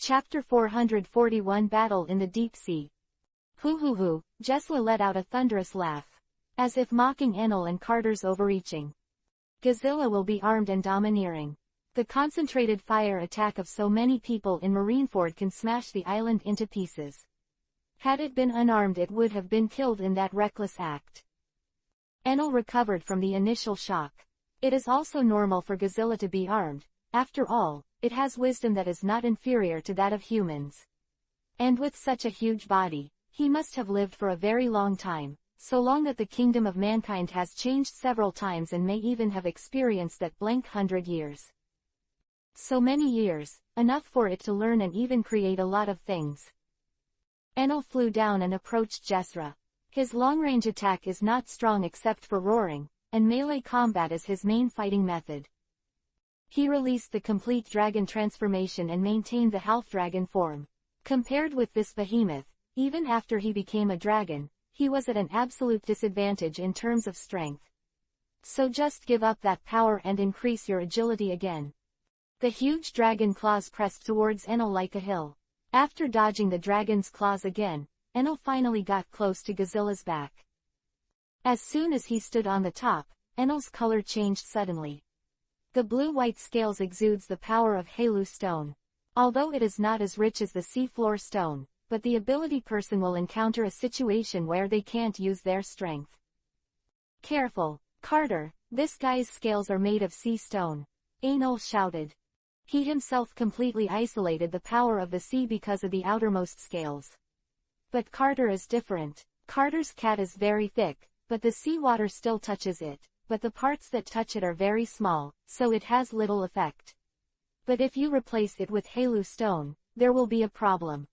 Chapter 441 Battle in the Deep Sea. Hoo hoo hoo, Jesla let out a thunderous laugh. As if mocking Enel and Carter's overreaching. Godzilla will be armed and domineering. The concentrated fire attack of so many people in Marineford can smash the island into pieces. Had it been unarmed it would have been killed in that reckless act. Enel recovered from the initial shock. It is also normal for Godzilla to be armed. After all, it has wisdom that is not inferior to that of humans. And with such a huge body, he must have lived for a very long time, so long that the kingdom of mankind has changed several times and may even have experienced that blank 100 years. So many years, enough for it to learn and even create a lot of things. Enel flew down and approached Jesra. His long-range attack is not strong except for roaring, and melee combat is his main fighting method. He released the complete dragon transformation and maintained the half-dragon form. Compared with this behemoth, even after he became a dragon, he was at an absolute disadvantage in terms of strength. So just give up that power and increase your agility again. The huge dragon claws pressed towards Enel like a hill. After dodging the dragon's claws again, Enel finally got close to Godzilla's back. As soon as he stood on the top, Enel's color changed suddenly. The blue-white scales exudes the power of Halu stone. Although it is not as rich as the seafloor stone, but the ability person will encounter a situation where they can't use their strength. Careful, Carter, this guy's scales are made of sea stone. Enel shouted. He himself completely isolated the power of the sea because of the outermost scales. But Carter is different. Carter's cat is very thick, but the seawater still touches it, but the parts that touch it are very small, so it has little effect. But if you replace it with Halu stone, there will be a problem.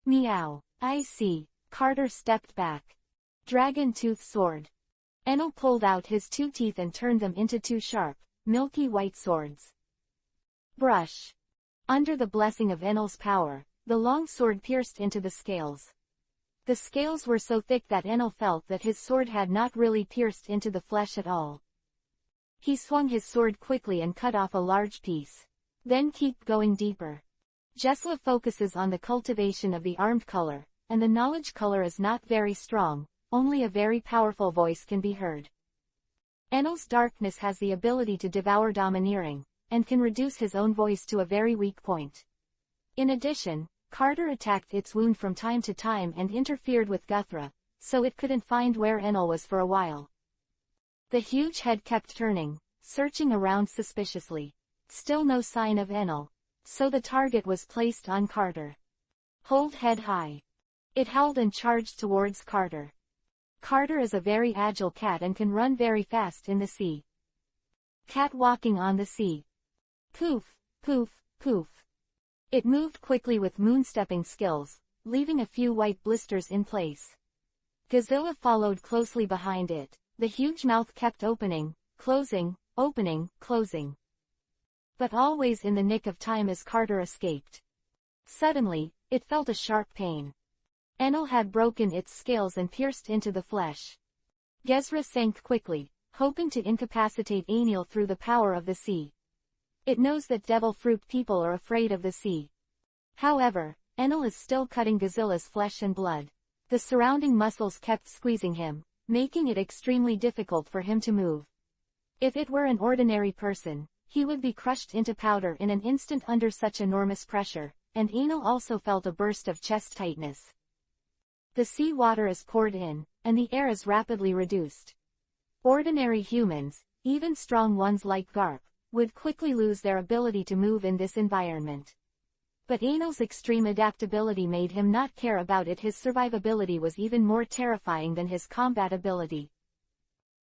Meow. I see. Carter stepped back. Dragon tooth sword. Enel pulled out his 2 teeth and turned them into 2 sharp, milky white swords. Brush. Under the blessing of Enel's power, the long sword pierced into the scales. The scales were so thick that Enel felt that his sword had not really pierced into the flesh at all. He swung his sword quickly and cut off a large piece. Then keep going deeper. Jesla focuses on the cultivation of the armed color, and the knowledge color is not very strong, only a very powerful voice can be heard. Enel's darkness has the ability to devour domineering, and can reduce his own voice to a very weak point. In addition, Carter attacked its wound from time to time and interfered with Guthra, so it couldn't find where Enel was for a while. The huge head kept turning, searching around suspiciously. Still no sign of Enel. So the target was placed on Carter. Hold head high. It howled and charged towards Carter. Carter is a very agile cat and can run very fast in the sea. Cat walking on the sea. Poof, poof, poof. It moved quickly with moonstepping skills, leaving a few white blisters in place. Godzilla followed closely behind it. The huge mouth kept opening, closing, opening, closing. But always in the nick of time as Carter escaped. Suddenly, it felt a sharp pain. Enel had broken its scales and pierced into the flesh. Gezra sank quickly, hoping to incapacitate Enel through the power of the sea. It knows that devil fruit people are afraid of the sea. However, Enel is still cutting Godzilla's flesh and blood. The surrounding muscles kept squeezing him, making it extremely difficult for him to move. If it were an ordinary person, he would be crushed into powder in an instant under such enormous pressure, and Enel also felt a burst of chest tightness. The sea water is poured in, and the air is rapidly reduced. Ordinary humans, even strong ones like Garp, would quickly lose their ability to move in this environment. But Enel's extreme adaptability made him not care about it. His survivability was even more terrifying than his combat ability.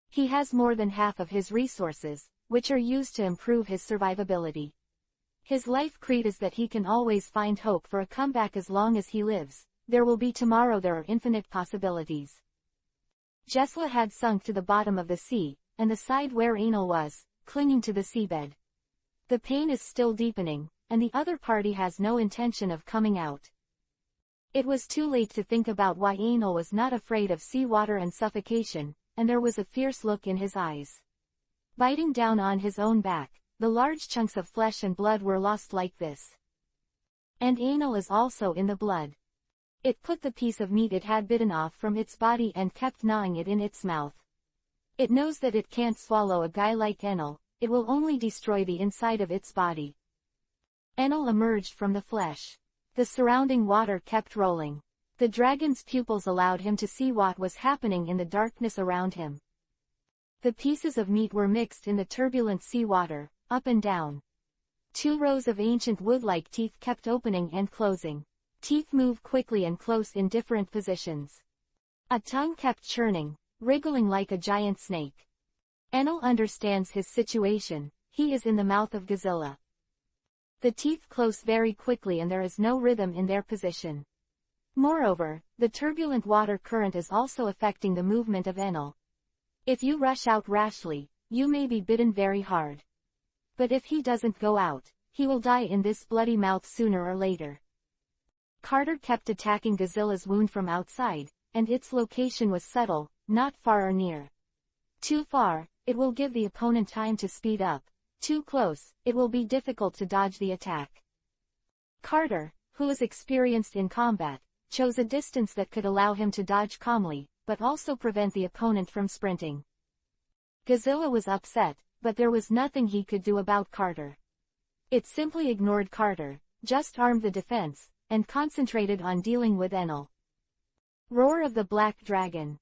He has more than half of his resources, which are used to improve his survivability. His life creed is that he can always find hope for a comeback as long as he lives. There will be tomorrow. There are infinite possibilities. Jesla had sunk to the bottom of the sea, and the side where Enel was, clinging to the seabed. The pain is still deepening, and the other party has no intention of coming out. It was too late to think about why Enel was not afraid of seawater and suffocation, and there was a fierce look in his eyes. Biting down on his own back, the large chunks of flesh and blood were lost like this. And anal is also in the blood. It put the piece of meat it had bitten off from its body and kept gnawing it in its mouth. It knows that it can't swallow a guy like anal, it will only destroy the inside of its body. Anal emerged from the flesh. The surrounding water kept rolling. The dragon's pupils allowed him to see what was happening in the darkness around him. The pieces of meat were mixed in the turbulent sea water, up and down. 2 rows of ancient wood-like teeth kept opening and closing. Teeth move quickly and close in different positions. A tongue kept churning, wriggling like a giant snake. Anal understands his situation, he is in the mouth of Godzilla. The teeth close very quickly and there is no rhythm in their position. Moreover, the turbulent water current is also affecting the movement of anal. If you rush out rashly, you may be bitten very hard. But if he doesn't go out, he will die in this bloody mouth sooner or later. Carter kept attacking Godzilla's wound from outside, and its location was subtle, not far or near. Too far, it will give the opponent time to speed up. Too close, it will be difficult to dodge the attack. Carter, who is experienced in combat, chose a distance that could allow him to dodge calmly, but also prevent the opponent from sprinting. Godzilla was upset, but there was nothing he could do about Carter. It simply ignored Carter, just armed the defense, and concentrated on dealing with anal. Roar of the Black Dragon.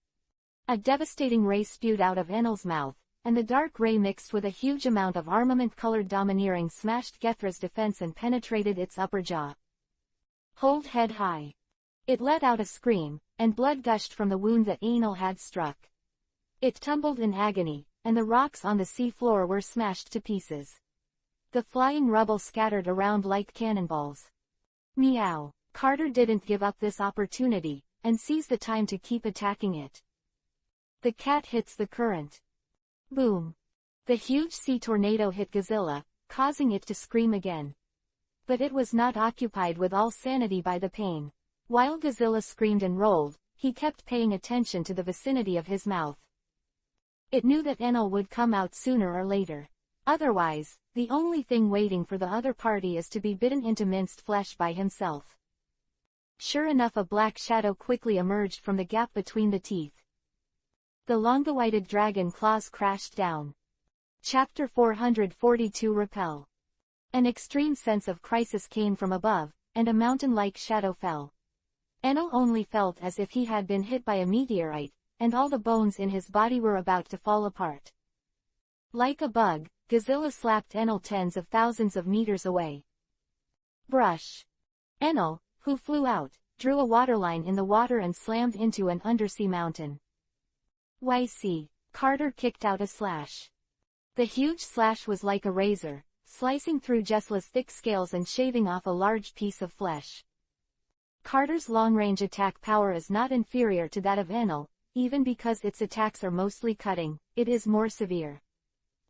A devastating ray spewed out of anal's mouth, and the dark ray mixed with a huge amount of armament-colored domineering smashed Gethra's defense and penetrated its upper jaw. Hold head high. It let out a scream, and blood gushed from the wound that anal had struck. It tumbled in agony, and the rocks on the sea floor were smashed to pieces. The flying rubble scattered around like cannonballs. Meow. Carter didn't give up this opportunity, and seized the time to keep attacking it. The cat hits the current. Boom. The huge sea tornado hit Godzilla, causing it to scream again. But it was not occupied with all sanity by the pain. While Godzilla screamed and rolled, he kept paying attention to the vicinity of his mouth. It knew that anal would come out sooner or later. Otherwise, the only thing waiting for the other party is to be bitten into minced flesh by himself. Sure enough, a black shadow quickly emerged from the gap between the teeth. The elongated dragon claws crashed down. Chapter 442 Repel. An extreme sense of crisis came from above, and a mountain-like shadow fell. Anal only felt as if he had been hit by a meteorite, and all the bones in his body were about to fall apart. Like a bug, Godzilla slapped anal tens of thousands of meters away. Brush. Anal, who flew out, drew a waterline in the water and slammed into an undersea mountain. YC. Carter kicked out a slash. The huge slash was like a razor, slicing through Jessla's thick scales and shaving off a large piece of flesh. Carter's long-range attack power is not inferior to that of anal, even because its attacks are mostly cutting, it is more severe.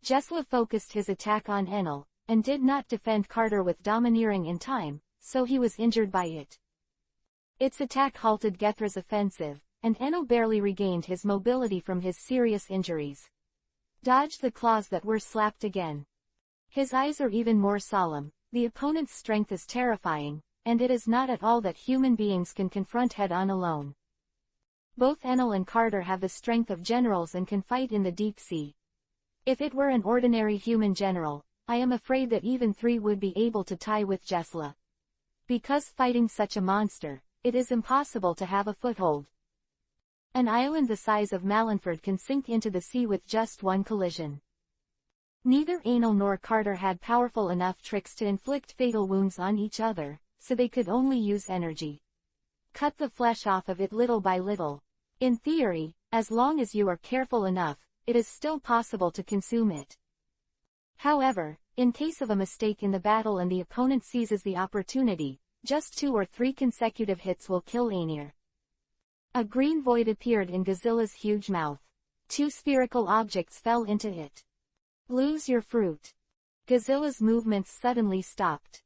Jessla focused his attack on anal, and did not defend Carter with domineering in time, so he was injured by it. Its attack halted Gethra's offensive, and anal barely regained his mobility from his serious injuries. Dodged the claws that were slapped again. His eyes are even more solemn, the opponent's strength is terrifying, and it is not at all that human beings can confront head-on alone. Both anal and Carter have the strength of generals and can fight in the deep sea. If it were an ordinary human general, I am afraid that even 3 would be able to tie with Jessla. Because fighting such a monster, it is impossible to have a foothold. An island the size of Malenford can sink into the sea with just one collision. Neither anal nor Carter had powerful enough tricks to inflict fatal wounds on each other, so they could only use energy. Cut the flesh off of it little by little. In theory, as long as you are careful enough, it is still possible to consume it. However, in case of a mistake in the battle and the opponent seizes the opportunity, just 2 or 3 consecutive hits will kill Aenir. A green void appeared in Godzilla's huge mouth. 2 spherical objects fell into it. Lose your fruit. Godzilla's movements suddenly stopped.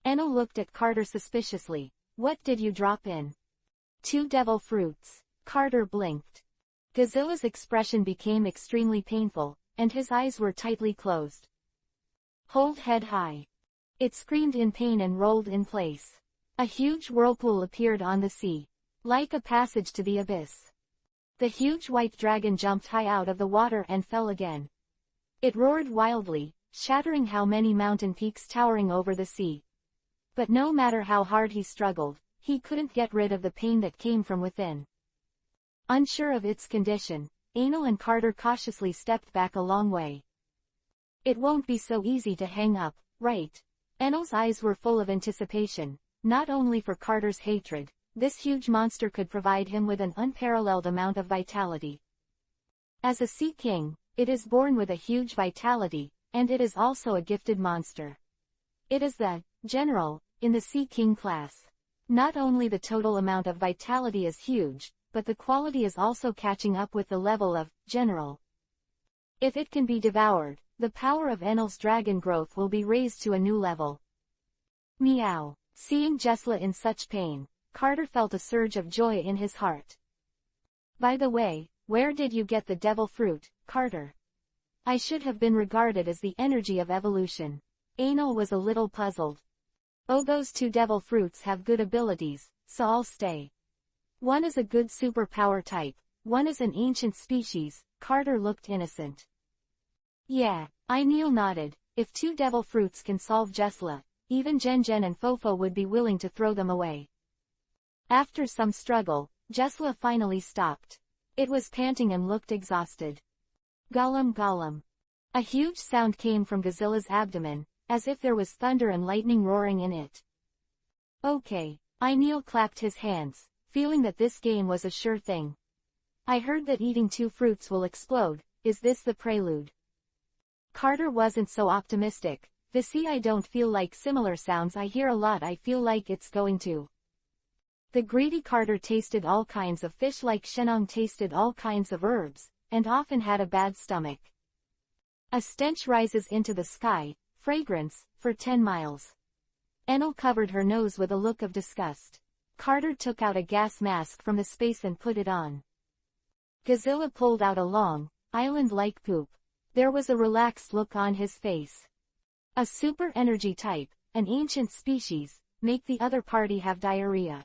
Anal looked at Carter suspiciously. What did you drop in? 2 devil fruits. Carter blinked. Godzilla's expression became extremely painful, and his eyes were tightly closed. Hold head high. It screamed in pain and rolled in place. A huge whirlpool appeared on the sea, like a passage to the abyss. The huge white dragon jumped high out of the water and fell again. It roared wildly, shattering how many mountain peaks towering over the sea. But no matter how hard he struggled, he couldn't get rid of the pain that came from within. Unsure of its condition, Anil and Carter cautiously stepped back a long way. It won't be so easy to hang up, right? Anil's eyes were full of anticipation, not only for Carter's hatred. This huge monster could provide him with an unparalleled amount of vitality. As a Sea King, it is born with a huge vitality, and it is also a gifted monster. It is the general in the Sea King class. Not only the total amount of vitality is huge, but the quality is also catching up with the level of general. If it can be devoured, the power of Enel's dragon growth will be raised to a new level. Meow. Seeing Jesla in such pain, Carter felt a surge of joy in his heart. By the way, where did you get the devil fruit, Carter? I should have been regarded as the energy of evolution. Anil was a little puzzled. Oh, those two devil fruits have good abilities, so I'll stay. One is a good superpower type, one is an ancient species. Carter looked innocent. Yeah, Anil nodded. If two devil fruits can solve Jesla, even Jen and Fofo would be willing to throw them away. After some struggle, Jesla finally stopped. It was panting and looked exhausted. Gollum gollum. A huge sound came from Godzilla's abdomen, as if there was thunder and lightning roaring in it. Okay. Anil clapped his hands, feeling that this game was a sure thing. I heard that eating two fruits will explode. Is this the prelude? Carter wasn't so optimistic. Visi, I don't feel like similar sounds I hear a lot. I feel like it's going to. The greedy Carter tasted all kinds of fish like Shenong tasted all kinds of herbs, and often had a bad stomach. A stench rises into the sky, fragrance, for 10 miles. Enel covered her nose with a look of disgust. Carter took out a gas mask from the space and put it on. Godzilla pulled out a long, island-like poop. There was a relaxed look on his face. A super energy type, an ancient species, make the other party have diarrhea.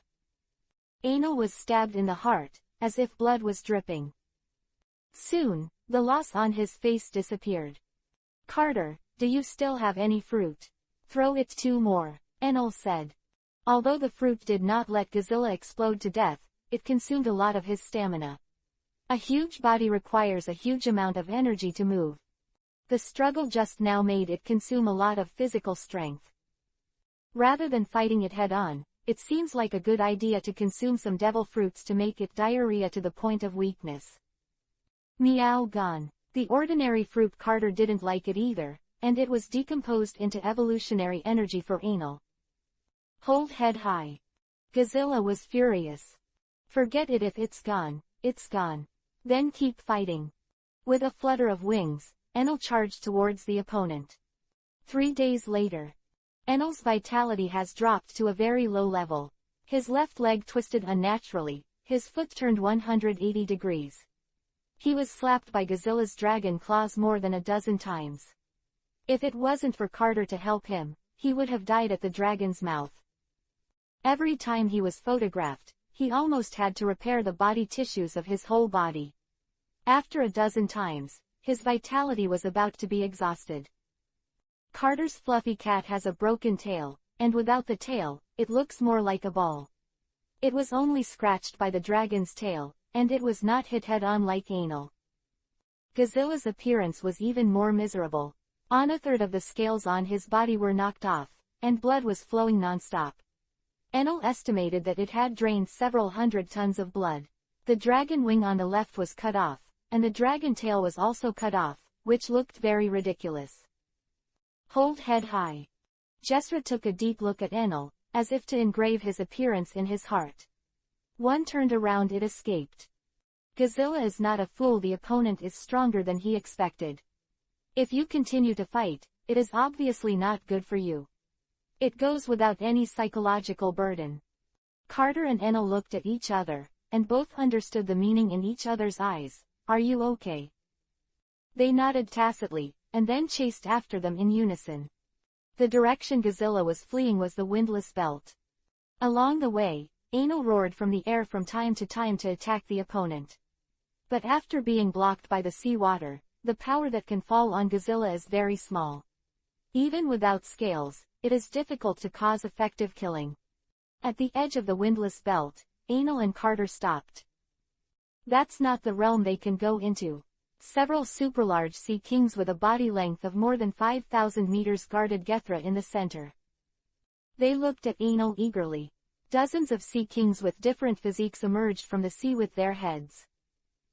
Anil was stabbed in the heart, as if blood was dripping. Soon, the loss on his face disappeared. Carter, do you still have any fruit? Throw it 2 more, Enel said. Although the fruit did not let Godzilla explode to death, it consumed a lot of his stamina. A huge body requires a huge amount of energy to move. The struggle just now made it consume a lot of physical strength. Rather than fighting it head-on, it seems like a good idea to consume some devil fruits to make it diarrhea to the point of weakness. Meow gone. The ordinary fruit Carter didn't like it either, and it was decomposed into evolutionary energy for Anil. Hold head high. Godzilla was furious. Forget it, if it's gone, it's gone. Then keep fighting. With a flutter of wings, Enel charged towards the opponent. 3 days later. Enel's vitality has dropped to a very low level. His left leg twisted unnaturally, his foot turned 180 degrees. He was slapped by Godzilla's dragon claws more than a dozen times. If it wasn't for Carter to help him, he would have died at the dragon's mouth. Every time he was photographed, he almost had to repair the body tissues of his whole body. After a dozen times, his vitality was about to be exhausted. Carter's fluffy cat has a broken tail, and without the tail, it looks more like a ball. It was only scratched by the dragon's tail, and it was not hit head-on like Anil. Godzilla's appearance was even more miserable. On a third of the scales on his body were knocked off, and blood was flowing non-stop. Enel estimated that it had drained several hundred tons of blood. The dragon wing on the left was cut off, and the dragon tail was also cut off, which looked very ridiculous. Hold head high. Jesra took a deep look at Enel, as if to engrave his appearance in his heart. One turned around, it escaped. Godzilla is not a fool, the opponent is stronger than he expected. If you continue to fight, it is obviously not good for you. It goes without any psychological burden. Carter and Enel looked at each other, and both understood the meaning in each other's eyes. Are you okay? They nodded tacitly, and then chased after them in unison. The direction Godzilla was fleeing was the windless belt. Along the way, Anal roared from the air from time to attack the opponent. But after being blocked by the seawater, the power that can fall on Godzilla is very small. Even without scales, it is difficult to cause effective killing. At the edge of the windless belt, Anal and Carter stopped. That's not the realm they can go into. Several superlarge sea kings with a body length of more than 5,000 meters guarded Gethra in the center. They looked at Anal eagerly. Dozens of sea kings with different physiques emerged from the sea with their heads.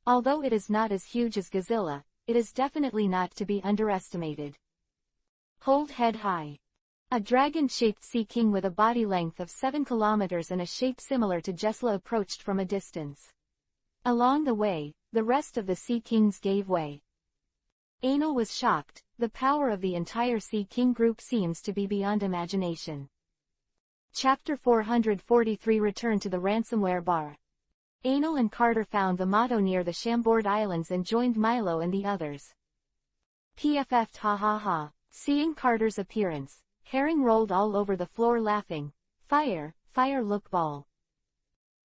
Although it is not as huge as Godzilla, it is definitely not to be underestimated. Hold head high. A dragon-shaped sea king with a body length of 7 kilometers and a shape similar to Jesla approached from a distance. Along the way, the rest of the sea kings gave way. Anal was shocked. The power of the entire sea king group seems to be beyond imagination. Chapter 443 Return to the ransomware bar. Anal and Carter found the motto near the Chambord Islands and joined Milo and the others. PFF'd ha ha ha. Seeing Carter's appearance, Herring rolled all over the floor laughing. Fire, fire look ball.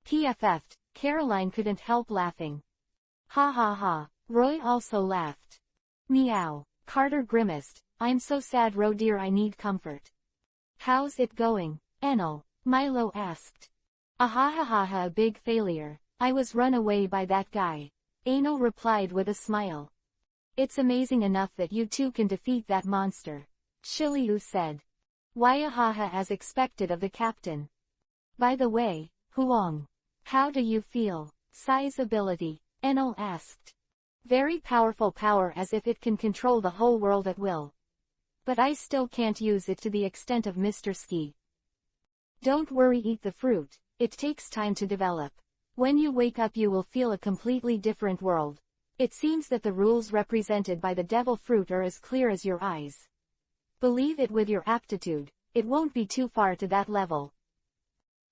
PFF'd, Caroline couldn't help laughing. Ha ha ha. Roy also laughed. Meow. Carter grimaced. I'm so sad, Ro dear, I need comfort. How's it going, Anal? Milo asked. Ahahaha, a big failure. I was run away by that guy. Anal replied with a smile. It's amazing enough that you two can defeat that monster. Shiliu said. Waiahaha, as expected of the captain. By the way, Huang. How do you feel? Sai's ability, Anal asked. Very powerful power, as if it can control the whole world at will. But I still can't use it to the extent of Mr. Ski. Don't worry, eat the fruit, it takes time to develop. When you wake up you will feel a completely different world. It seems that the rules represented by the devil fruit are as clear as your eyes. Believe it with your aptitude, it won't be too far to that level.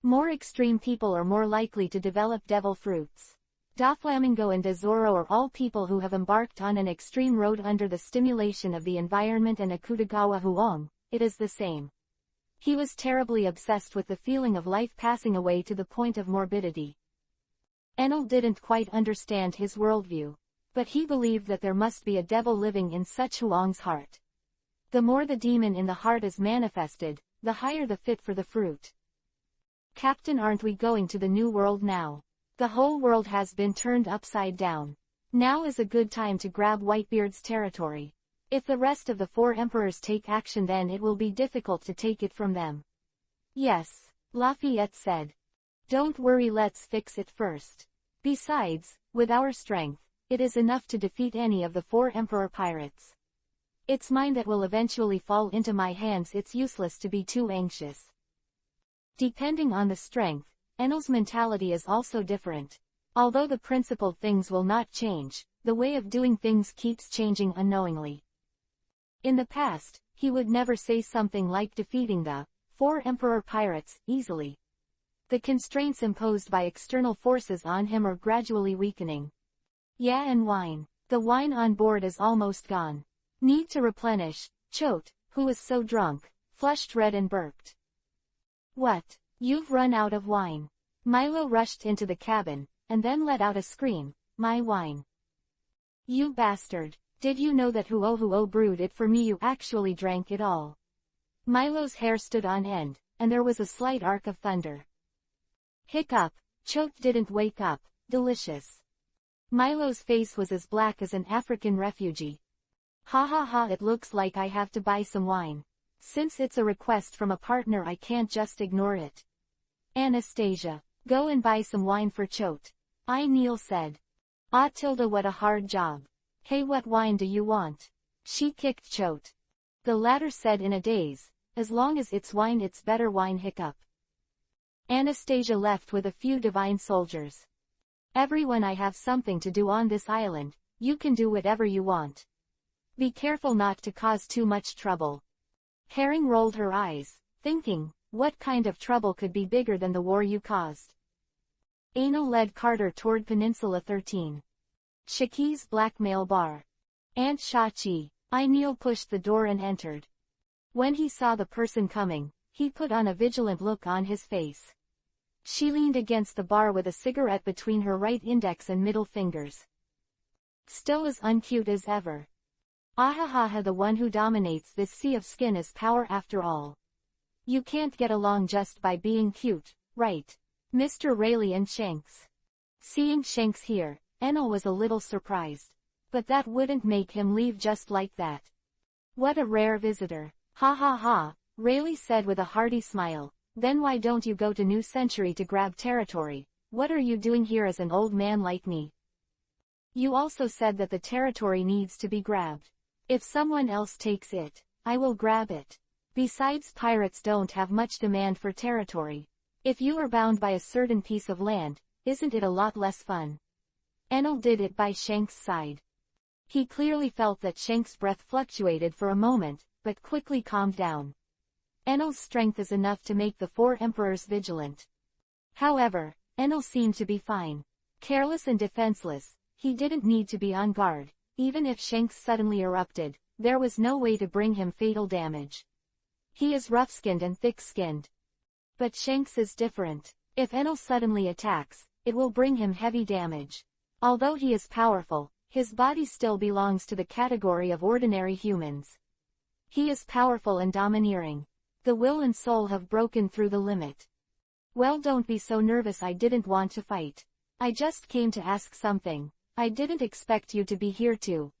More extreme people are more likely to develop devil fruits. Doflamingo and Dezoro are all people who have embarked on an extreme road under the stimulation of the environment, and Akutagawa Huang, it is the same. He was terribly obsessed with the feeling of life passing away to the point of morbidity. Anal didn't quite understand his worldview, but he believed that there must be a devil living in such Huang's heart. The more the demon in the heart is manifested, the higher the fit for the fruit. Captain, aren't we going to the new world now? The whole world has been turned upside down. Now is a good time to grab Whitebeard's territory. If the rest of the 4 emperors take action, then it will be difficult to take it from them. Yes, Lafayette said. Don't worry, let's fix it first. Besides, with our strength, it is enough to defeat any of the 4 emperor pirates. It's mine that will eventually fall into my hands, it's useless to be too anxious. Depending on the strength, Anal's mentality is also different. Although the principal things will not change, the way of doing things keeps changing unknowingly. In the past, he would never say something like defeating the 4 emperor pirates easily. The constraints imposed by external forces on him are gradually weakening. Yeah, and wine. The wine on board is almost gone. Need to replenish. Choate, who was so drunk, flushed red and burped. What? You've run out of wine. Milo rushed into the cabin, and then let out a scream. My wine. You bastard. Did you know that Huo brewed it for me? You actually drank it all. Milo's hair stood on end, and there was a slight arc of thunder. Hiccup. Choate didn't wake up. Delicious. Milo's face was as black as an African refugee. Ha ha ha, it looks like I have to buy some wine. Since it's a request from a partner, I can't just ignore it. Anastasia, go and buy some wine for Choate. Neil said. Ah Tilda, what a hard job. Hey, what wine do you want? She kicked Choate. The latter said in a daze, as long as it's wine, it's better wine. Hiccup. Anastasia left with a few divine soldiers. Everyone, I have something to do on this island. You can do whatever you want. Be careful not to cause too much trouble. Herring rolled her eyes, thinking, what kind of trouble could be bigger than the war you caused? Anal led Carter toward Peninsula 13. Shaki's blackmail bar. Aunt Shachi. Neil pushed the door and entered. When he saw the person coming, he put on a vigilant look on his face. She leaned against the bar with a cigarette between her right index and middle fingers. Still as uncute as ever. Ahahaha, the one who dominates this sea of skin is power after all. You can't get along just by being cute, right? Mr. Rayleigh and Shanks. Seeing Shanks here, Enel was a little surprised. But that wouldn't make him leave just like that. What a rare visitor. Ha ha ha, Rayleigh said with a hearty smile. Then why don't you go to New Century to grab territory? What are you doing here as an old man like me? You also said that the territory needs to be grabbed. If someone else takes it, I will grab it. Besides, pirates don't have much demand for territory. If you are bound by a certain piece of land, isn't it a lot less fun? Enel did it by Shanks' side. He clearly felt that Shanks' breath fluctuated for a moment, but quickly calmed down. Enel's strength is enough to make the four emperors vigilant. However, Enel seemed to be fine. Careless and defenseless, he didn't need to be on guard. Even if Shanks suddenly erupted, there was no way to bring him fatal damage. He is rough-skinned and thick-skinned. But Shanks is different. If Enel suddenly attacks, it will bring him heavy damage. Although he is powerful, his body still belongs to the category of ordinary humans. He is powerful and domineering. The will and soul have broken through the limit. Well, don't be so nervous. I didn't want to fight. I just came to ask something. I didn't expect you to be here too.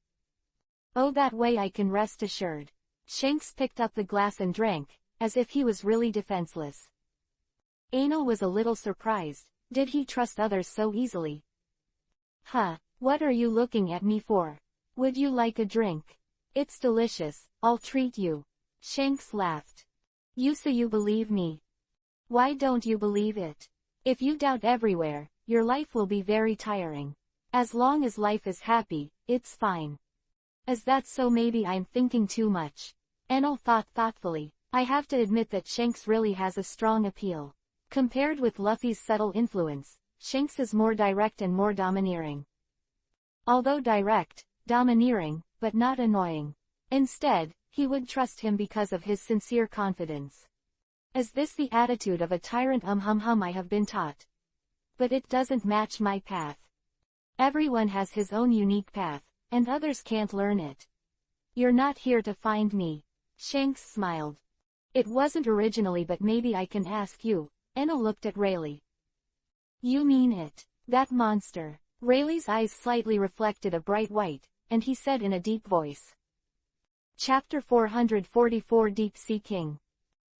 Oh, that way I can rest assured. Shanks picked up the glass and drank, as if he was really defenseless. Enel was a little surprised. Did he trust others so easily? Huh, what are you looking at me for? Would you like a drink? It's delicious, I'll treat you. Shanks laughed. So you believe me? Why don't you believe it? If you doubt everywhere, your life will be very tiring. As long as life is happy, it's fine. Is that so? Maybe I'm thinking too much. Enel thought thoughtfully. I have to admit that Shanks really has a strong appeal. Compared with Luffy's subtle influence, Shanks is more direct and more domineering. Although direct, domineering, but not annoying. Instead, he would trust him because of his sincere confidence. Is this the attitude of a tyrant? I have been taught. But it doesn't match my path. Everyone has his own unique path, and others can't learn it. You're not here to find me. Shanks smiled. It wasn't originally, but maybe I can ask you. Enel looked at Rayleigh. You mean it? That monster. Rayleigh's eyes slightly reflected a bright white, and he said in a deep voice. Chapter 444 Deep Sea King.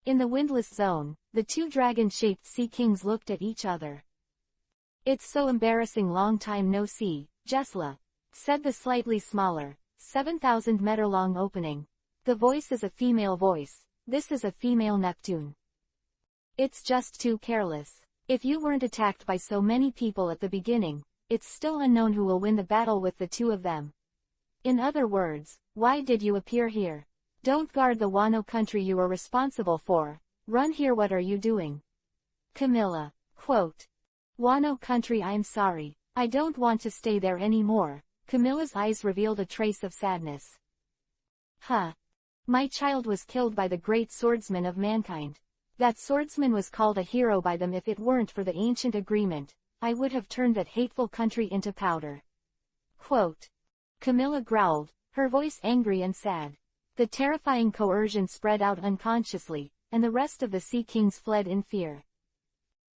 In the windless zone, the two dragon-shaped sea kings looked at each other. It's so embarrassing, long time no see, Jesla, said the slightly smaller, 7,000-meter-long opening. The voice is a female voice. This is a female Neptune. It's just too careless. If you weren't attacked by so many people at the beginning, it's still unknown who will win the battle with the two of them. In other words, why did you appear here? Don't guard the Wano country you are responsible for. Run here. What are you doing? Camilla. Quote. Wano country, I'm sorry. I don't want to stay there anymore. Camilla's eyes revealed a trace of sadness. Huh. My child was killed by the great swordsman of mankind. That swordsman was called a hero by them. If it weren't for the ancient agreement, I would have turned that hateful country into powder. Quote. Camilla growled, her voice angry and sad. The terrifying coercion spread out unconsciously, and the rest of the Sea Kings fled in fear.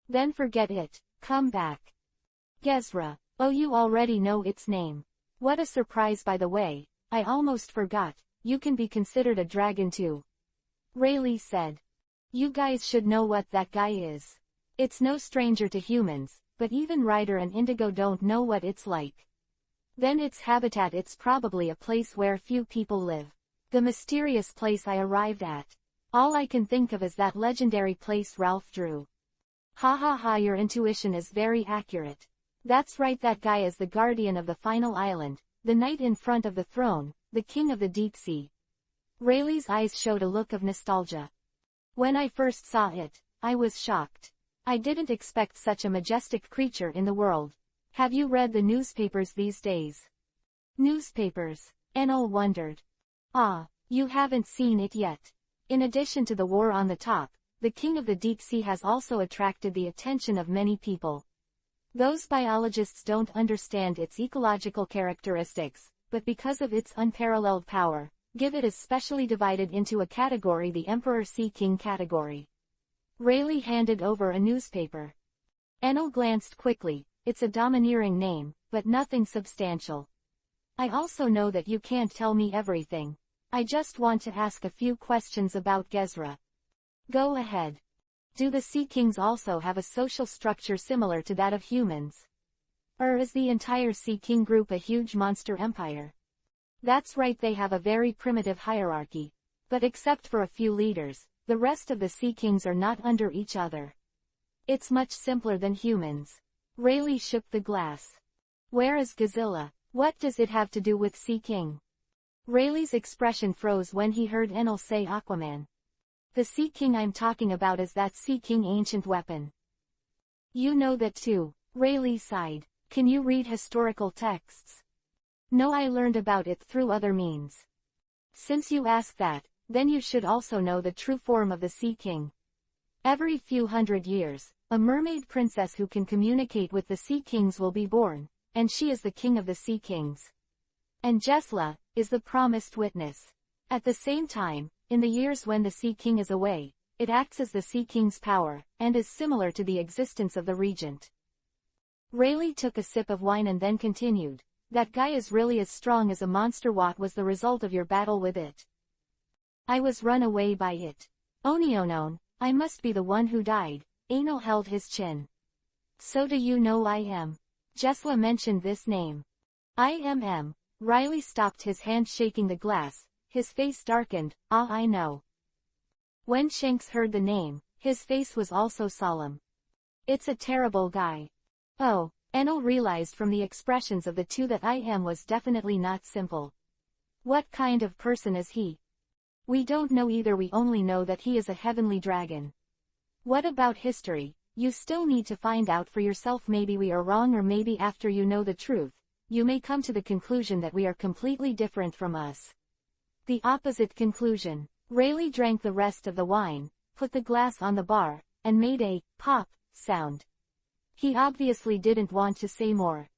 Then forget it, come back. Gezra. Oh, you already know its name. What a surprise, by the way, I almost forgot, you can be considered a dragon too. Rayleigh said. You guys should know what that guy is. It's no stranger to humans, but even Ryder and Indigo don't know what it's like. Then its habitat, it's probably a place where few people live. The mysterious place I arrived at. All I can think of is that legendary place Ralph drew. Ha ha ha, your intuition is very accurate. That's right, that guy is the guardian of the final island, the knight in front of the throne, the king of the deep sea. Rayleigh's eyes showed a look of nostalgia. When I first saw it, I was shocked. I didn't expect such a majestic creature in the world. Have you read the newspapers these days? Newspapers? Enel wondered. Ah, you haven't seen it yet. In addition to the war on the top, the king of the deep sea has also attracted the attention of many people. Those biologists don't understand its ecological characteristics, but because of its unparalleled power, give it is specially divided into a category, the Emperor Sea King category. Rayleigh handed over a newspaper. Enel glanced quickly. It's a domineering name, but nothing substantial. I also know that you can't tell me everything. I just want to ask a few questions about Gezra. Go ahead. Do the Sea Kings also have a social structure similar to that of humans? Or is the entire Sea King group a huge monster empire? That's right, they have a very primitive hierarchy. But except for a few leaders, the rest of the Sea Kings are not under each other. It's much simpler than humans. Rayleigh shook the glass. Where is Godzilla? What does it have to do with Sea King? Rayleigh's expression froze when he heard Enel say Aquaman. The Sea King I'm talking about is that Sea King ancient weapon. You know that too. Rayleigh sighed. Can you read historical texts? No, I learned about it through other means. Since you ask that, then you should also know the true form of the Sea King. Every few hundred years, a mermaid princess who can communicate with the Sea Kings will be born, and she is the king of the Sea Kings. And Jesla is the promised witness. At the same time, in the years when the Sea King is away, it acts as the Sea King's power, and is similar to the existence of the regent. Rayleigh took a sip of wine and then continued. That guy is really as strong as a monster. What was the result of your battle with it? I was run away by it. Onionon, I must be the one who died. Enel held his chin. So do you know I am? Jesla mentioned this name. I am. Rayleigh stopped his hand shaking the glass. His face darkened. Ah, I know. When Shanks heard the name, his face was also solemn. It's a terrible guy. Oh, Enel realized from the expressions of the two that I am was definitely not simple. What kind of person is he? We don't know either, we only know that he is a heavenly dragon. What about history? You still need to find out for yourself. Maybe we are wrong, or maybe after you know the truth, you may come to the conclusion that we are completely different from us. The opposite conclusion. Rayleigh drank the rest of the wine, put the glass on the bar, and made a pop sound. He obviously didn't want to say more.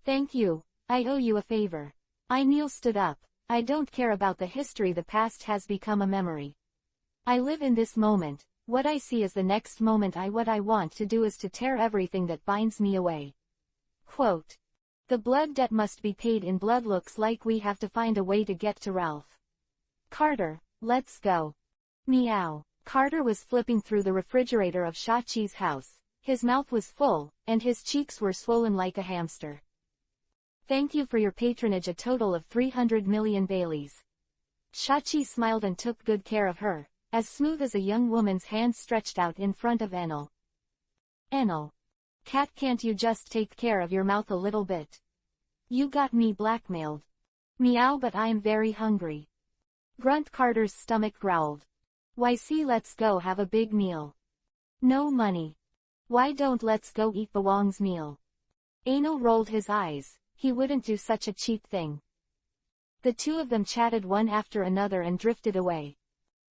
Thank you. I owe you a favor. Neil stood up. I don't care about the history, the past has become a memory. I live in this moment. What I see is the next moment. What I want to do is to tear everything that binds me away. Quote. The blood debt must be paid in blood. Looks like we have to find a way to get to Ralph. Carter, let's go. Meow. Carter was flipping through the refrigerator of Shachi's house. His mouth was full, and his cheeks were swollen like a hamster. Thank you for your patronage, a total of 300 million Baileys. Shachi smiled and took good care of her, as smooth as a young woman's hand stretched out in front of Enel. Enel. Cat, can't you just take care of your mouth a little bit? You got me blackmailed. Meow, but I'm very hungry. Grunt. Carter's stomach growled. Why, see, let's go have a big meal. No money. Why don't let's go eat Bawang's meal? Enel rolled his eyes. He wouldn't do such a cheap thing. The two of them chatted one after another and drifted away.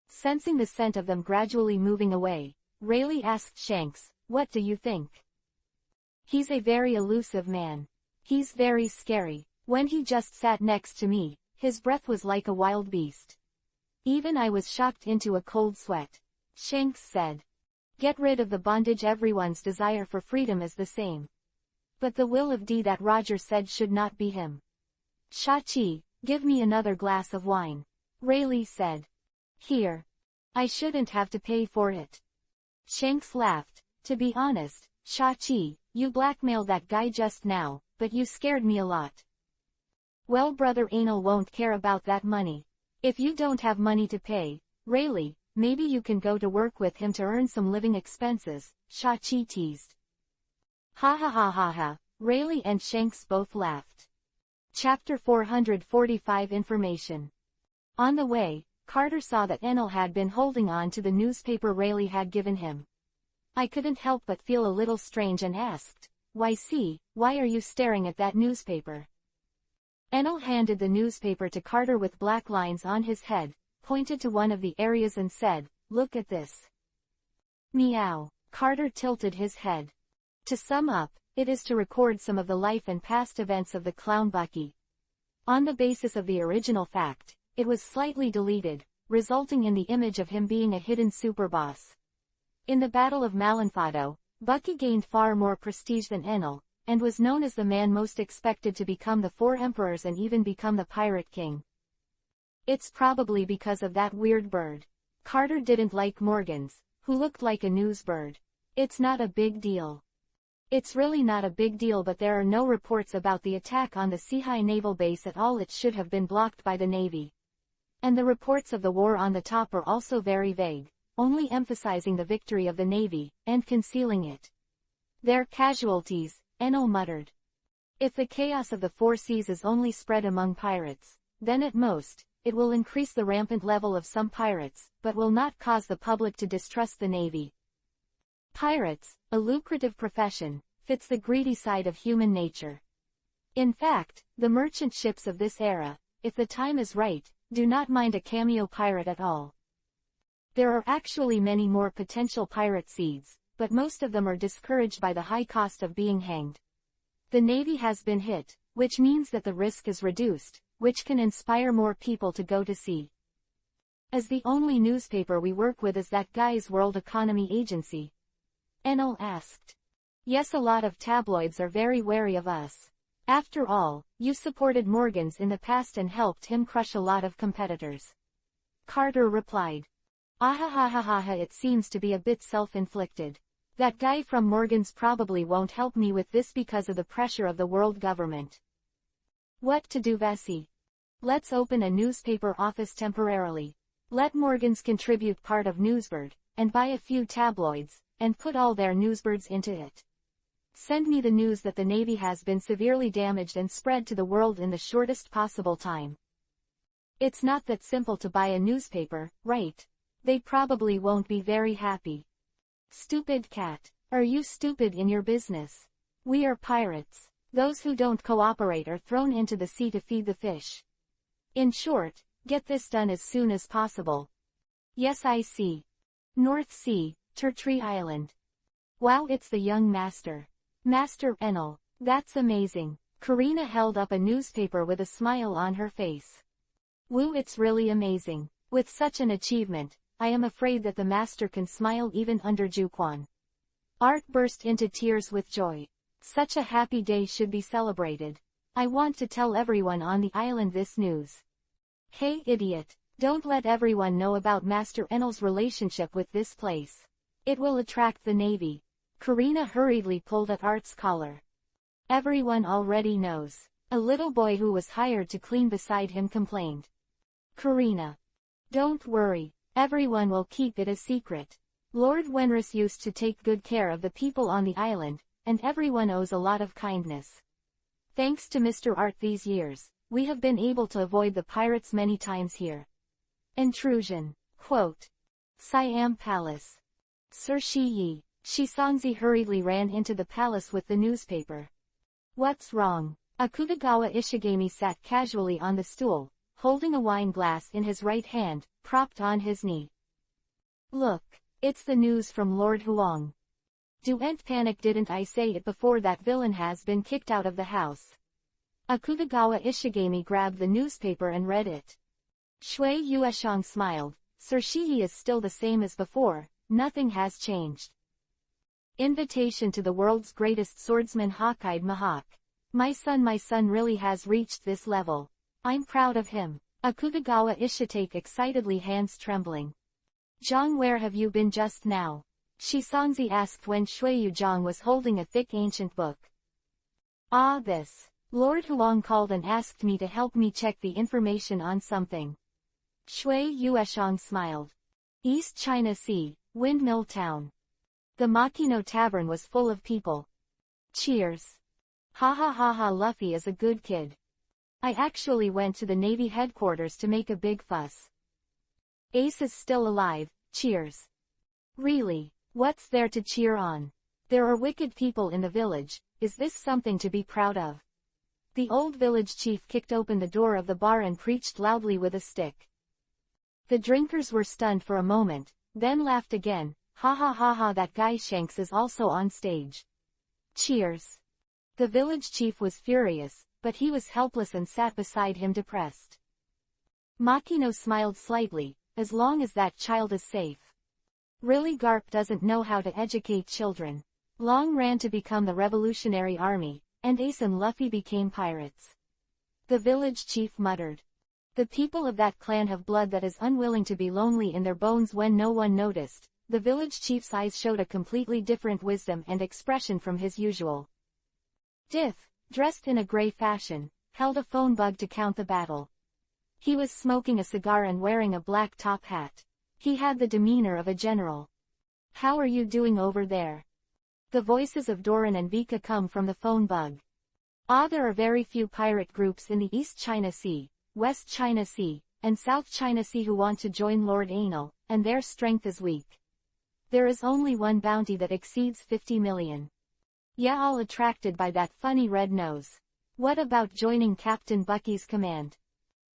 Sensing the scent of them gradually moving away, Rayleigh asked Shanks, what do you think? He's a very elusive man. He's very scary. When he just sat next to me, his breath was like a wild beast. Even I was shocked into a cold sweat. Shanks said. Get rid of the bondage. Everyone's desire for freedom is the same. But the will of D that Roger said should not be him. Shachi, give me another glass of wine. Rayleigh said. Here. I shouldn't have to pay for it. Shanks laughed. To be honest, Shachi, you blackmailed that guy just now, but you scared me a lot. Well, brother, Enel won't care about that money. If you don't have money to pay, Rayleigh, maybe you can go to work with him to earn some living expenses, Shachi teased. Ha ha ha ha ha, Rayleigh and Shanks both laughed. Chapter 445 Information. On the way, Carter saw that Enel had been holding on to the newspaper Rayleigh had given him. I couldn't help but feel a little strange and asked, why are you staring at that newspaper? Enel handed the newspaper to Carter with black lines on his head, pointed to one of the areas and said, look at this. Meow. Carter tilted his head. To sum up, it is to record some of the life and past events of the clown Bucky. On the basis of the original fact, it was slightly deleted, resulting in the image of him being a hidden superboss. In the Battle of Malenfado, Bucky gained far more prestige than Enel, and was known as the man most expected to become the 4 emperors and even become the Pirate King. It's probably because of that weird bird. Carter didn't like Morgans, who looked like a news bird. It's not a big deal. It's really not a big deal, but there are no reports about the attack on the Seahai naval base at all. It should have been blocked by the Navy. And the reports of the war on the top are also very vague, only emphasizing the victory of the Navy, and concealing it. Their casualties, Enel muttered. If the chaos of the 4 seas is only spread among pirates, then at most, it will increase the rampant level of some pirates, but will not cause the public to distrust the Navy. Pirates, a lucrative profession, fits the greedy side of human nature. In fact, the merchant ships of this era, if the time is right, do not mind a cameo pirate at all. There are actually many more potential pirate seeds, but most of them are discouraged by the high cost of being hanged. The Navy has been hit, which means that the risk is reduced, which can inspire more people to go to sea. As the only newspaper we work with is that guy's World Economy Agency? Enel asked. Yes, a lot of tabloids are very wary of us. After all, you supported Morgans in the past and helped him crush a lot of competitors. Carter replied. Ahahahaha, it seems to be a bit self-inflicted. That guy from Morgans probably won't help me with this because of the pressure of the world government. What to do, Vesey? Let's open a newspaper office temporarily. Let Morgans contribute part of Newsbird, and buy a few tabloids, and put all their newsbirds into it. Send me the news that the Navy has been severely damaged and spread to the world in the shortest possible time. It's not that simple to buy a newspaper, right? They probably won't be very happy. Stupid cat. Are you stupid in your business? We are pirates. Those who don't cooperate are thrown into the sea to feed the fish. In short, get this done as soon as possible. Yes, I see. North Sea, Tertree Island. Wow, it's the young master. Master Enel. That's amazing. Karina held up a newspaper with a smile on her face. Woo, it's really amazing. With such an achievement, I am afraid that the master can smile even under Juquan. Art burst into tears with joy. Such a happy day should be celebrated. I want to tell everyone on the island this news. Hey idiot, don't let everyone know about Master Enel's relationship with this place. It will attract the Navy. Karina hurriedly pulled at Art's collar. Everyone already knows. A little boy who was hired to clean beside him complained. Karina. Don't worry, everyone will keep it a secret. Lord Wenris used to take good care of the people on the island, and everyone owes a lot of kindness. Thanks to Mr. Art these years, we have been able to avoid the pirates many times here. Intrusion. Quote. Siam Palace. Sir Shiyi. Shisangzi hurriedly ran into the palace with the newspaper. What's wrong? Akutagawa Ishigami sat casually on the stool, holding a wine glass in his right hand, propped on his knee. Look, it's the news from Lord Huang. Don't panic, didn't I say it before? That villain has been kicked out of the house. Akutagawa Ishigami grabbed the newspaper and read it. Shui Yueshang smiled. Sir Shiyi is still the same as before, nothing has changed. Invitation to the world's greatest swordsman Hawkeye Mahawk. My son really has reached this level. I'm proud of him. Akutagawa Ishitake excitedly, hands trembling. Zhang, where have you been just now? Shisangzi asked when Shuiyu Zhang was holding a thick ancient book. Ah, this. Lord Huang called and asked me to help me check the information on something. Shui Yueshang smiled. East China Sea, Windmill Town. The Makino Tavern was full of people. Cheers. Ha ha ha ha, Luffy is a good kid. I actually went to the Navy headquarters to make a big fuss. Ace is still alive, cheers. Really? What's there to cheer on? There are wicked people in the village, is this something to be proud of? The old village chief kicked open the door of the bar and preached loudly with a stick. The drinkers were stunned for a moment, then laughed again, Ha ha ha ha, that guy Shanks is also on stage. Cheers. The village chief was furious, but he was helpless and sat beside him depressed. Makino smiled slightly, as long as that child is safe. Really, Garp doesn't know how to educate children. Long ran to become the Revolutionary Army, and Ace and Luffy became pirates. The village chief muttered. The people of that clan have blood that is unwilling to be lonely in their bones. When no one noticed, the village chief's eyes showed a completely different wisdom and expression from his usual. Diff, dressed in a gray fashion, held a phone bug to count the battle. He was smoking a cigar and wearing a black top hat. He had the demeanor of a general. How are you doing over there? The voices of Doran and Vika come from the phone bug. There are very few pirate groups in the East China Sea, West China Sea, and South China Sea who want to join Lord Anal, and their strength is weak. There is only one bounty that exceeds 50 million. Yeah, all attracted by that funny red nose. What about joining Captain Bucky's command?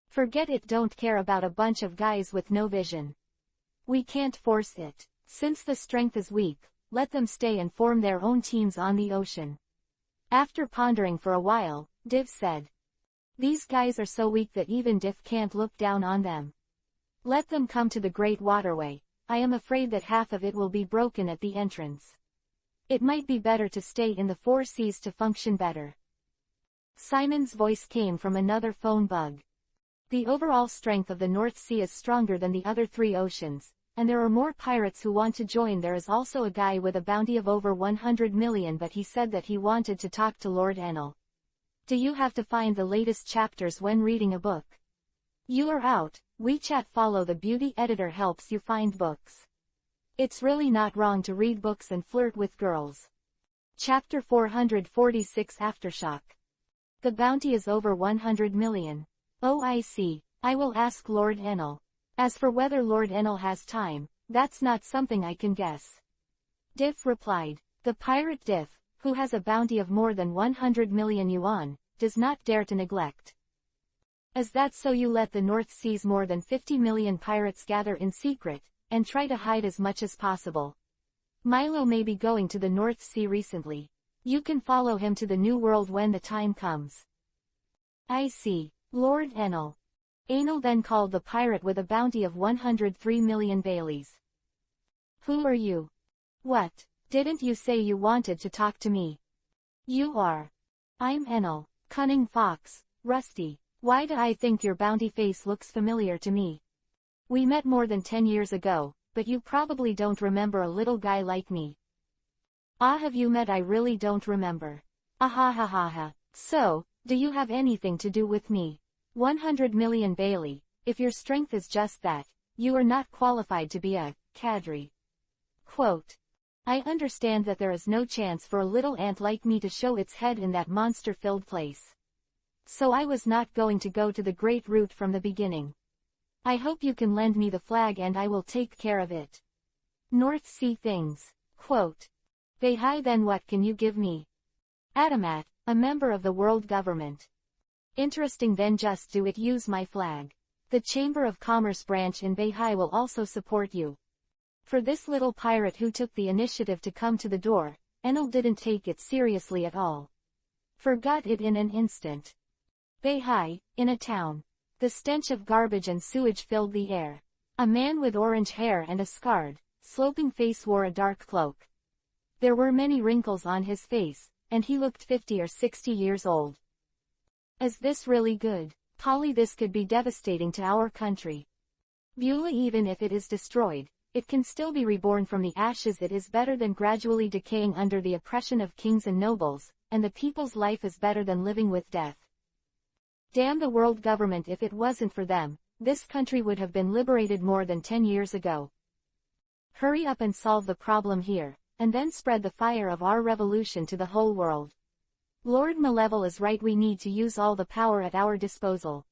Forget it, don't care about a bunch of guys with no vision. We can't force it. Since the strength is weak, let them stay and form their own teams on the ocean. After pondering for a while, Div said. These guys are so weak that even Div can't look down on them. Let them come to the Great Waterway. I am afraid that half of it will be broken at the entrance. It might be better to stay in the Four Seas to function better. Simon's voice came from another phone bug. The overall strength of the North Sea is stronger than the other three oceans, and there are more pirates who want to join. There is also a guy with a bounty of over 100 million, but he said that he wanted to talk to Lord Enel. Do you have to find the latest chapters when reading a book? You are out. WeChat follow the beauty editor helps you find books. It's really not wrong to read books and flirt with girls. Chapter 446 Aftershock. The bounty is over 100 million. Oh, I see. I will ask Lord Enel. As for whether Lord Enel has time, that's not something I can guess. Diff replied. The pirate Diff, who has a bounty of more than 100 million yuan, does not dare to neglect. Is that so? You let the North Sea's more than 50 million pirates gather in secret, and try to hide as much as possible. Milo may be going to the North Sea recently. You can follow him to the New World when the time comes. I see. Lord Enel. Enel then called the pirate with a bounty of 103 million Baileys. Who are you? What? Didn't you say you wanted to talk to me? You are. I'm Enel, cunning fox, Rusty. Why do I think your bounty face looks familiar to me? We met more than 10 years ago, but you probably don't remember a little guy like me. Have you met? I really don't remember. Ha ha ha ha. So, do you have anything to do with me? 100 million Bailey, if your strength is just that, you are not qualified to be a cadre. Quote. I understand that there is no chance for a little ant like me to show its head in that monster-filled place. So I was not going to go to the Great Route from the beginning. I hope you can lend me the flag and I will take care of it. North Sea things. Quote. Beihai, then what can you give me? Adamat, a member of the world government. Interesting, then just do it. Use my flag. The Chamber of Commerce branch in Beihai will also support you. For this little pirate who took the initiative to come to the door, Enel didn't take it seriously at all. Forgot it in an instant. Beihai, in a town. The stench of garbage and sewage filled the air. A man with orange hair and a scarred, sloping face wore a dark cloak. There were many wrinkles on his face, and he looked 50 or 60 years old. Is this really good? Polly, this could be devastating to our country. Beulah, even if it is destroyed, it can still be reborn from the ashes. It is better than gradually decaying under the oppression of kings and nobles, and the people's life is better than living with death. Damn the world government, if it wasn't for them, this country would have been liberated more than 10 years ago. Hurry up and solve the problem here, and then spread the fire of our revolution to the whole world. Lord Malevel is right, we need to use all the power at our disposal.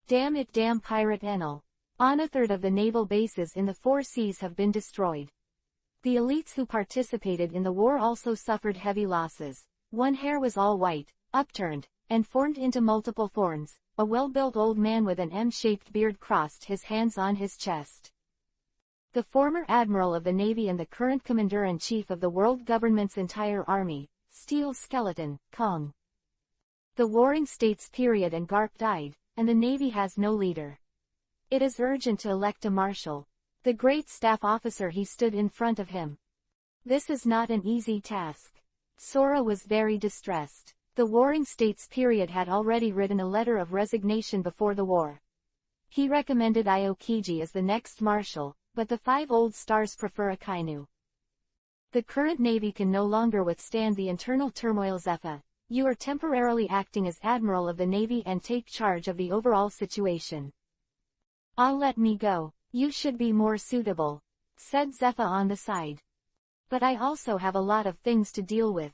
Damn it, damn pirate Enel. On a third of the naval bases in the Four Seas have been destroyed. The elites who participated in the war also suffered heavy losses. One hair was all white, upturned, and formed into multiple thorns. A well-built old man with an M-shaped beard crossed his hands on his chest. the former admiral of the Navy and the current commander-in-chief of the world government's entire army, Steel Skeleton, Kong. The Warring States period and Garp died, and the Navy has no leader. It is urgent to elect a marshal. The great staff officer he stood in front of him. This is not an easy task. Sora was very distressed. The Warring States period had already written a letter of resignation before the war. He recommended Aokiji as the next marshal, but the 5 old stars prefer Akainu. The current Navy can no longer withstand the internal turmoil. Zephyr, you are temporarily acting as Admiral of the Navy and take charge of the overall situation. Let me go. You should be more suitable, said Zephyr on the side. But I also have a lot of things to deal with.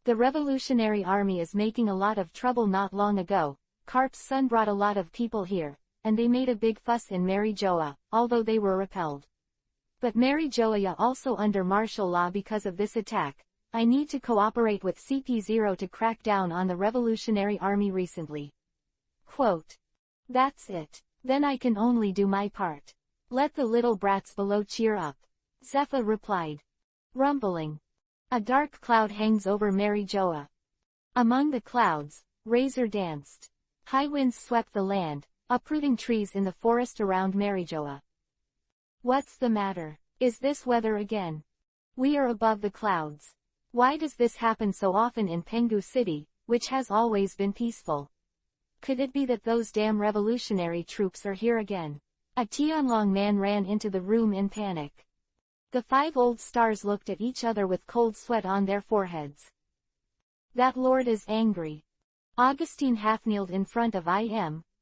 The Revolutionary Army is making a lot of trouble. Not long ago, Karp's son brought a lot of people here, and they made a big fuss in Marijoa, although they were repelled. But Marijoa also under martial law because of this attack. I need to cooperate with CP0 to crack down on the Revolutionary Army recently. Quote. That's it. Then I can only do my part. Let the little brats below cheer up. Zephyr replied. Rumbling. A dark cloud hangs over Marijoa. Among the clouds, Razor danced. High winds swept the land, uprooting trees in the forest around Marijoa. What's the matter? Is this weather again? We are above the clouds. Why does this happen so often in Pengu City, which has always been peaceful? Could it be that those damn revolutionary troops are here again? A Tianlong man ran into the room in panic. The 5 old stars looked at each other with cold sweat on their foreheads. That lord is angry. Augustine half-kneeled in front of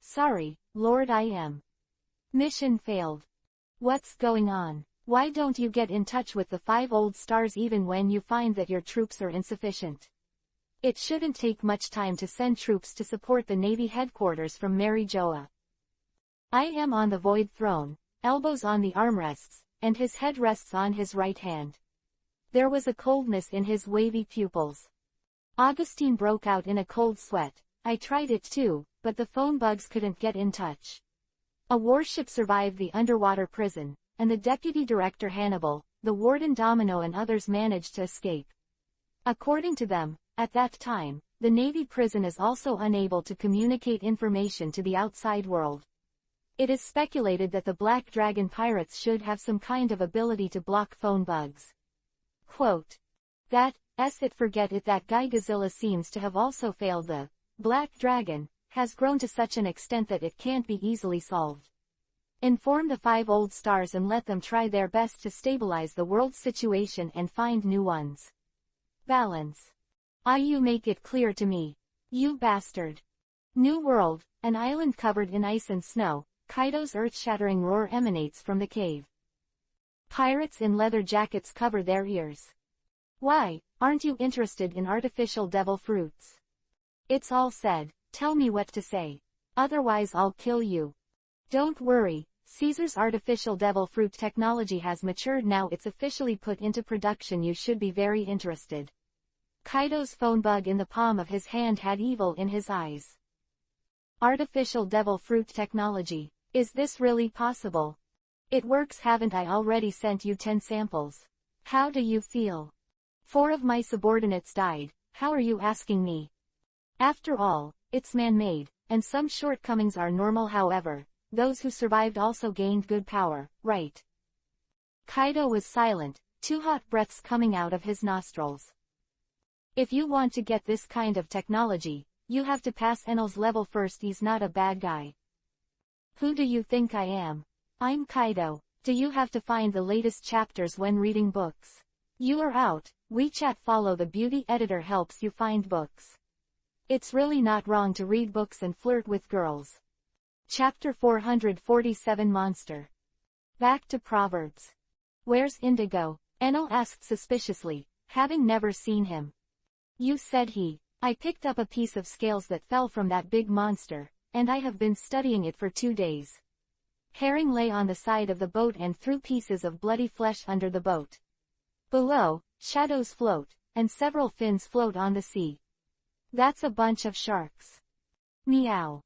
sorry, Lord Mission failed. What's going on? Why don't you get in touch with the 5 old stars even when you find that your troops are insufficient? It shouldn't take much time to send troops to support the Navy headquarters from Marijoa. On the void throne, elbows on the armrests, and his head rests on his right hand. There was a coldness in his wavy pupils. Augustine broke out in a cold sweat. I tried it too, but the phone bugs couldn't get in touch. A warship survived the underwater prison, and the deputy director Hannibal, the warden Domino and others managed to escape. According to them, at that time, the Navy prison is also unable to communicate information to the outside world. It is speculated that the Black Dragon pirates should have some kind of ability to block phone bugs. Quote. Forget it, that guy Godzilla seems to have also failed. The Black Dragon has grown to such an extent that it can't be easily solved. Inform the 5 old stars and let them try their best to stabilize the world situation and find new ones. Balance. You make it clear to me. You bastard. New world, an island covered in ice and snow. Kaido's earth-shattering roar emanates from the cave. Pirates in leather jackets cover their ears. Why, aren't you interested in artificial devil fruits? It's all said, tell me what to say. Otherwise I'll kill you. Don't worry, Caesar's artificial devil fruit technology has matured now, it's officially put into production, you should be very interested. Kaido's phone bug in the palm of his hand had evil in his eyes. Artificial devil fruit technology. Is this really possible? It works. Haven't I already sent you 10 samples? How do you feel? 4 of my subordinates died, how are you asking me? After all, it's man-made, and some shortcomings are normal. However, those who survived also gained good power, right? Kaido was silent, 2 hot breaths coming out of his nostrils. If you want to get this kind of technology, you have to pass Enel's level first. He's not a bad guy. Who do you think I am? I'm Kaido. Do you have to find the latest chapters when reading books? You are out. WeChat follow the beauty editor helps you find books. It's really not wrong to read books and flirt with girls. Chapter 447 Monster. Back to Proverbs. Where's Indigo? Enel asked suspiciously, having never seen him. You said I picked up a piece of scales that fell from that big monster, and I have been studying it for 2 days. Herring lay on the side of the boat and threw pieces of bloody flesh under the boat. Below, shadows float, and several fins float on the sea. That's a bunch of sharks. Meow.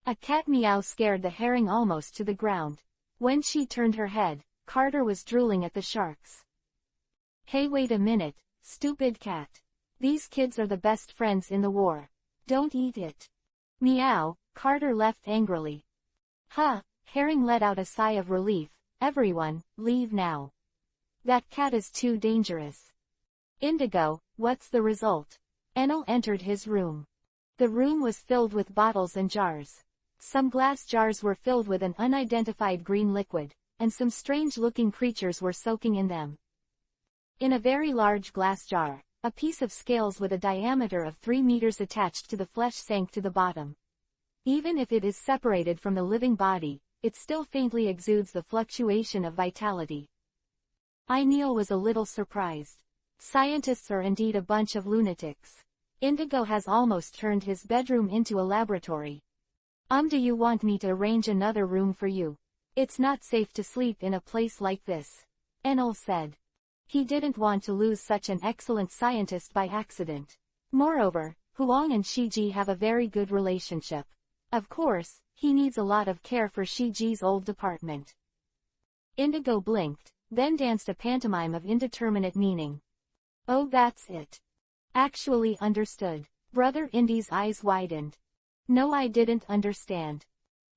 A cat meow scared the herring almost to the ground. When she turned her head, Carter was drooling at the sharks. Hey, wait a minute, stupid cat. These kids are the best friends in the war. Don't eat it. Meow, Carter left angrily. Huh, Herring let out a sigh of relief. Everyone, leave now. That cat is too dangerous. Indigo, what's the result? Enel entered his room. The room was filled with bottles and jars. Some glass jars were filled with an unidentified green liquid, and some strange-looking creatures were soaking in them. In a very large glass jar, a piece of scales with a diameter of 3 meters attached to the flesh sank to the bottom. Even if it is separated from the living body, it still faintly exudes the fluctuation of vitality. Neil was a little surprised. Scientists are indeed a bunch of lunatics. Indigo has almost turned his bedroom into a laboratory. Do you want me to arrange another room for you? It's not safe to sleep in a place like this. Enel said. He didn't want to lose such an excellent scientist by accident. Moreover, Huang and Shiji have a very good relationship. Of course, he needs a lot of care for Shiji's old department. Indigo blinked, then danced a pantomime of indeterminate meaning. Oh, that's it. Actually understood. Brother Indy's eyes widened. No, I didn't understand.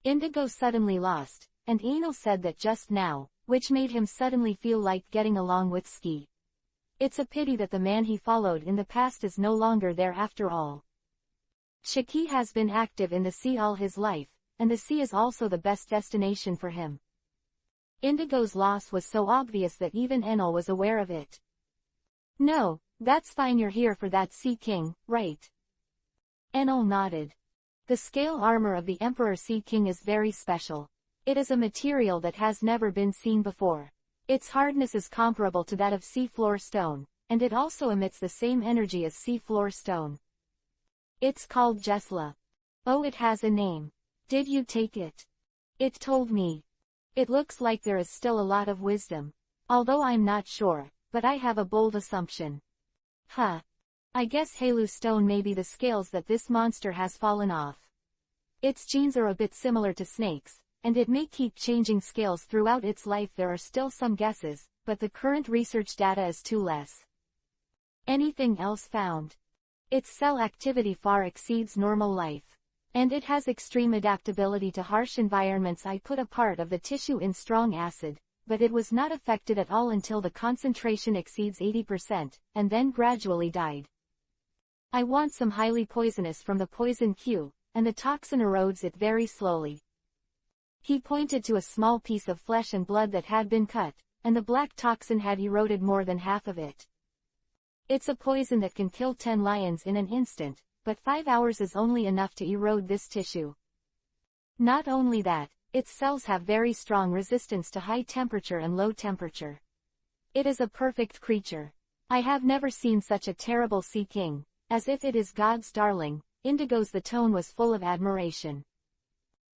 Indigo suddenly lost, and Enel said that just now, which made him suddenly feel like getting along with Ski. It's a pity that the man he followed in the past is no longer there after all. Shiki has been active in the sea all his life, and the sea is also the best destination for him. Indigo's loss was so obvious that even Enel was aware of it. No, that's fine, you're here for that Sea King, right? Enel nodded. The scale armor of the Emperor Sea King is very special. It is a material that has never been seen before. Its hardness is comparable to that of seafloor stone, and it also emits the same energy as seafloor stone. It's called Jesla. Oh, it has a name. Did you take it? It told me. It looks like there is still a lot of wisdom. Although I'm not sure, but I have a bold assumption. Huh. I guess Halu stone may be the scales that this monster has fallen off. Its genes are a bit similar to snakes, and it may keep changing scales throughout its life. There are still some guesses, but the current research data is too less. Anything else found? Its cell activity far exceeds normal life. And it has extreme adaptability to harsh environments. I put a part of the tissue in strong acid, but it was not affected at all until the concentration exceeds 80%, and then gradually died. I want some highly poisonous from the poison Q, and the toxin erodes it very slowly. He pointed to a small piece of flesh and blood that had been cut, and the black toxin had eroded more than half of it. It's a poison that can kill 10 lions in an instant, but 5 hours is only enough to erode this tissue. Not only that, its cells have very strong resistance to high temperature and low temperature. It is a perfect creature. I have never seen such a terrible Sea King, as if it is God's darling. Indigo's the tone was full of admiration.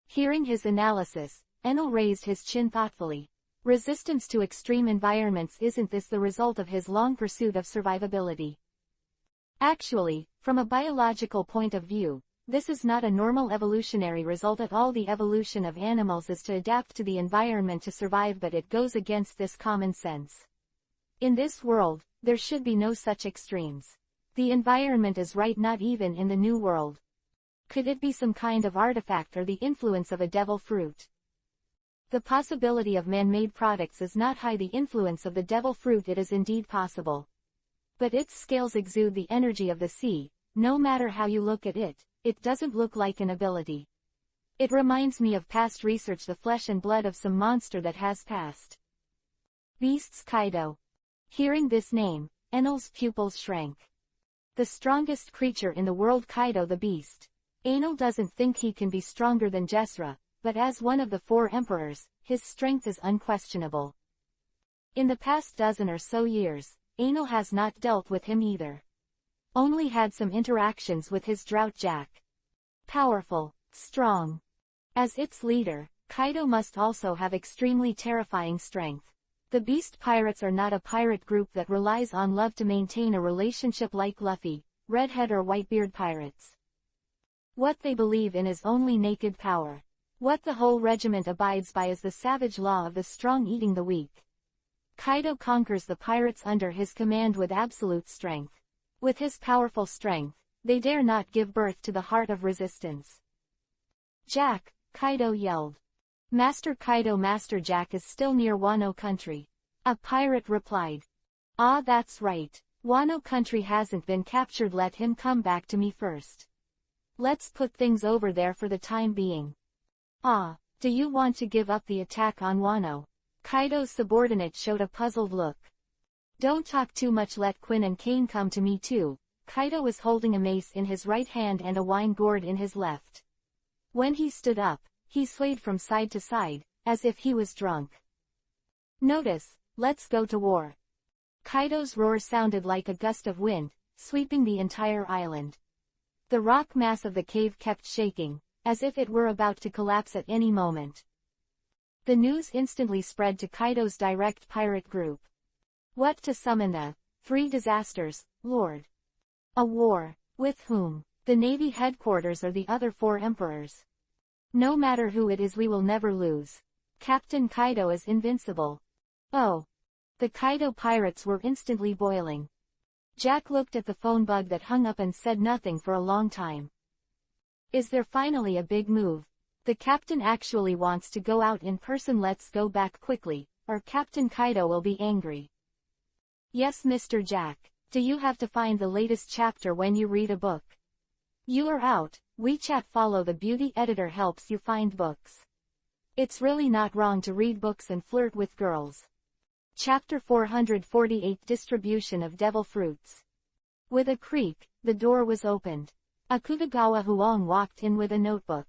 Hearing his analysis, Enel raised his chin thoughtfully. Resistance to extreme environments, isn't this the result of his long pursuit of survivability? Actually, from a biological point of view, this is not a normal evolutionary result at all. The evolution of animals is to adapt to the environment to survive, but it goes against this common sense. In this world, there should be no such extremes. The environment is right, not even in the New World. Could it be some kind of artifact or the influence of a devil fruit? The possibility of man-made products is not high. The influence of the devil fruit, it is indeed possible. But its scales exude the energy of the sea. No matter how you look at it, it doesn't look like an ability. It reminds me of past research, the flesh and blood of some monster that has passed. Beasts Kaido. Hearing this name, Enel's pupils shrank. The strongest creature in the world, Kaido the beast. Enel doesn't think he can be stronger than Jesra, but as one of the 4 emperors, his strength is unquestionable. In the past dozen or so years, Enel has not dealt with him either. Only had some interactions with his drought jack. Powerful, strong. As its leader, Kaido must also have extremely terrifying strength. The Beast Pirates are not a pirate group that relies on love to maintain a relationship like Luffy, Redhead or Whitebeard pirates. What they believe in is only naked power. What the whole regiment abides by is the savage law of the strong eating the weak. Kaido conquers the pirates under his command with absolute strength. With his powerful strength, they dare not give birth to the heart of resistance. Jack, Kaido yelled. Master Kaido, Master Jack is still near Wano country. A pirate replied. Ah, that's right. Wano country hasn't been captured, let him come back to me first. Let's put things over there for the time being. Ah, do you want to give up the attack on Wano? Kaido's subordinate showed a puzzled look. Don't talk too much, let Quinn and Kane come to me too. Kaido was holding a mace in his right hand and a wine gourd in his left. When he stood up, he swayed from side to side, as if he was drunk. Notice, let's go to war. Kaido's roar sounded like a gust of wind, sweeping the entire island. The rock mass of the cave kept shaking, as if it were about to collapse at any moment. The news instantly spread to Kaido's direct pirate group. What to summon the 3 disasters, Lord? A war, with whom? The Navy headquarters or the other 4 emperors? No matter who it is, we will never lose. Captain Kaido is invincible. Oh. The Kaido pirates were instantly boiling. Jack looked at the phone bug that hung up and said nothing for a long time. Is there finally a big move? The captain actually wants to go out in person. Let's go back quickly, or Captain Kaido will be angry. Yes, Mr. Jack. Do you have to find the latest chapter when you read a book? You are out. WeChat follow the beauty editor helps you find books. It's really not wrong to read books and flirt with girls. Chapter 448 Distribution of Devil Fruits. With a creak, the door was opened. Akutagawa Huang walked in with a notebook.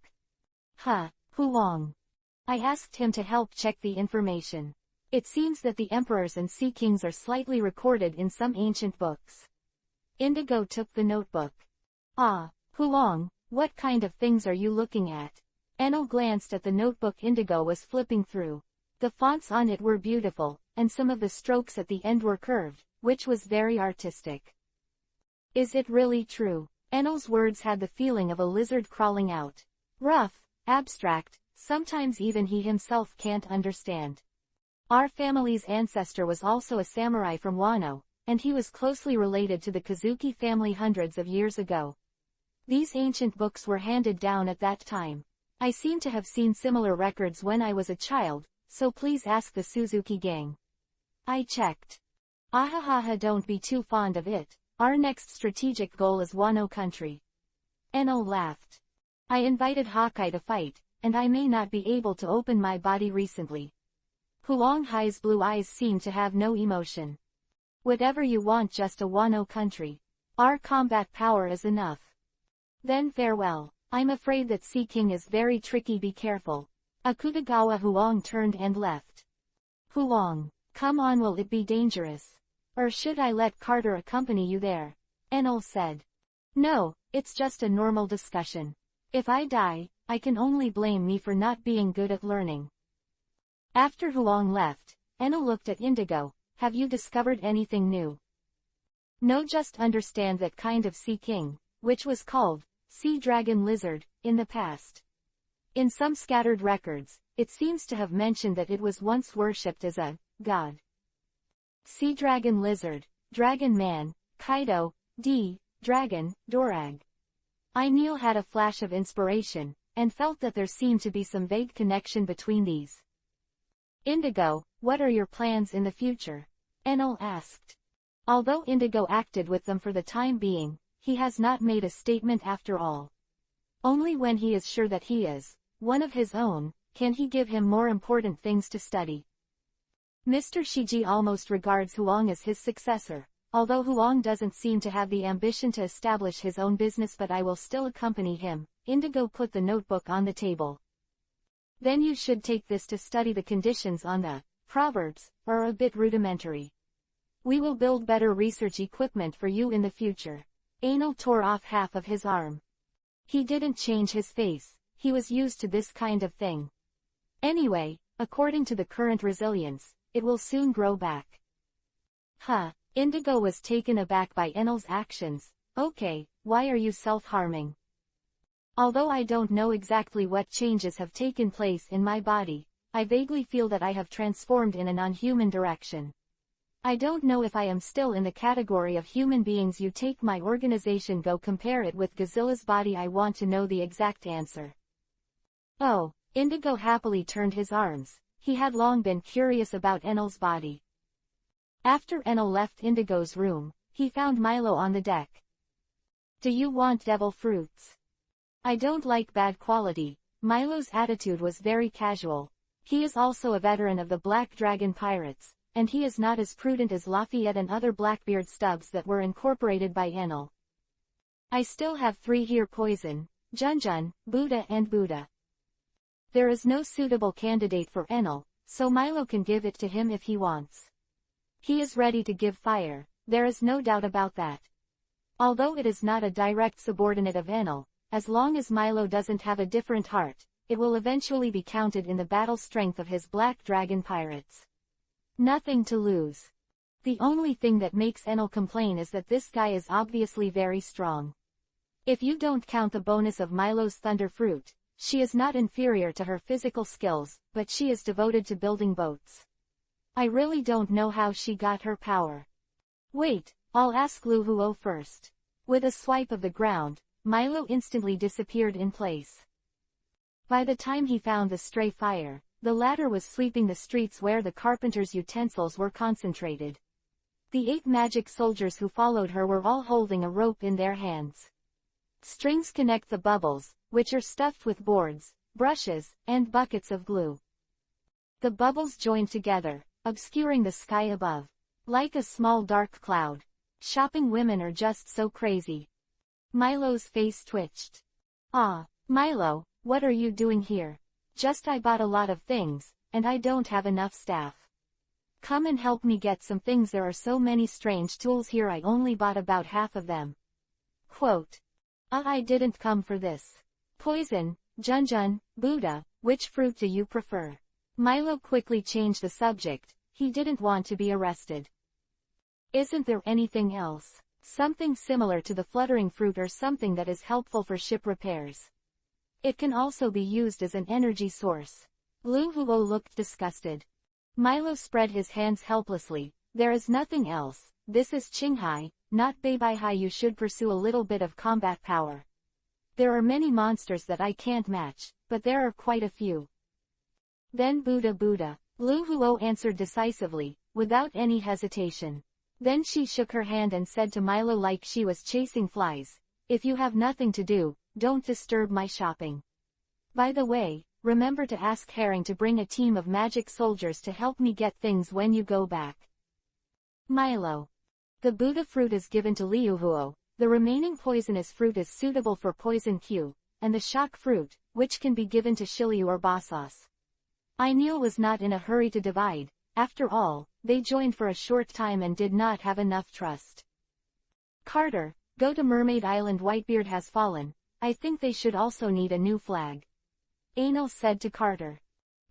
Huang. I asked him to help check the information. It seems that the emperors and sea kings are slightly recorded in some ancient books. Indigo took the notebook. Ah, Huang, what kind of things are you looking at? Enel glanced at the notebook Indigo was flipping through. The fonts on it were beautiful, and some of the strokes at the end were curved, which was very artistic. Is it really true? Enel's words had the feeling of a lizard crawling out. Rough, abstract, sometimes even he himself can't understand. Our family's ancestor was also a samurai from Wano, and he was closely related to the Kazuki family hundreds of years ago. These ancient books were handed down at that time. I seem to have seen similar records when I was a child, so please ask the Suzuki gang. I checked. Ahahaha, don't be too fond of it. Our next strategic goal is Wano country. Enel laughed. I invited Hawkeye to fight, and I may not be able to open my body recently. Huang Hai's blue eyes seemed to have no emotion. Whatever you want, just a Wano country. Our combat power is enough. Then farewell. I'm afraid that Sea King is very tricky, be careful. Akutagawa Huang turned and left. Huang, come on, will it be dangerous? Or should I let Carter accompany you there? Enel said. No, it's just a normal discussion. If I die, I can only blame me for not being good at learning. After Huang left, Enel looked at Indigo. Have you discovered anything new? No, just understand that kind of Sea King, which was called Sea Dragon Lizard, in the past. In some scattered records, it seems to have mentioned that it was once worshipped as a god. Sea Dragon Lizard, Dragon Man, Kaido, Dragon, Dorag. Neil had a flash of inspiration, and felt that there seemed to be some vague connection between these. Indigo, what are your plans in the future? Enel asked. Although Indigo acted with them for the time being, he has not made a statement after all. Only when he is sure that he is one of his own, can he give him more important things to study. Mr. Shiji almost regards Huang as his successor, although Huang doesn't seem to have the ambition to establish his own business, but I will still accompany him. Indigo put the notebook on the table. Then you should take this to study the conditions on the proverbs, are a bit rudimentary. We will build better research equipment for you in the future. Enel tore off half of his arm. He didn't change his face, he was used to this kind of thing. Anyway, according to the current resilience, it will soon grow back. Indigo was taken aback by Enel's actions. Okay, why are you self-harming? Although I don't know exactly what changes have taken place in my body, I vaguely feel that I have transformed in a non-human direction. I don't know if I am still in the category of human beings. You take my organization, go compare it with Godzilla's body. I want to know the exact answer. Oh, Indigo happily turned his arms. He had long been curious about Enel's body. After Enel left Indigo's room, he found Milo on the deck. Do you want devil fruits? I don't like bad quality. Milo's attitude was very casual. He is also a veteran of the Black Dragon Pirates, and he is not as prudent as Lafayette and other Blackbeard stubs that were incorporated by Enel. I still have 3 here: Poison, Junjun, Buddha and Buddha. There is no suitable candidate for Enel, so Milo can give it to him if he wants. He is ready to give fire, there is no doubt about that. Although it is not a direct subordinate of Enel, as long as Milo doesn't have a different heart, it will eventually be counted in the battle strength of his Black Dragon Pirates. Nothing to lose. The only thing that makes Enel complain is that this guy is obviously very strong. If you don't count the bonus of Milo's Thunder Fruit, she is not inferior to her physical skills, but she is devoted to building boats. I really don't know how she got her power. Wait, I'll ask Luhuo first. With a swipe of the ground, Milo instantly disappeared in place. By the time he found the stray fire, the latter was sweeping the streets where the carpenter's utensils were concentrated. The 8 magic soldiers who followed her were all holding a rope in their hands. Strings connect the bubbles, which are stuffed with boards, brushes, and buckets of glue. The bubbles join together, obscuring the sky above. Like a small dark cloud. Shopping women are just so crazy. Milo's face twitched. Ah, Milo, what are you doing here? Just I bought a lot of things, and I don't have enough staff. Come and help me get some things. There are so many strange tools here. I only bought about half of them. Quote. I didn't come for this. Poison, Junjun, Buddha, which fruit do you prefer? Milo quickly changed the subject. He didn't want to be arrested. Isn't there anything else? Something similar to the fluttering fruit or something that is helpful for ship repairs. It can also be used as an energy source. Luhuo looked disgusted. Milo spread his hands helplessly. There is nothing else. This is Qinghai, not Beibaihai. You should pursue a little bit of combat power. There are many monsters that I can't match, but there are quite a few. Then Buddha. Luhuo answered decisively, without any hesitation. Then she shook her hand and said to Milo like she was chasing flies, if you have nothing to do, don't disturb my shopping. By the way, remember to ask Herring to bring a team of magic soldiers to help me get things when you go back. Milo. The Buddha fruit is given to Liuhuo, the remaining poisonous fruit is suitable for Poison Q, and the shock fruit, which can be given to Shiliu or Basas. Ainil was not in a hurry to divide. After all, they joined for a short time and did not have enough trust. Carter, go to Mermaid Island. Whitebeard has fallen. I think they should also need a new flag. Ainil said to Carter.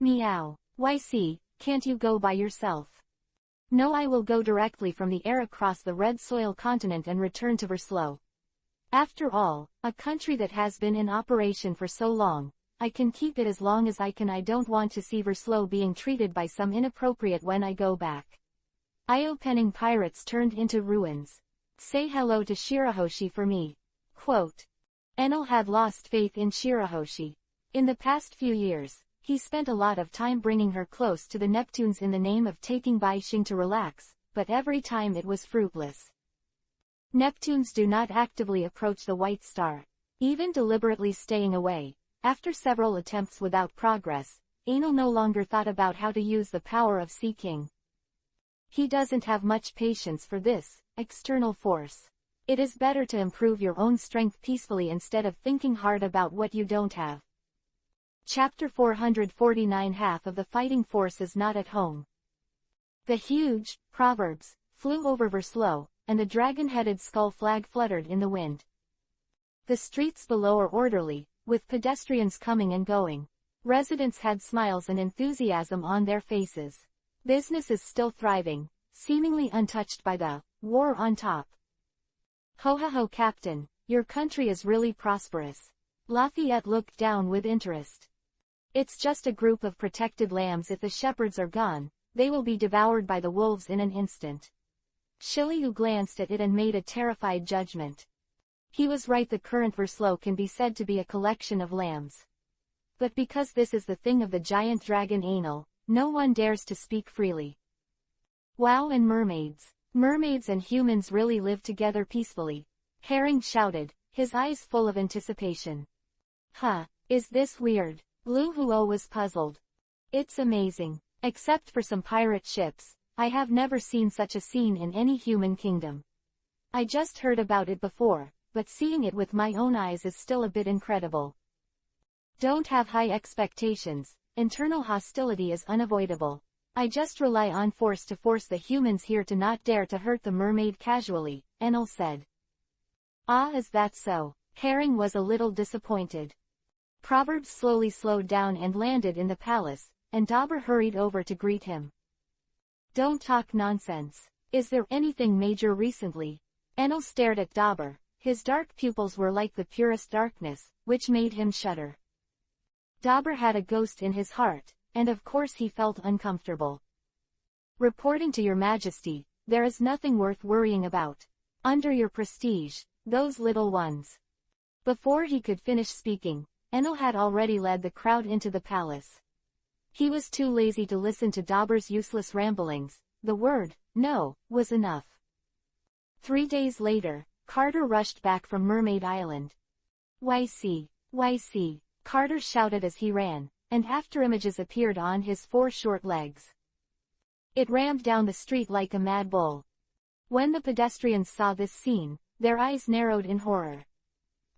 Meow. YC, can't you go by yourself? No, I will go directly from the air across the Red Soil continent and return to Verslow. After all, a country that has been in operation for so long, I can keep it as long as I can. I don't want to see Verslow being treated by some inappropriate when I go back. Eye-opening pirates turned into ruins. Say hello to Shirahoshi for me. Quote. Enel had lost faith in Shirahoshi. In the past few years, he spent a lot of time bringing her close to the Neptunes in the name of taking Baixing to relax, but every time it was fruitless. Neptunes do not actively approach the White Star, even deliberately staying away. After several attempts without progress, Enel no longer thought about how to use the power of Sea King. He doesn't have much patience for this external force. It is better to improve your own strength peacefully instead of thinking hard about what you don't have. Chapter 449. Half of the fighting force is not at home. The huge proverbs flew over Verslow, and the dragon-headed skull flag fluttered in the wind. The streets below are orderly, with pedestrians coming and going. Residents had smiles and enthusiasm on their faces. Business is still thriving, seemingly untouched by the war on top. Ho ho ho, Captain, your country is really prosperous. Lafayette looked down with interest. It's just a group of protected lambs. If the shepherds are gone, they will be devoured by the wolves in an instant. Shiliu glanced at it and made a terrified judgment. He was right. The current verslow can be said to be a collection of lambs. But because this is the thing of the giant dragon Anal, no one dares to speak freely. Wow, and mermaids. Mermaids and humans really live together peacefully. Herring shouted, his eyes full of anticipation. Huh, is this weird? Lu Huo was puzzled. It's amazing. Except for some pirate ships, I have never seen such a scene in any human kingdom. I just heard about it before, but seeing it with my own eyes is still a bit incredible. Don't have high expectations. Internal hostility is unavoidable. I just rely on force to force the humans here to not dare to hurt the mermaid casually, Enel said. Ah, is that so? Herring was a little disappointed. Proverbs slowly slowed down and landed in the palace, and Dauber hurried over to greet him. Don't talk nonsense. Is there anything major recently? Enel stared at Dauber. His dark pupils were like the purest darkness, which made him shudder. Dauber had a ghost in his heart, and of course he felt uncomfortable. Reporting to your majesty, there is nothing worth worrying about. Under your prestige, those little ones. Before he could finish speaking, Enel had already led the crowd into the palace. He was too lazy to listen to Dauber's useless ramblings. The word, no, was enough. 3 days later, Carter rushed back from Mermaid Island. YC, Carter shouted as he ran, and afterimages appeared on his 4 short legs. It rammed down the street like a mad bull. When the pedestrians saw this scene, their eyes narrowed in horror.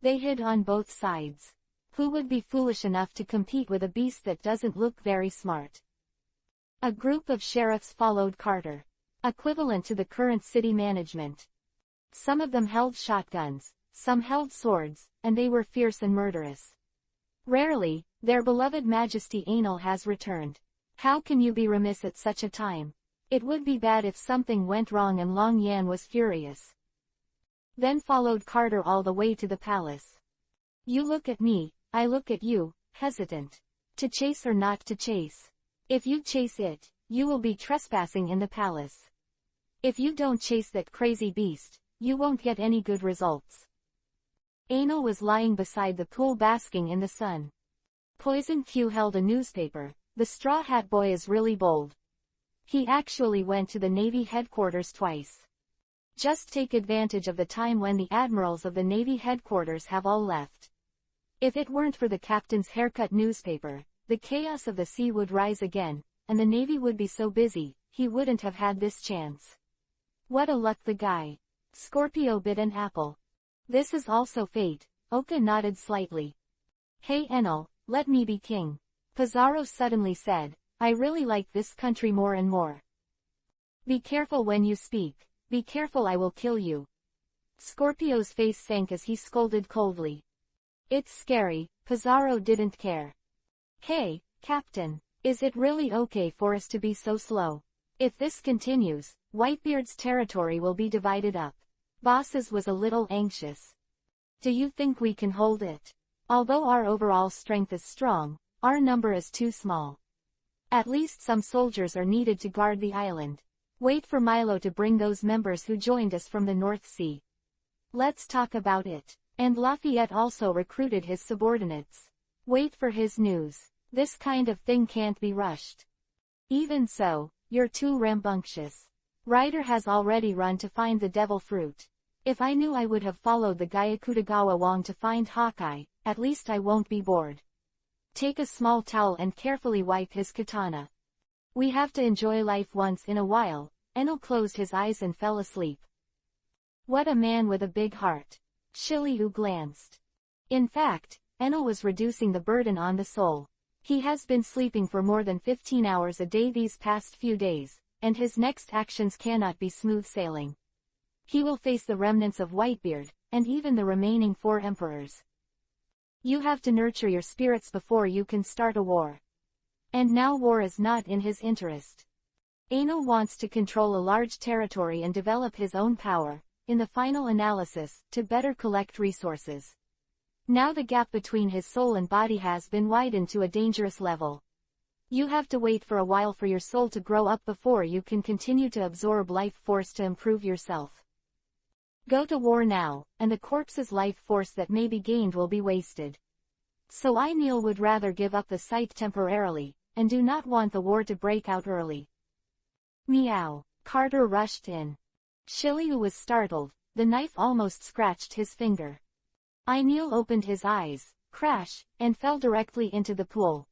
They hid on both sides. Who would be foolish enough to compete with a beast that doesn't look very smart? A group of sheriffs followed Carter, equivalent to the current city management. Some of them held shotguns, some held swords, and they were fierce and murderous. Rarely, their beloved Majesty Anal has returned. How can you be remiss at such a time? It would be bad if something went wrong, and Long Yan was furious. Then followed Carter all the way to the palace. You look at me, I look at you, hesitant. To chase or not to chase? If you chase it, you will be trespassing in the palace. If you don't chase that crazy beast, you won't get any good results. Anal was lying beside the pool basking in the sun. Poison Q held a newspaper. The Straw Hat Boy is really bold. He actually went to the Navy headquarters twice. Just take advantage of the time when the admirals of the Navy headquarters have all left. If it weren't for the captain's haircut newspaper, the chaos of the sea would rise again, and the Navy would be so busy, he wouldn't have had this chance. What a luck the guy. Scorpio bit an apple. This is also fate. Oka nodded slightly. Hey Enel, let me be king. Pizarro suddenly said, I really like this country more and more. Be careful when you speak. Be careful, I will kill you. Scorpio's face sank as he scolded coldly. It's scary. Pizarro didn't care. Hey, Captain, is it really okay for us to be so slow? If this continues, Whitebeard's territory will be divided up. Bosses was a little anxious. Do you think we can hold it? Although our overall strength is strong, our number is too small. At least some soldiers are needed to guard the island. Wait for Milo to bring those members who joined us from the North Sea. Let's talk about it. And Lafayette also recruited his subordinates. Wait for his news. This kind of thing can't be rushed. Even so, you're too rambunctious. Ryder has already run to find the devil fruit. If I knew, I would have followed the Gyakutagawa Wong to find Hawkeye. At least I won't be bored. Take a small towel and carefully wipe his katana. We have to enjoy life once in a while. Enel closed his eyes and fell asleep. What a man with a big heart. Shiliu glanced. In fact, Enel was reducing the burden on the soul. He has been sleeping for more than 15 hours a day these past few days, and his next actions cannot be smooth sailing. He will face the remnants of Whitebeard, and even the remaining 4 emperors. You have to nurture your spirits before you can start a war. And now war is not in his interest. Enel wants to control a large territory and develop his own power, in the final analysis, to better collect resources. Now the gap between his soul and body has been widened to a dangerous level. You have to wait for a while for your soul to grow up before you can continue to absorb life force to improve yourself. Go to war now, and the corpse's life force that may be gained will be wasted. So Neil would rather give up the sight temporarily, and do not want the war to break out early. Meow. Carter rushed in. Shiliu was startled, the knife almost scratched his finger. Neil opened his eyes, crash, and fell directly into the pool.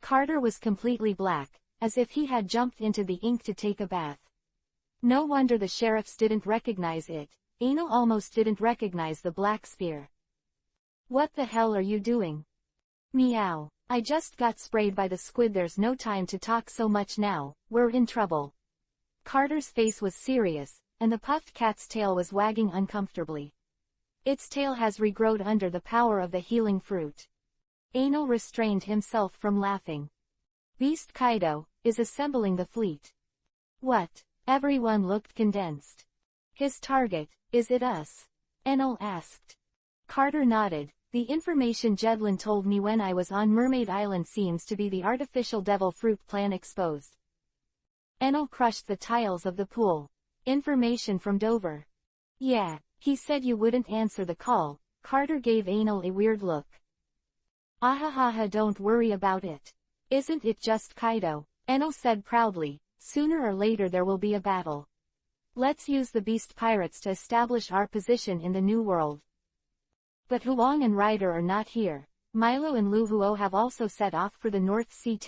Carter was completely black, as if he had jumped into the ink to take a bath. No wonder the sheriffs didn't recognize it. Anil almost didn't recognize the black spear. What the hell are you doing? Meow. I just got sprayed by the squid. There's no time to talk so much now, we're in trouble. Carter's face was serious, and the puffed cat's tail was wagging uncomfortably. Its tail has regrowed under the power of the healing fruit. Anil restrained himself from laughing. Beast Kaido is assembling the fleet. What? Everyone looked condensed. His target, is it us? Enel asked. Carter nodded. The information Jedlin told me when I was on Mermaid Island seems to be the artificial devil fruit plan exposed. Enel crushed the tiles of the pool. Information from Dover. Yeah, he said you wouldn't answer the call. Carter gave Anil a weird look. Ahahaha, don't worry about it. Isn't it just Kaido? Enel said proudly. Sooner or later there will be a battle. Let's use the beast pirates to establish our position in the new world. But Huang and Ryder are not here. Milo and Lu Huo have also set off for the North Sea.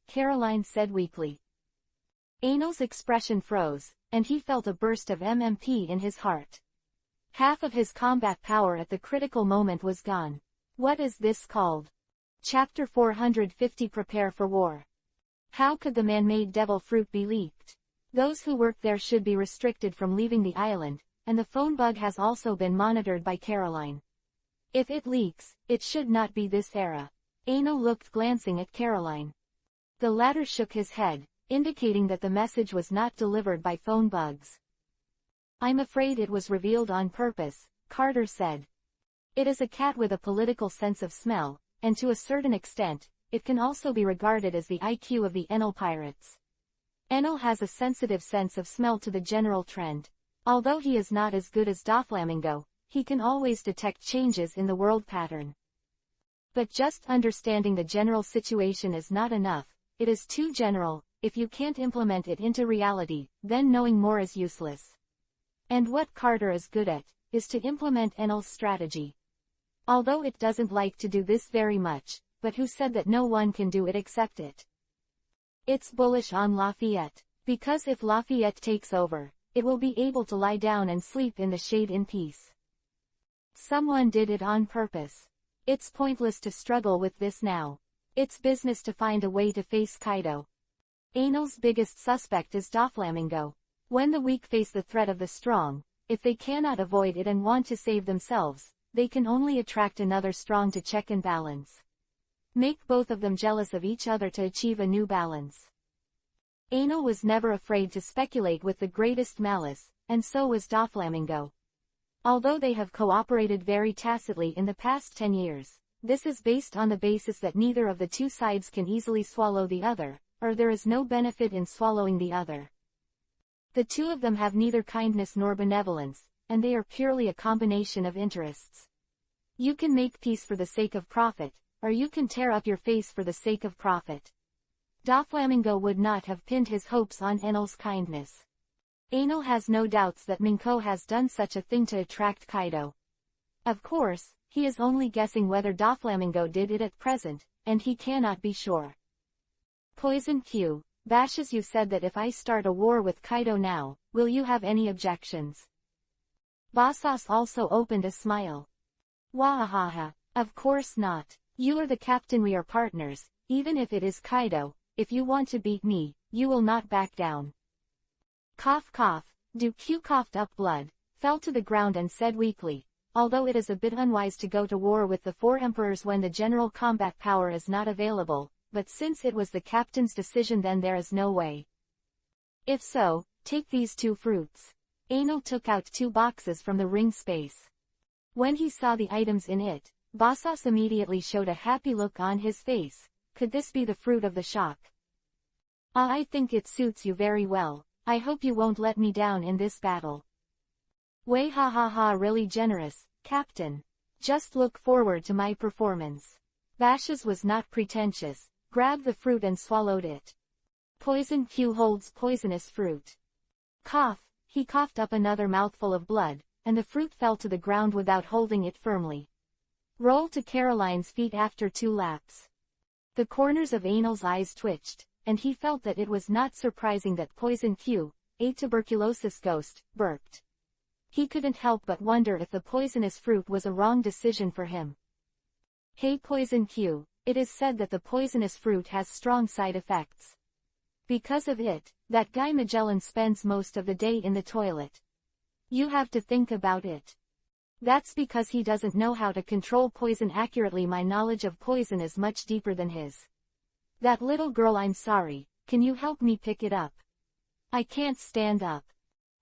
Caroline said weakly. Anil's expression froze, and he felt a burst of MMP in his heart. Half of his combat power at the critical moment was gone. What is this called? Chapter 450. Prepare for war. How could the man-made devil fruit be leaked? Those who work there should be restricted from leaving the island, and the phone bug has also been monitored by Caroline. If it leaks, it should not be this era. Anil looked glancing at Caroline. The latter shook his head, indicating that the message was not delivered by phone bugs. I'm afraid it was revealed on purpose, Carter said. It is a cat with a political sense of smell, and to a certain extent, it can also be regarded as the IQ of the Enel pirates. Enel has a sensitive sense of smell to the general trend. Although he is not as good as Doflamingo, he can always detect changes in the world pattern. But just understanding the general situation is not enough. It is too general. If you can't implement it into reality, then knowing more is useless. And what Carter is good at, is to implement Enel's strategy. Although it doesn't like to do this very much, but who said that no one can do it except it? It's bullish on Lafayette, because if Lafayette takes over, it will be able to lie down and sleep in the shade in peace. Someone did it on purpose. It's pointless to struggle with this now. It's business to find a way to face Kaido. Anil's biggest suspect is Doflamingo. When the weak face the threat of the strong, if they cannot avoid it and want to save themselves, they can only attract another strong to check and balance. Make both of them jealous of each other to achieve a new balance. Anil was never afraid to speculate with the greatest malice, and so was Doflamingo. Although they have cooperated very tacitly in the past 10 years, this is based on the basis that neither of the two sides can easily swallow the other, or there is no benefit in swallowing the other. The two of them have neither kindness nor benevolence, and they are purely a combination of interests. You can make peace for the sake of profit, or you can tear up your face for the sake of profit. Doflamingo would not have pinned his hopes on Enel's kindness. Enel has no doubts that Minko has done such a thing to attract Kaido. Of course, he is only guessing whether Doflamingo did it at present, and he cannot be sure. Poison Q. Bashes, you said that if I start a war with Kaido now, will you have any objections? Basas also opened a smile. Wahaha. Of course not. You are the captain, we are partners, even if it is Kaido. If you want to beat me, you will not back down. Cough cough. Q coughed up blood, fell to the ground and said weakly, although it is a bit unwise to go to war with the four emperors when the general combat power is not available, but since it was the captain's decision then there is no way. If so, take these two fruits. Anil took out 2 boxes from the ring space. When he saw the items in it, Bassos immediately showed a happy look on his face. Could this be the fruit of the shock? Ah, I think it suits you very well. I hope you won't let me down in this battle. Way ha ha ha, really generous, Captain. Just look forward to my performance. Bassos was not pretentious, grabbed the fruit and swallowed it. Poison Q holds poisonous fruit. Cough, he coughed up another mouthful of blood, and the fruit fell to the ground without holding it firmly. Rolled to Caroline's feet after 2 laps. The corners of Anil's eyes twitched, and he felt that it was not surprising that Poison Q, a tuberculosis ghost, burped. He couldn't help but wonder if the poisonous fruit was a wrong decision for him. Hey Poison Q, it is said that the poisonous fruit has strong side effects. Because of it, that guy Magellan spends most of the day in the toilet. You have to think about it. That's because he doesn't know how to control poison accurately. My knowledge of poison is much deeper than his. That little girl, I'm sorry, can you help me pick it up? I can't stand up.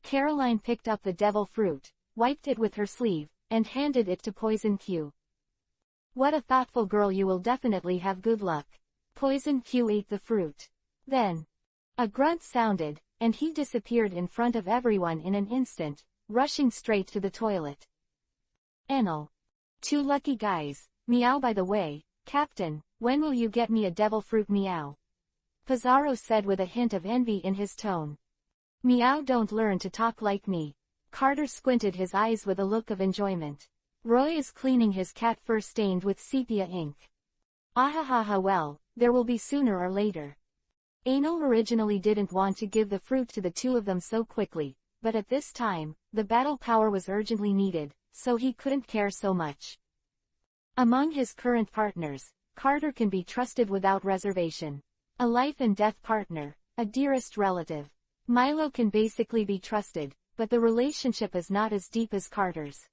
Caroline picked up the devil fruit, wiped it with her sleeve, and handed it to Poison Q. What a thoughtful girl, you will definitely have good luck. Poison Q ate the fruit. Then, a grunt sounded, and he disappeared in front of everyone in an instant, rushing straight to the toilet. Enel. 2 lucky guys. Meow. By the way, Captain, when will you get me a devil fruit? Meow. Pizarro said with a hint of envy in his tone. Meow, don't learn to talk like me. Carter squinted his eyes with a look of enjoyment. Roy is cleaning his cat fur stained with sepia ink. Ahahaha, well, there will be sooner or later. Anil originally didn't want to give the fruit to the 2 of them so quickly, but at this time, the battle power was urgently needed, so he couldn't care so much. Among his current partners, Carter can be trusted without reservation. A life and death partner, a dearest relative. Milo can basically be trusted, but the relationship is not as deep as Carter's.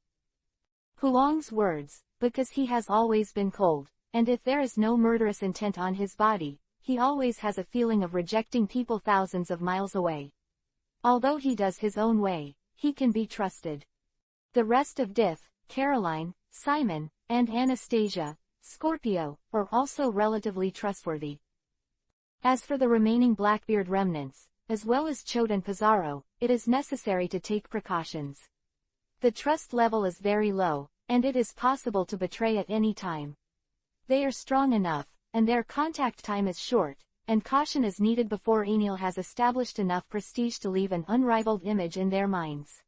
Huang's words, because he has always been cold, and if there is no murderous intent on his body, he always has a feeling of rejecting people thousands of miles away. Although he does his own way, he can be trusted. The rest of Diff, Caroline, Simon, and Anastasia, Scorpio, are also relatively trustworthy. As for the remaining Blackbeard remnants, as well as Chode and Pizarro, it is necessary to take precautions. The trust level is very low, and it is possible to betray at any time. They are strong enough, and their contact time is short, and caution is needed before Anil has established enough prestige to leave an unrivaled image in their minds.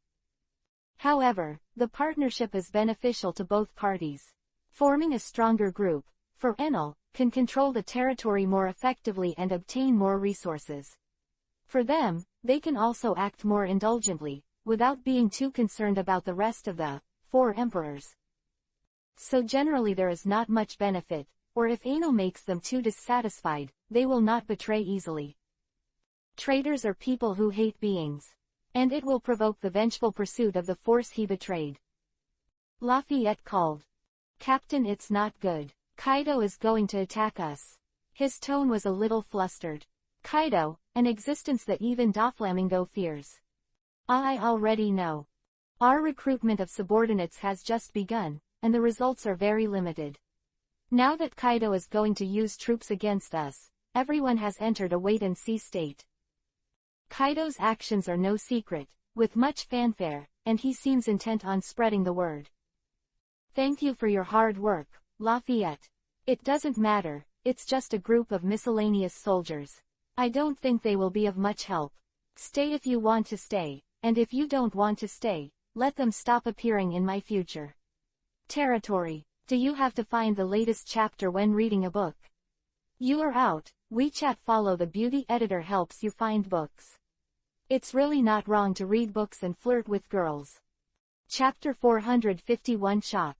However, the partnership is beneficial to both parties. Forming a stronger group, for Enel, can control the territory more effectively and obtain more resources. For them, they can also act more indulgently, without being too concerned about the rest of the 4 emperors. So generally there is not much benefit, or if Anil makes them too dissatisfied, they will not betray easily. Traitors are people who hate beings. And it will provoke the vengeful pursuit of the force he betrayed. Lafayette called. Captain, it's not good. Kaido is going to attack us. His tone was a little flustered. Kaido, an existence that even Doflamingo fears. I already know. Our recruitment of subordinates has just begun, and the results are very limited. Now that Kaido is going to use troops against us, everyone has entered a wait-and-see state. Kaido's actions are no secret, with much fanfare, and he seems intent on spreading the word. Thank you for your hard work, Lafayette. It doesn't matter, it's just a group of miscellaneous soldiers. I don't think they will be of much help. Stay if you want to stay, and if you don't want to stay, let them stop appearing in my future territory. Do you have to find the latest chapter when reading a book? You are out. WeChat Follow the Beauty Editor helps you find books. It's really not wrong to read books and flirt with girls. Chapter 451 Shock.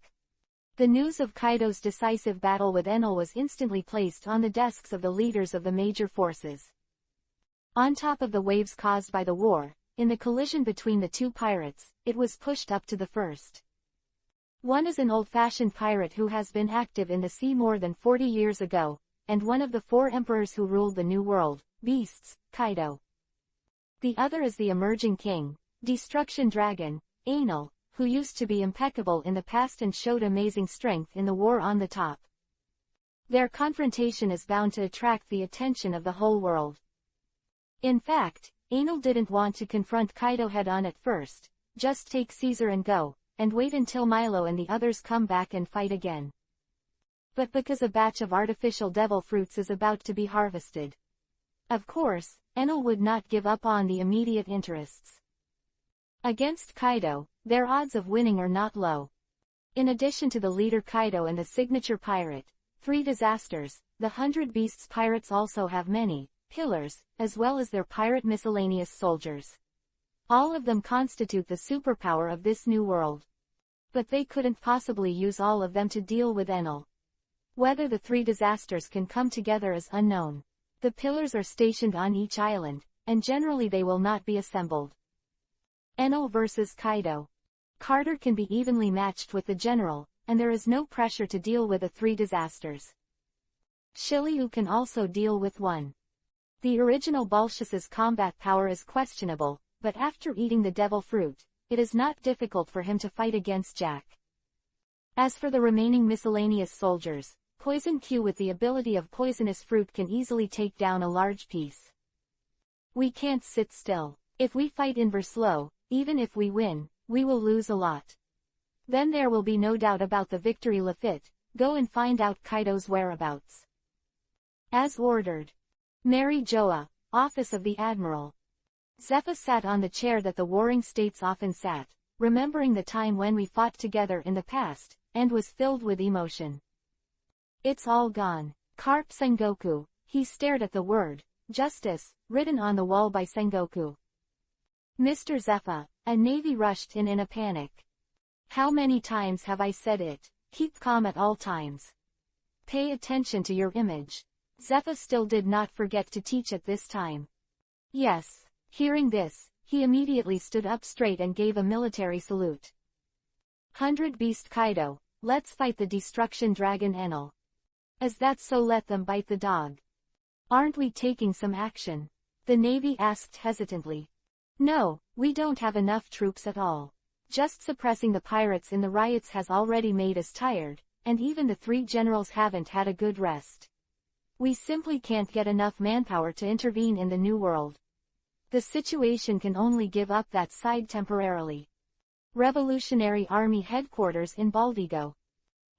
The news of Kaido's decisive battle with Enel was instantly placed on the desks of the leaders of the major forces. On top of the waves caused by the war, in the collision between the 2 pirates, it was pushed up to the first. One is an old-fashioned pirate who has been active in the sea more than 40 years ago, and one of the 4 emperors who ruled the New World, beasts, Kaido. The other is the emerging king, Destruction Dragon, Anil, who used to be impeccable in the past and showed amazing strength in the war on the top. Their confrontation is bound to attract the attention of the whole world. In fact, Enel didn't want to confront Kaido head-on at first, just take Caesar and go, and wait until Milo and the others come back and fight again. But because a batch of artificial devil fruits is about to be harvested. Of course, Enel would not give up on the immediate interests. Against Kaido, their odds of winning are not low. In addition to the leader Kaido and the signature pirate, 3 disasters, the 100 Beasts pirates also have many pillars, as well as their pirate miscellaneous soldiers. All of them constitute the superpower of this new world. But they couldn't possibly use all of them to deal with Enel. Whether the 3 disasters can come together is unknown. The pillars are stationed on each island, and generally they will not be assembled. Enel versus Kaido. Carter can be evenly matched with the general, and there is no pressure to deal with the 3 disasters. Shiryu can also deal with 1. The original Balshus's combat power is questionable, but after eating the devil fruit, it is not difficult for him to fight against Jack. As for the remaining miscellaneous soldiers, Poison Q with the ability of poisonous fruit can easily take down a large piece. We can't sit still. If we fight inverse slow, even if we win, we will lose a lot. Then there will be no doubt about the victory. Lafitte, go and find out Kaido's whereabouts. As ordered. Mary Joa, Office of the Admiral. Zephyr sat on the chair that the warring states often sat, remembering the time when we fought together in the past, and was filled with emotion. It's all gone. Carp Sengoku, he stared at the word, justice, written on the wall by Sengoku. Mr. Zephyr, a navy rushed in a panic. How many times have I said it? Keep calm at all times. Pay attention to your image. Zephyr still did not forget to teach at this time. Yes. Hearing this, he immediately stood up straight and gave a military salute. 100 Beast Kaido, let's fight the Destruction Dragon Enel. Is that so? Let them bite the dog. Aren't we taking some action? The Navy asked hesitantly. No, we don't have enough troops at all. Just suppressing the pirates in the riots has already made us tired, and even the 3 generals haven't had a good rest. We simply can't get enough manpower to intervene in the New World. The situation can only give up that side temporarily. Revolutionary Army Headquarters in Baldigo.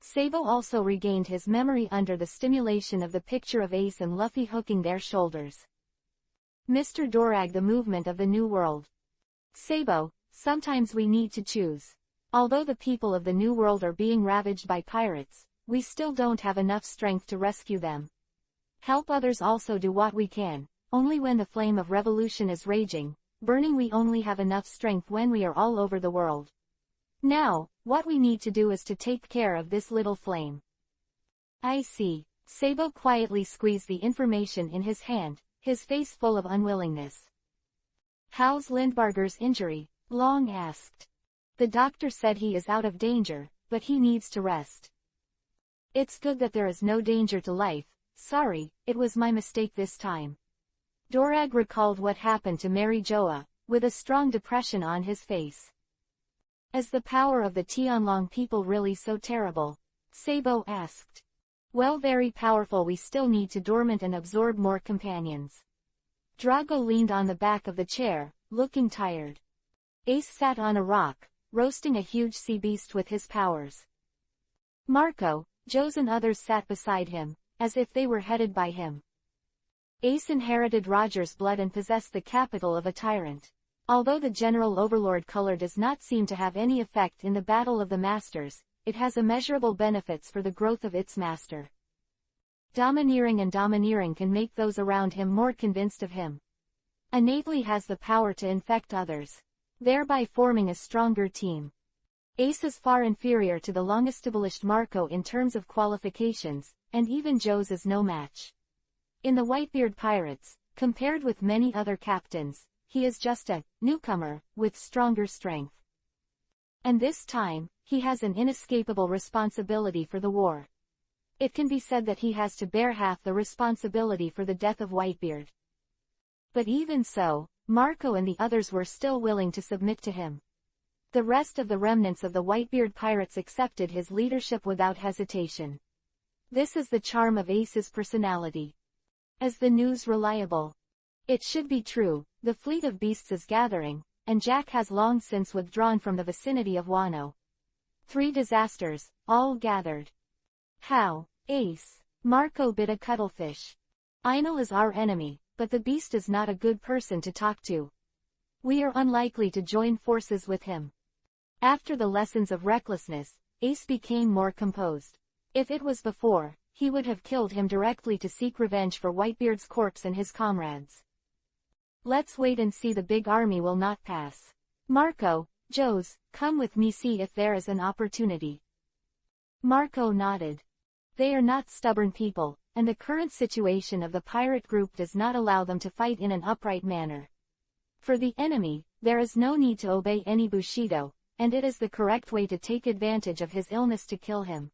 Sabo also regained his memory under the stimulation of the picture of Ace and Luffy hooking their shoulders. Mr. Dorag, the movement of the New World. Sabo, sometimes we need to choose. Although the people of the New World are being ravaged by pirates, we still don't have enough strength to rescue them. Help others, also do what we can. Only when the flame of revolution is raging, burning, we only have enough strength when we are all over the world. Now, what we need to do is to take care of this little flame. I see. Sabo quietly squeezed the information in his hand, his face full of unwillingness. How's Lindbarger's injury? Long asked. The doctor said he is out of danger, but he needs to rest. It's good that there is no danger to life. Sorry, it was my mistake this time. Dorag recalled what happened to Mary Joa, with a strong depression on his face. Is the power of the Tianlong people really so terrible? Sabo asked. Well, very powerful. We still need to dormant and absorb more companions. Drago leaned on the back of the chair, looking tired. Ace sat on a rock, roasting a huge sea beast with his powers. Marco, Jose and others sat beside him, as if they were headed by him. Ace inherited Roger's blood and possessed the capital of a tyrant. Although the general overlord color does not seem to have any effect in the Battle of the Masters, it has immeasurable benefits for the growth of its master. Domineering can make those around him more convinced of him. Innately has the power to infect others, thereby forming a stronger team. Ace is far inferior to the long-established Marco in terms of qualifications, and even Jose is no match. In the Whitebeard Pirates, compared with many other captains, he is just a newcomer with stronger strength. And this time, he has an inescapable responsibility for the war. It can be said that he has to bear half the responsibility for the death of Whitebeard. But even so, Marco and the others were still willing to submit to him. The rest of the remnants of the Whitebeard pirates accepted his leadership without hesitation. This is the charm of Ace's personality. Is the news reliable? It should be true. The fleet of beasts is gathering, and Jack has long since withdrawn from the vicinity of Wano. 3 disasters, all gathered. How? Ace. Marco bit a cuttlefish. Einel is our enemy, but the beast is not a good person to talk to. We are unlikely to join forces with him. After the lessons of recklessness, Ace became more composed. If it was before, he would have killed him directly to seek revenge for Whitebeard's corpse and his comrades. Let's wait and see. The big army will not pass. Marco, Jose, come with me, see if there is an opportunity. Marco nodded. They are not stubborn people, and the current situation of the pirate group does not allow them to fight in an upright manner. For the enemy, there is no need to obey any Bushido, and it is the correct way to take advantage of his illness to kill him.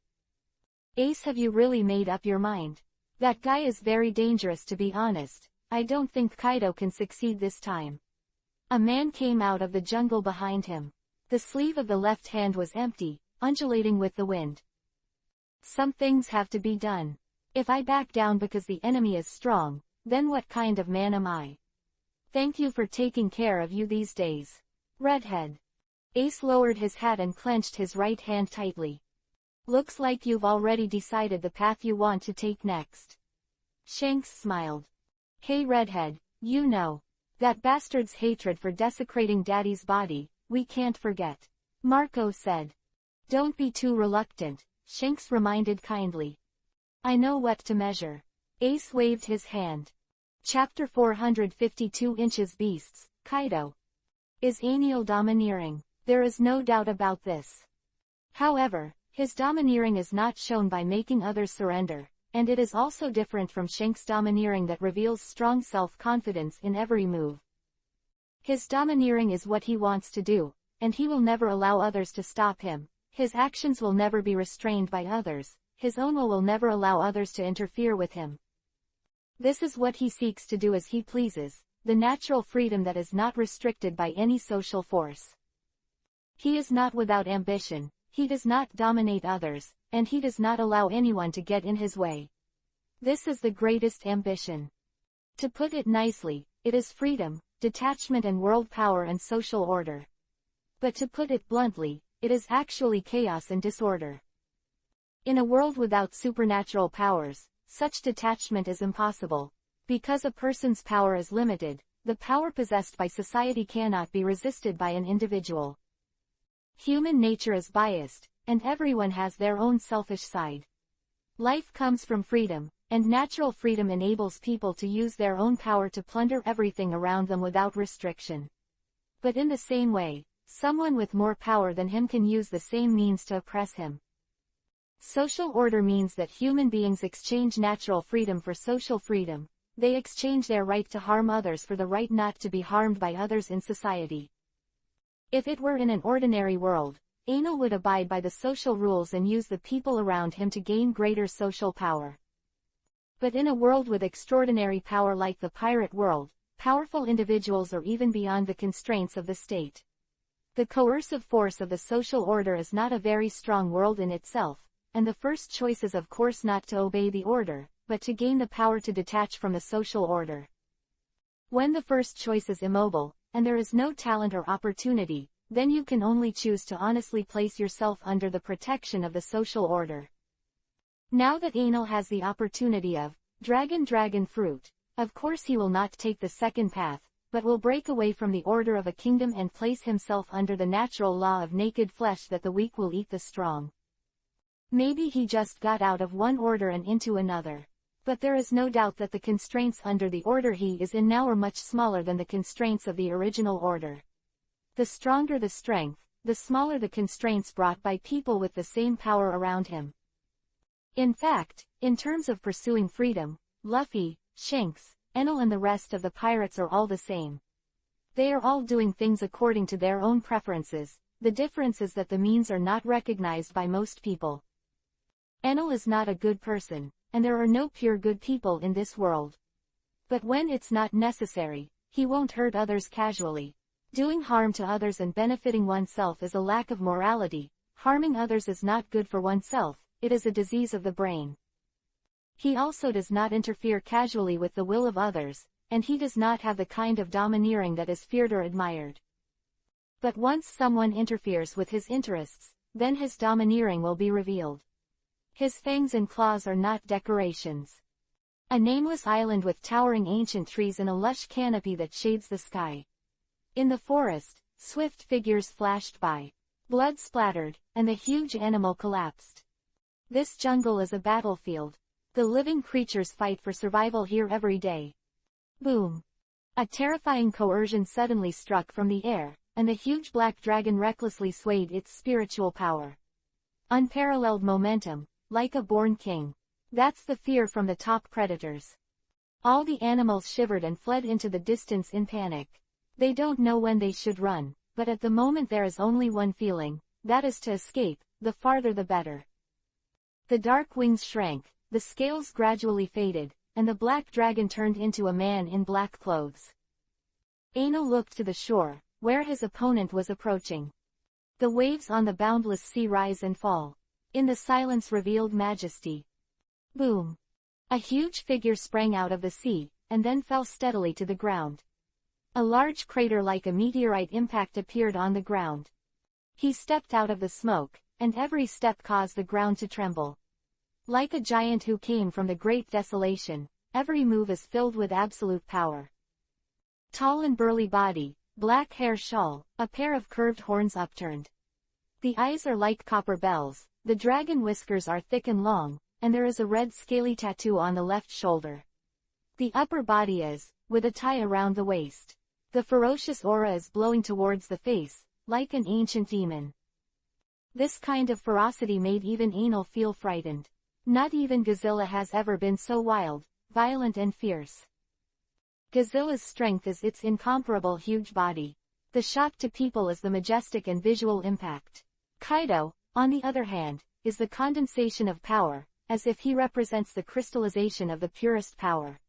Ace, have you really made up your mind? That guy is very dangerous, to be honest. I don't think Kaido can succeed this time. A man came out of the jungle behind him. The sleeve of the left hand was empty, undulating with the wind. Some things have to be done. If I back down because the enemy is strong, then what kind of man am I? Thank you for taking care of you these days. Redhead. Ace lowered his hat and clenched his right hand tightly. Looks like you've already decided the path you want to take next. Shanks smiled. Hey Redhead, you know. That bastard's hatred for desecrating Daddy's body, we can't forget. Marco said. Don't be too reluctant, Shanks reminded kindly. I know what to measure. Ace waved his hand. Chapter 452 Inches Beasts, Kaido. Is Aniel domineering? There is no doubt about this. However, his domineering is not shown by making others surrender, and it is also different from Shanks' domineering that reveals strong self-confidence in every move. His domineering is what he wants to do, and he will never allow others to stop him. His actions will never be restrained by others, his own will never allow others to interfere with him. This is what he seeks to do as he pleases, the natural freedom that is not restricted by any social force. He is not without ambition, he does not dominate others, and he does not allow anyone to get in his way. This is the greatest ambition. To put it nicely, it is freedom, detachment and world power and social order. But to put it bluntly, it is actually chaos and disorder. In a world without supernatural powers, such detachment is impossible. Because a person's power is limited, the power possessed by society cannot be resisted by an individual. Human nature is biased, and everyone has their own selfish side. Life comes from freedom, and natural freedom enables people to use their own power to plunder everything around them without restriction. But in the same way, someone with more power than him can use the same means to oppress him. Social order means that human beings exchange natural freedom for social freedom. They exchange their right to harm others for the right not to be harmed by others in society. If it were in an ordinary world, Anil would abide by the social rules and use the people around him to gain greater social power. But in a world with extraordinary power like the pirate world, powerful individuals are even beyond the constraints of the state. The coercive force of the social order is not a very strong world in itself, and the first choice is of course not to obey the order, but to gain the power to detach from the social order. When the first choice is immobile, and there is no talent or opportunity, then you can only choose to honestly place yourself under the protection of the social order. Now that Anil has the opportunity of dragon fruit, of course he will not take the second path, but will break away from the order of a kingdom and place himself under the natural law of naked flesh that the weak will eat the strong. Maybe he just got out of one order and into another. But there is no doubt that the constraints under the order he is in now are much smaller than the constraints of the original order. The stronger the strength, the smaller the constraints brought by people with the same power around him. In fact, in terms of pursuing freedom, Luffy, Shanks, Enel and the rest of the pirates are all the same. They are all doing things according to their own preferences, the difference is that the means are not recognized by most people. Enel is not a good person, and there are no pure good people in this world. But when it's not necessary, he won't hurt others casually. Doing harm to others and benefiting oneself is a lack of morality. Harming others is not good for oneself, it is a disease of the brain. He also does not interfere casually with the will of others, and he does not have the kind of domineering that is feared or admired. But once someone interferes with his interests, then his domineering will be revealed. His fangs and claws are not decorations. A nameless island with towering ancient trees and a lush canopy that shades the sky. In the forest, swift figures flashed by. Blood splattered, and the huge animal collapsed. This jungle is a battlefield. The living creatures fight for survival here every day. Boom! A terrifying coercion suddenly struck from the air, and the huge black dragon recklessly swayed its spiritual power. Unparalleled momentum, like a born king. That's the fear from the top predators. All the animals shivered and fled into the distance in panic. They don't know when they should run, but at the moment there is only one feeling, that is to escape, the farther the better. The dark wings shrank, the scales gradually faded, and the black dragon turned into a man in black clothes. Anil looked to the shore, where his opponent was approaching. The waves on the boundless sea rise and fall. In the silence revealed majesty. Boom! A huge figure sprang out of the sea, and then fell steadily to the ground. A large crater like a meteorite impact appeared on the ground. He stepped out of the smoke, and every step caused the ground to tremble. Like a giant who came from the great desolation, every move is filled with absolute power. Tall and burly body, black hair shawl, a pair of curved horns upturned. The eyes are like copper bells, the dragon whiskers are thick and long, and there is a red scaly tattoo on the left shoulder. The upper body is, with a tie around the waist. The ferocious aura is blowing towards the face, like an ancient demon. This kind of ferocity made even Anil feel frightened. Not even Godzilla has ever been so wild, violent and fierce. Godzilla's strength is its incomparable huge body. The shock to people is the majestic and visual impact. Kaido, on the other hand, is the condensation of power, as if he represents the crystallization of the purest power.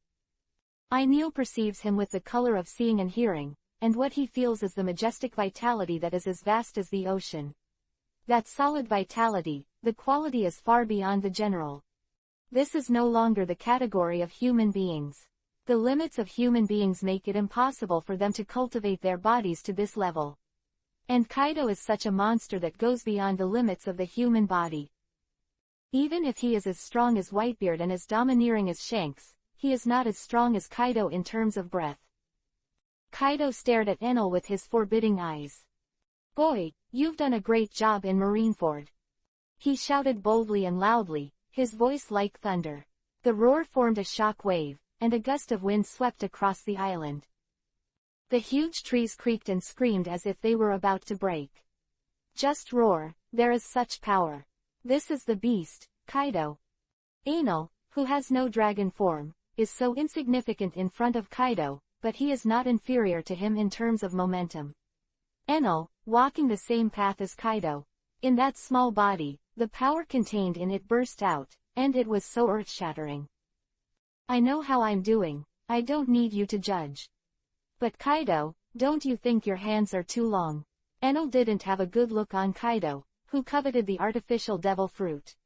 Anil perceives him with the color of seeing and hearing, and what he feels is the majestic vitality that is as vast as the ocean. That solid vitality, the quality is far beyond the general. This is no longer the category of human beings. The limits of human beings make it impossible for them to cultivate their bodies to this level. And Kaido is such a monster that goes beyond the limits of the human body. Even if he is as strong as Whitebeard and as domineering as Shanks, he is not as strong as Kaido in terms of breath. Kaido stared at Enel with his forbidding eyes. "Boy, you've done a great job in Marineford." He shouted boldly and loudly, his voice like thunder. The roar formed a shock wave, and a gust of wind swept across the island. The huge trees creaked and screamed as if they were about to break. "Just roar, there is such power. This is the beast, Kaido." Anil, who has no dragon form, is so insignificant in front of Kaido, but he is not inferior to him in terms of momentum. Enel, walking the same path as Kaido. In that small body, the power contained in it burst out, and it was so earth-shattering. "I know how I'm doing, I don't need you to judge." "But Kaido, don't you think your hands are too long?" Enel didn't have a good look on Kaido, who coveted the artificial devil fruit.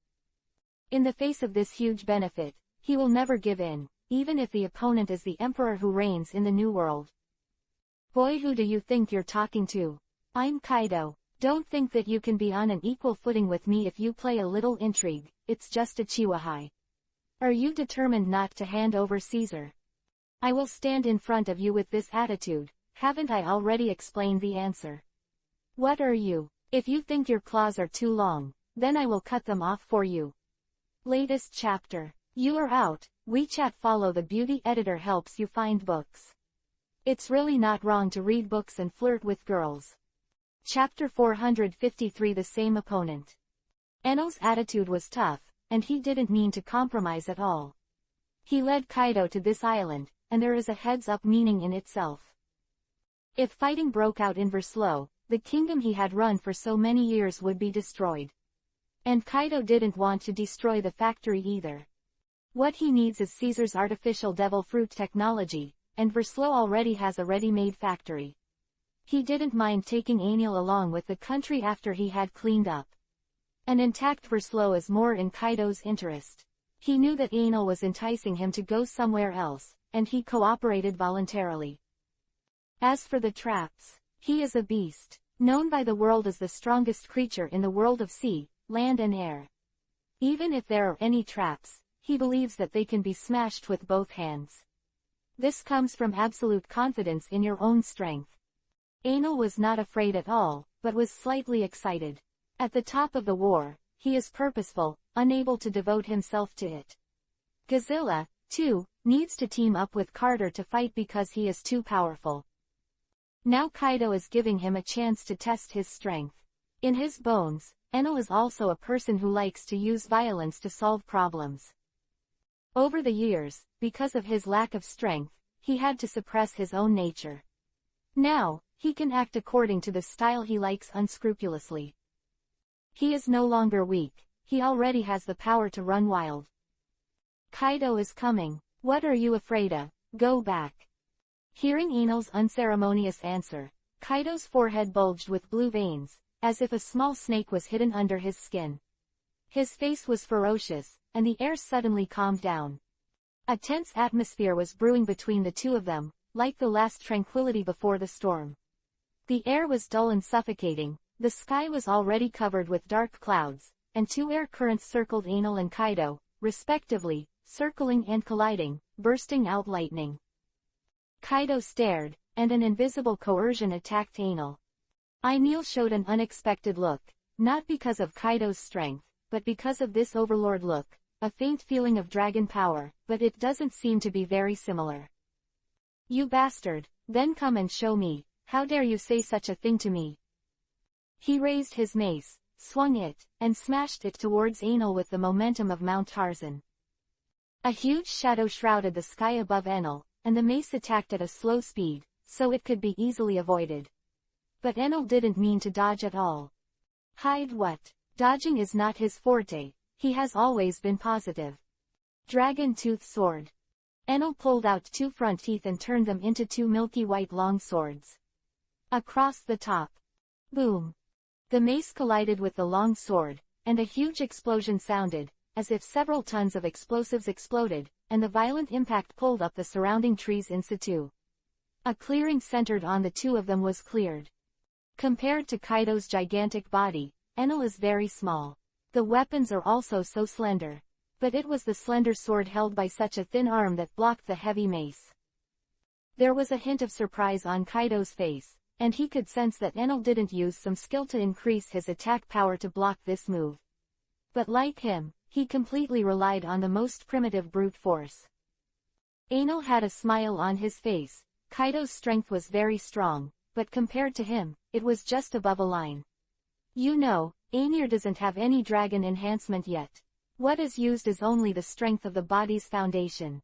In the face of this huge benefit, he will never give in, even if the opponent is the emperor who reigns in the New World. "Boy, who do you think you're talking to? I'm Kaido. Don't think that you can be on an equal footing with me if you play a little intrigue, it's just a chiwahai. Are you determined not to hand over Caesar? I will stand in front of you with this attitude, haven't I already explained the answer? What are you? If you think your claws are too long, then I will cut them off for you." Latest chapter. You are out. WeChat follow the beauty editor helps you find books. It's really not wrong to read books and flirt with girls. Chapter 453 The Same Opponent. Enel's attitude was tough, and he didn't mean to compromise at all. He led Kaido to this island, and there is a heads-up meaning in itself. If fighting broke out in Verslow, the kingdom he had run for so many years would be destroyed. And Kaido didn't want to destroy the factory either. What he needs is Caesar's artificial devil fruit technology, and Verslow already has a ready-made factory. He didn't mind taking Anil along with the country after he had cleaned up. An intact Verslow is more in Kaido's interest. He knew that Anil was enticing him to go somewhere else, and he cooperated voluntarily. As for the traps, he is a beast, known by the world as the strongest creature in the world of sea, land and air. Even if there are any traps, he believes that they can be smashed with both hands. This comes from absolute confidence in your own strength. Anil was not afraid at all, but was slightly excited. At the top of the war, he is purposeful, unable to devote himself to it. Godzilla, too, needs to team up with Carter to fight because he is too powerful. Now Kaido is giving him a chance to test his strength. In his bones, Enel is also a person who likes to use violence to solve problems. Over the years, because of his lack of strength, he had to suppress his own nature. Now, he can act according to the style he likes unscrupulously. He is no longer weak, he already has the power to run wild. Kaido is coming. What are you afraid of? Go back. Hearing Enel's unceremonious answer, Kaido's forehead bulged with blue veins, as if a small snake was hidden under his skin. His face was ferocious, and the air suddenly calmed down. A tense atmosphere was brewing between the two of them, like the last tranquility before the storm. The air was dull and suffocating, the sky was already covered with dark clouds, and two air currents circled Enel and Kaido, respectively, circling and colliding, bursting out lightning. Kaido stared, and an invisible coercion attacked Enel. Enel showed an unexpected look, not because of Kaido's strength, but because of this overlord look, a faint feeling of dragon power, but it doesn't seem to be very similar. You bastard, then come and show me, how dare you say such a thing to me? He raised his mace, swung it, and smashed it towards Enel with the momentum of Mount Tarzan. A huge shadow shrouded the sky above Enel, and the mace attacked at a slow speed, so it could be easily avoided. But Enel didn't mean to dodge at all. Hide what? Dodging is not his forte, he has always been positive. Dragon Tooth Sword. Enel pulled out two front teeth and turned them into two milky white long swords. Across the top. Boom. The mace collided with the long sword, and a huge explosion sounded, as if several tons of explosives exploded, and the violent impact pulled up the surrounding trees in situ. A clearing centered on the two of them was cleared. Compared to Kaido's gigantic body, Enel is very small. The weapons are also so slender. But it was the slender sword held by such a thin arm that blocked the heavy mace. There was a hint of surprise on Kaido's face, and he could sense that Enel didn't use some skill to increase his attack power to block this move. But like him, he completely relied on the most primitive brute force. Enel had a smile on his face. Kaido's strength was very strong, but compared to him, it was just above a line. You know, Aenir doesn't have any dragon enhancement yet. What is used is only the strength of the body's foundation.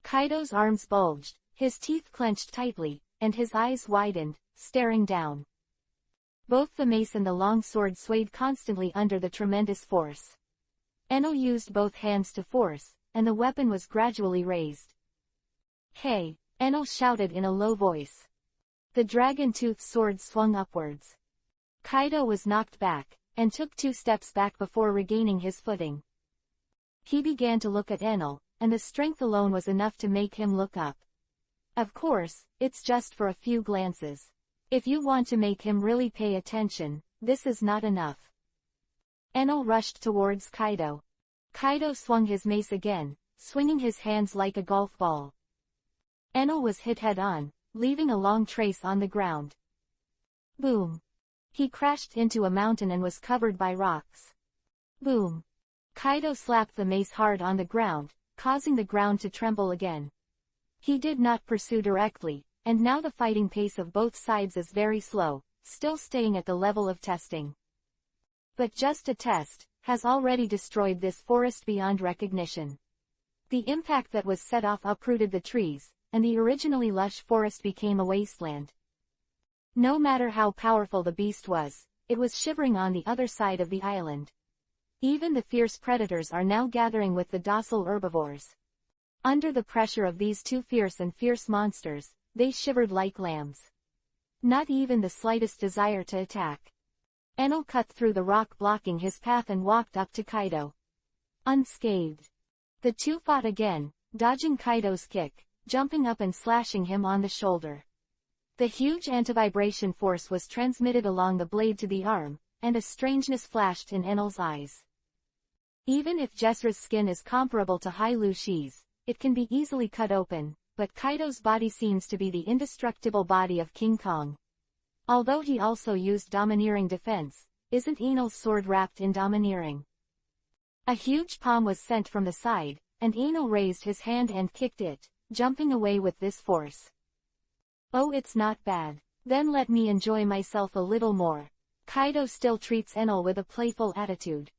Kaido's arms bulged, his teeth clenched tightly, and his eyes widened, staring down. Both the mace and the long sword swayed constantly under the tremendous force. Enel used both hands to force, and the weapon was gradually raised. Hey! Enel shouted in a low voice. The dragon tooth sword swung upwards. Kaido was knocked back, and took 2 steps back before regaining his footing. He began to look at Enel, and the strength alone was enough to make him look up. Of course, it's just for a few glances. If you want to make him really pay attention, this is not enough. Enel rushed towards Kaido. Kaido swung his mace again, swinging his hands like a golf ball. Enel was hit head-on, leaving a long trace on the ground. Boom. He crashed into a mountain and was covered by rocks. Boom. Kaido slapped the mace hard on the ground, causing the ground to tremble again. He did not pursue directly, and now the fighting pace of both sides is very slow, still staying at the level of testing. But just a test has already destroyed this forest beyond recognition. The impact that was set off uprooted the trees, and the originally lush forest became a wasteland. No matter how powerful the beast was, it was shivering on the other side of the island. Even the fierce predators are now gathering with the docile herbivores. Under the pressure of these two fierce monsters, they shivered like lambs. Not even the slightest desire to attack. Enel cut through the rock blocking his path and walked up to Kaido. Unscathed. The two fought again, dodging Kaido's kick, jumping up and slashing him on the shoulder. The huge anti-vibration force was transmitted along the blade to the arm, and a strangeness flashed in Enel's eyes. Even if Jesra's skin is comparable to Hai Lu Shi's, it can be easily cut open, but Kaido's body seems to be the indestructible body of King Kong. Although he also used domineering defense, isn't Enel's sword wrapped in domineering? A huge palm was sent from the side, and Enel raised his hand and kicked it, jumping away with this force. Oh, it's not bad. Then let me enjoy myself a little more. Kaido still treats Enel with a playful attitude.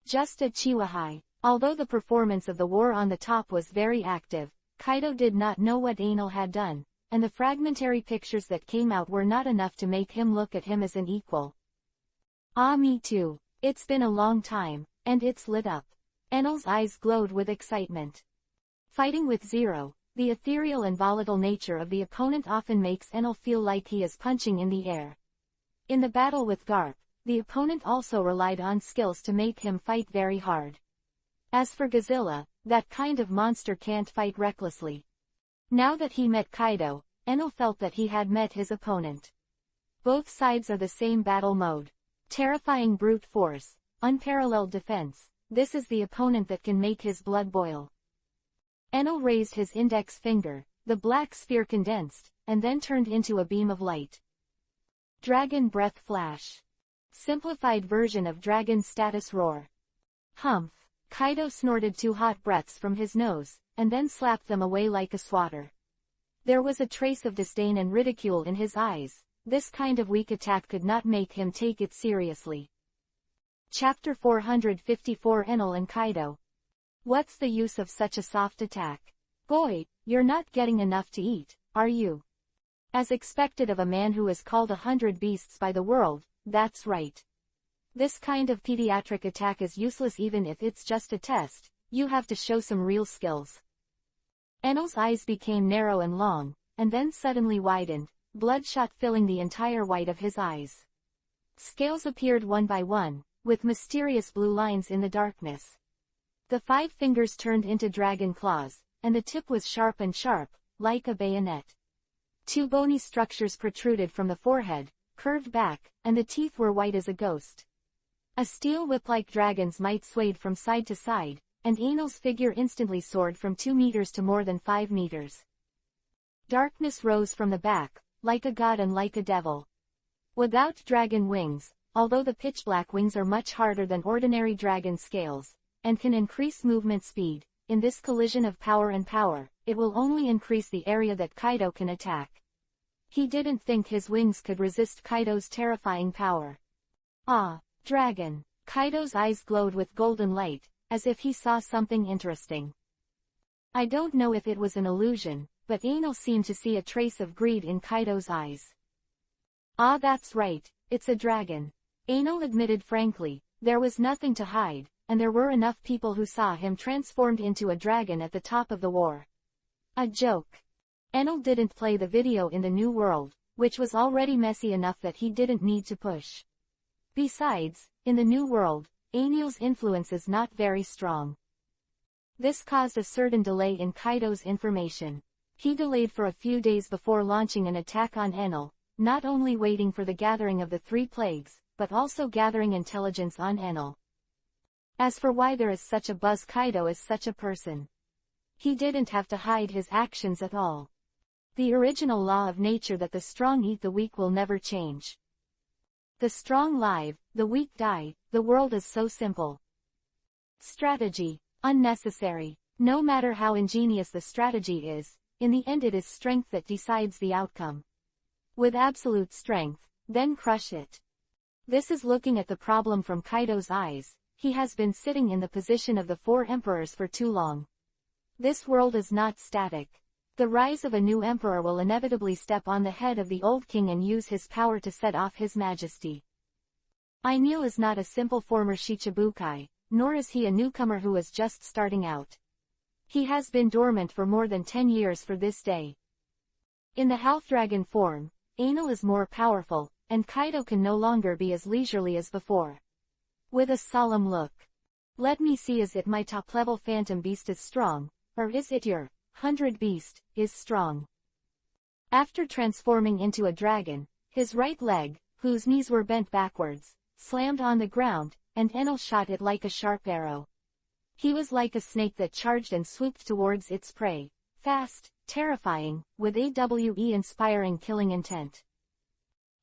Just a chihuahua. Although the performance of the war on the top was very active, Kaido did not know what Enel had done, and the fragmentary pictures that came out were not enough to make him look at him as an equal. Ah, me too. It's been a long time, and it's lit up. Enel's eyes glowed with excitement. Fighting with Zero, the ethereal and volatile nature of the opponent often makes Enel feel like he is punching in the air. In the battle with Garp, the opponent also relied on skills to make him fight very hard. As for Godzilla, that kind of monster can't fight recklessly. Now that he met Kaido, Enel felt that he had met his opponent. Both sides are the same battle mode. Terrifying brute force, unparalleled defense, this is the opponent that can make his blood boil. Enel raised his index finger, the black sphere condensed, and then turned into a beam of light. Dragon Breath Flash. Simplified version of Dragon Status Roar. Humph. Kaido snorted 2 hot breaths from his nose, and then slapped them away like a swatter. There was a trace of disdain and ridicule in his eyes. This kind of weak attack could not make him take it seriously. Chapter 454 Enel and Kaido. What's the use of such a soft attack? Boy, you're not getting enough to eat, are you? As expected of a man who is called 100 beasts by the world, that's right. This kind of pediatric attack is useless even if it's just a test, you have to show some real skills. Enel's eyes became narrow and long, and then suddenly widened, bloodshot filling the entire white of his eyes. Scales appeared one by one, with mysterious blue lines in the darkness. The 5 fingers turned into dragon claws, and the tip was sharp, like a bayonet. 2 bony structures protruded from the forehead, curved back, and the teeth were white as a ghost. A steel whip-like dragon's might swayed from side to side, and Enel's figure instantly soared from 2 meters to more than 5 meters. Darkness rose from the back, like a god and like a devil. Without dragon wings, although the pitch-black wings are much harder than ordinary dragon scales, and can increase movement speed, in this collision of power and power, it will only increase the area that Kaido can attack. He didn't think his wings could resist Kaido's terrifying power. Ah, dragon! Kaido's eyes glowed with golden light, as if he saw something interesting. I don't know if it was an illusion, but Enel seemed to see a trace of greed in Kaido's eyes. Ah, that's right, it's a dragon. Enel admitted frankly, there was nothing to hide, and there were enough people who saw him transformed into a dragon at the top of the war. A joke. Enel didn't play the video in the New World, which was already messy enough that he didn't need to push. Besides, in the New World, Enel's influence is not very strong. This caused a certain delay in Kaido's information. He delayed for a few days before launching an attack on Enel, not only waiting for the gathering of the 3 plagues, but also gathering intelligence on Enel. As for why there is such a buzz, Kaido is such a person. He didn't have to hide his actions at all. The original law of nature that the strong eat the weak will never change. The strong live, the weak die, the world is so simple. Strategy. Unnecessary. No matter how ingenious the strategy is, in the end it is strength that decides the outcome. With absolute strength, then crush it. This is looking at the problem from Kaido's eyes. He has been sitting in the position of the 4 emperors for too long. This world is not static. The rise of a new emperor will inevitably step on the head of the old king and use his power to set off his majesty. Enel is not a simple former Shichibukai, nor is he a newcomer who is just starting out. He has been dormant for more than 10 years for this day. In the half-dragon form, Anal is more powerful, and Kaido can no longer be as leisurely as before. With a solemn look. Let me see, is it my top-level phantom beast is strong, or is it your 100 beast is strong? After transforming into a dragon, his right leg, whose knees were bent backwards, slammed on the ground, and Enel shot it like a sharp arrow. He was like a snake that charged and swooped towards its prey, fast, terrifying, with AWE-inspiring killing intent.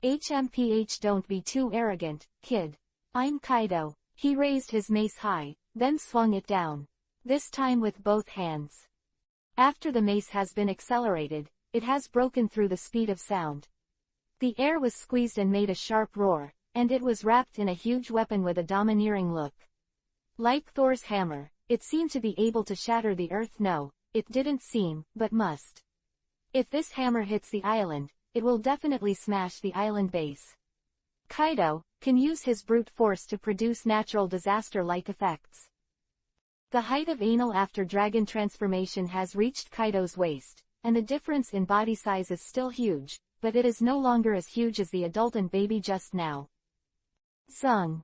HMPH, don't be too arrogant, kid. I'm Kaido. He raised his mace high, then swung it down. This time with both hands. After the mace has been accelerated, it has broken through the speed of sound. The air was squeezed and made a sharp roar, and it was wrapped in a huge weapon with a domineering look. Like Thor's hammer, it seemed to be able to shatter the earth. No, it didn't seem, but must. If this hammer hits the island, it will definitely smash the island base. Kaido can use his brute force to produce natural disaster-like effects. The height of Anal after dragon transformation has reached Kaido's waist, and the difference in body size is still huge, but it is no longer as huge as the adult and baby just now. Zung.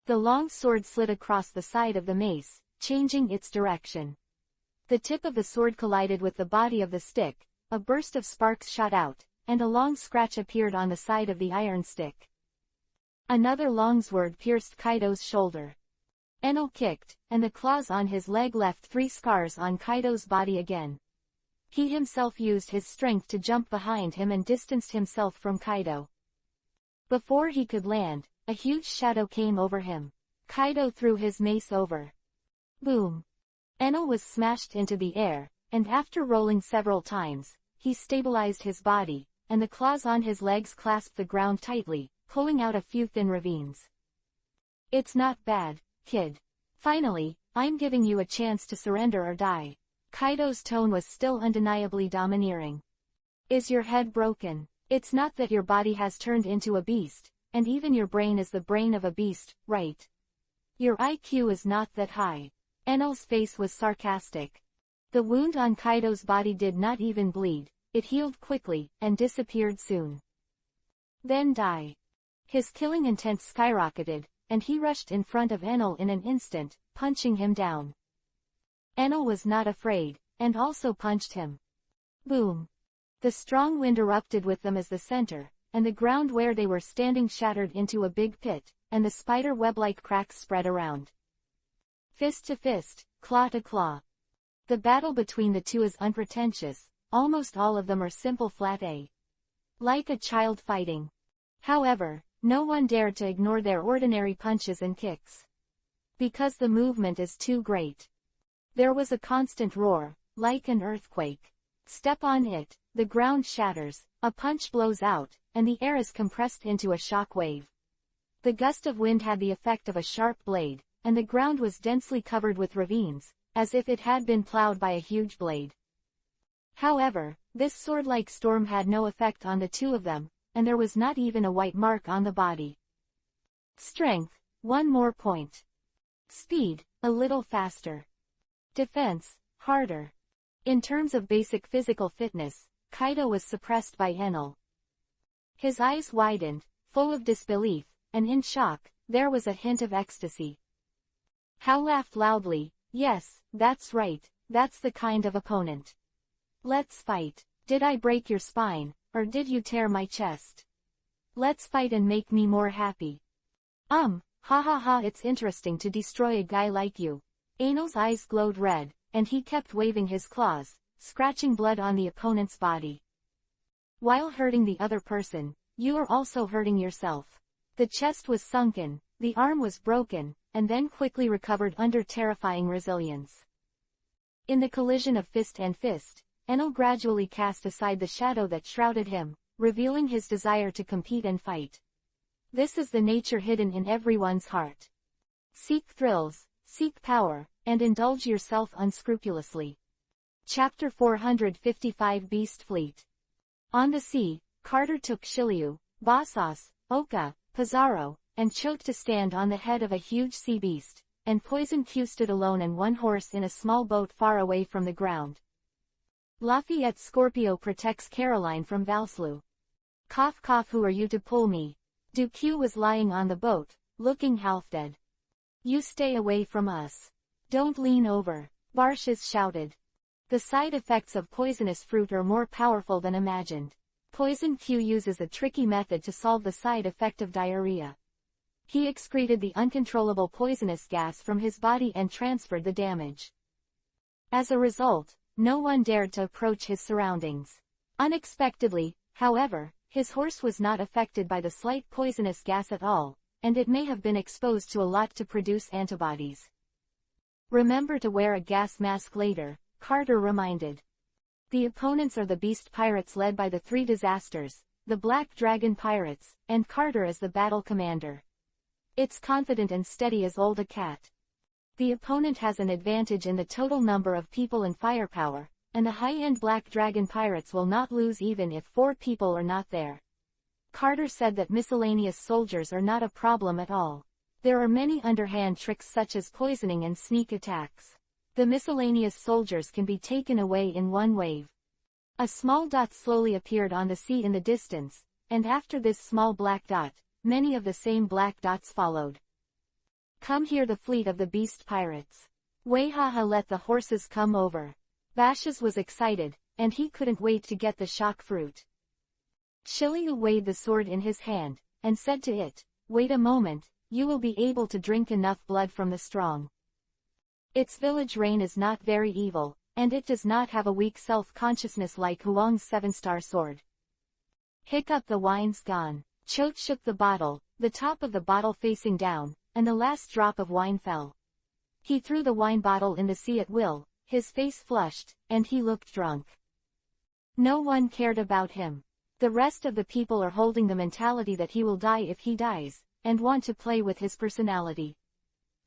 The long sword slid across the side of the mace, changing its direction. The tip of the sword collided with the body of the stick, a burst of sparks shot out, and a long scratch appeared on the side of the iron stick. Another long sword pierced Kaido's shoulder. Enel kicked, and the claws on his leg left 3 scars on Kaido's body again. He himself used his strength to jump behind him and distanced himself from Kaido. Before he could land, a huge shadow came over him. Kaido threw his mace over. Boom! Enel was smashed into the air, and after rolling several times, he stabilized his body, and the claws on his legs clasped the ground tightly, pulling out a few thin ravines. It's not bad, kid. Finally, I'm giving you a chance to surrender or die. Kaido's tone was still undeniably domineering. Is your head broken? It's not that your body has turned into a beast, and even your brain is the brain of a beast, right? Your IQ is not that high. Enel's face was sarcastic. The wound on Kaido's body did not even bleed, it healed quickly, and disappeared soon. Then die. His killing intent skyrocketed, and he rushed in front of Enel in an instant, punching him down. Enel was not afraid, and also punched him. Boom! The strong wind erupted with them as the center, and the ground where they were standing shattered into a big pit, and the spider web-like cracks spread around. Fist to fist, claw to claw. The battle between the two is unpretentious, almost all of them are simple flat A. Like a child fighting. However, no one dared to ignore their ordinary punches and kicks. Because the movement is too great. There was a constant roar, like an earthquake. Step on it, the ground shatters, a punch blows out, and the air is compressed into a shock wave. The gust of wind had the effect of a sharp blade, and the ground was densely covered with ravines, as if it had been plowed by a huge blade. However, this sword-like storm had no effect on the two of them, and there was not even a white mark on the body. Strength, 1 more point. Speed, a little faster. Defense, harder. In terms of basic physical fitness, Kaido was suppressed by Enel. His eyes widened, full of disbelief, and in shock, there was a hint of ecstasy. Hao laughed loudly. Yes, that's right, that's the kind of opponent. Let's fight. Did I break your spine, or did you tear my chest? Let's fight and make me more happy. Ha ha ha, it's interesting to destroy a guy like you. Enel's eyes glowed red, and he kept waving his claws, scratching blood on the opponent's body. While hurting the other person, you are also hurting yourself. The chest was sunken, the arm was broken, and then quickly recovered under terrifying resilience. In the collision of fist and fist, Enel gradually cast aside the shadow that shrouded him, revealing his desire to compete and fight. This is the nature hidden in everyone's heart. Seek thrills, seek power, and indulge yourself unscrupulously. Chapter 455 Beast Fleet. On the sea, Carter took Shiryu, Basas, Oka, Pizarro, and Chote to stand on the head of a huge sea beast, and Poison Q stood alone and one horse in a small boat far away from the ground. Lafayette Scorpio protects Caroline from Valslu. Cough cough, who are you to pull me? Q was lying on the boat, looking half dead. You stay away from us. Don't lean over, Barshes shouted. The side effects of poisonous fruit are more powerful than imagined. Poison Q uses a tricky method to solve the side effect of diarrhea. He excreted the uncontrollable poisonous gas from his body and transferred the damage. As a result, no one dared to approach his surroundings. Unexpectedly, however, his horse was not affected by the slight poisonous gas at all, and it may have been exposed to a lot to produce antibodies. Remember to wear a gas mask later, Carter reminded. The opponents are the Beast Pirates led by the three disasters, the Black Dragon Pirates, and Carter as the battle commander. It's confident and steady as old a cat. The opponent has an advantage in the total number of people and firepower, and the high-end Black Dragon Pirates will not lose even if 4 people are not there. Carter said that miscellaneous soldiers are not a problem at all. There are many underhand tricks such as poisoning and sneak attacks. The miscellaneous soldiers can be taken away in one wave. A small dot slowly appeared on the sea in the distance, and after this small black dot, many of the same black dots followed. Come here, the fleet of the Beast Pirates. Wayhaha, let the horses come over. Barshes was excited, and he couldn't wait to get the shock fruit. Chiliu weighed the sword in his hand, and said to it, wait a moment, you will be able to drink enough blood from the strong. Its village reign is not very evil, and it does not have a weak self-consciousness like Huang's 7-star sword. Hiccup, the wine's gone. Choate shook the bottle, the top of the bottle facing down, and the last drop of wine fell. He threw the wine bottle in the sea at will, his face flushed, and he looked drunk. No one cared about him. The rest of the people are holding the mentality that he will die if he dies, and want to play with his personality.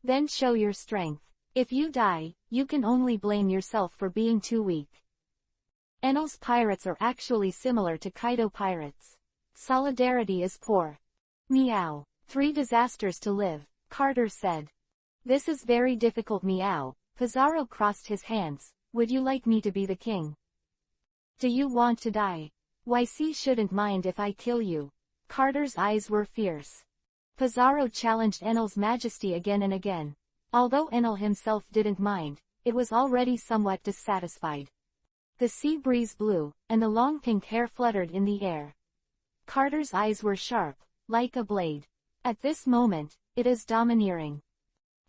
Then show your strength. If you die, you can only blame yourself for being too weak. Enel's pirates are actually similar to Kaido pirates. Solidarity is poor. Meow. 3 disasters to live, Carter said. This is very difficult, meow. Pizarro crossed his hands. Would you like me to be the king? Do you want to die? YC shouldn't mind if I kill you. Carter's eyes were fierce. Pizarro challenged Enel's majesty again and again. Although Enel himself didn't mind, it was already somewhat dissatisfied. The sea breeze blew, and the long pink hair fluttered in the air. Carter's eyes were sharp, like a blade. At this moment, it is domineering.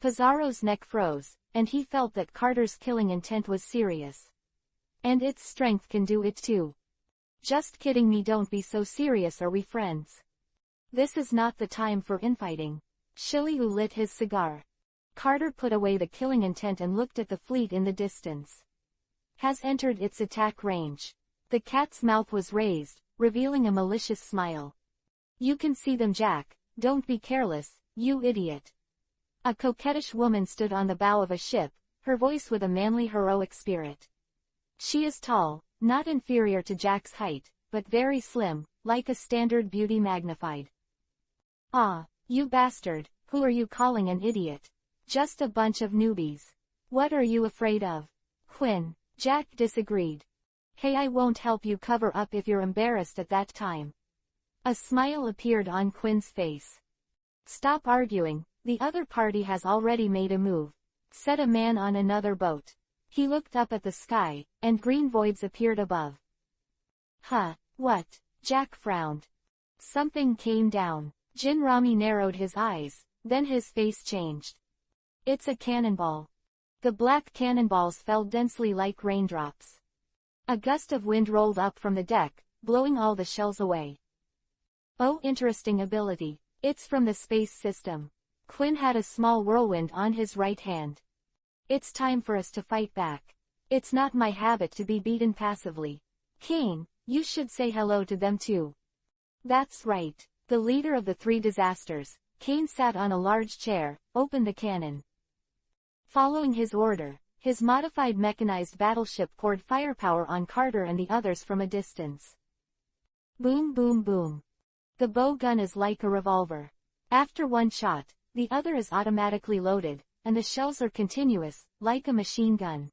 Pizarro's neck froze, and he felt that Carter's killing intent was serious. And its strength can do it too. Just kidding me, don't be so serious, are we friends? This is not the time for infighting. Chiliu lit his cigar. Carter put away the killing intent and looked at the fleet in the distance. Has entered its attack range. The cat's mouth was raised, revealing a malicious smile. You can see them, Jack. Don't be careless, you idiot. A coquettish woman stood on the bow of a ship, her voice with a manly heroic spirit. She is tall, not inferior to Jack's height, but very slim, like a standard beauty magnified. Ah, you bastard, who are you calling an idiot? Just a bunch of newbies. What are you afraid of? Quinn, Jack disagreed. Hey, I won't help you cover up if you're embarrassed at that time. A smile appeared on Quinn's face. Stop arguing, the other party has already made a move, said a man on another boat. He looked up at the sky, and green voids appeared above. Huh, what? Jack frowned. Something came down. Jinrami narrowed his eyes, then his face changed. It's a cannonball. The black cannonballs fell densely like raindrops. A gust of wind rolled up from the deck, blowing all the shells away. Oh, interesting ability. It's from the space system. Quinn had a small whirlwind on his right hand. It's time for us to fight back. It's not my habit to be beaten passively. Kane, you should say hello to them too. That's right. The leader of the 3 disasters, Kane sat on a large chair, opened the cannon. Following his order, his modified mechanized battleship poured firepower on Carter and the others from a distance. Boom boom boom. The bow gun is like a revolver. After one shot, the other is automatically loaded, and the shells are continuous, like a machine gun.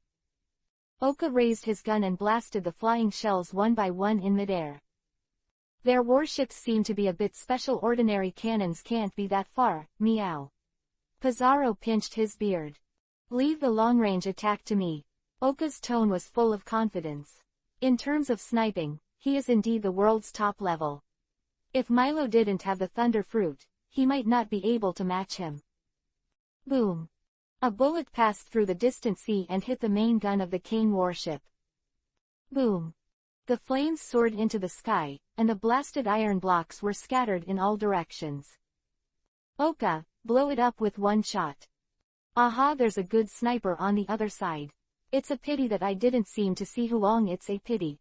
Oka raised his gun and blasted the flying shells one by one in midair. Their warships seem to be a bit special. Ordinary cannons can't be that far, meow. Pizarro pinched his beard. Leave the long-range attack to me. Oka's tone was full of confidence. In terms of sniping, he is indeed the world's top level. If Milo didn't have the thunder fruit, he might not be able to match him. Boom. A bullet passed through the distant sea and hit the main gun of the Cane warship. Boom. The flames soared into the sky, and the blasted iron blocks were scattered in all directions. Oka, blow it up with one shot. Aha, there's a good sniper on the other side. It's a pity that I didn't seem to see Huang. It's a pity.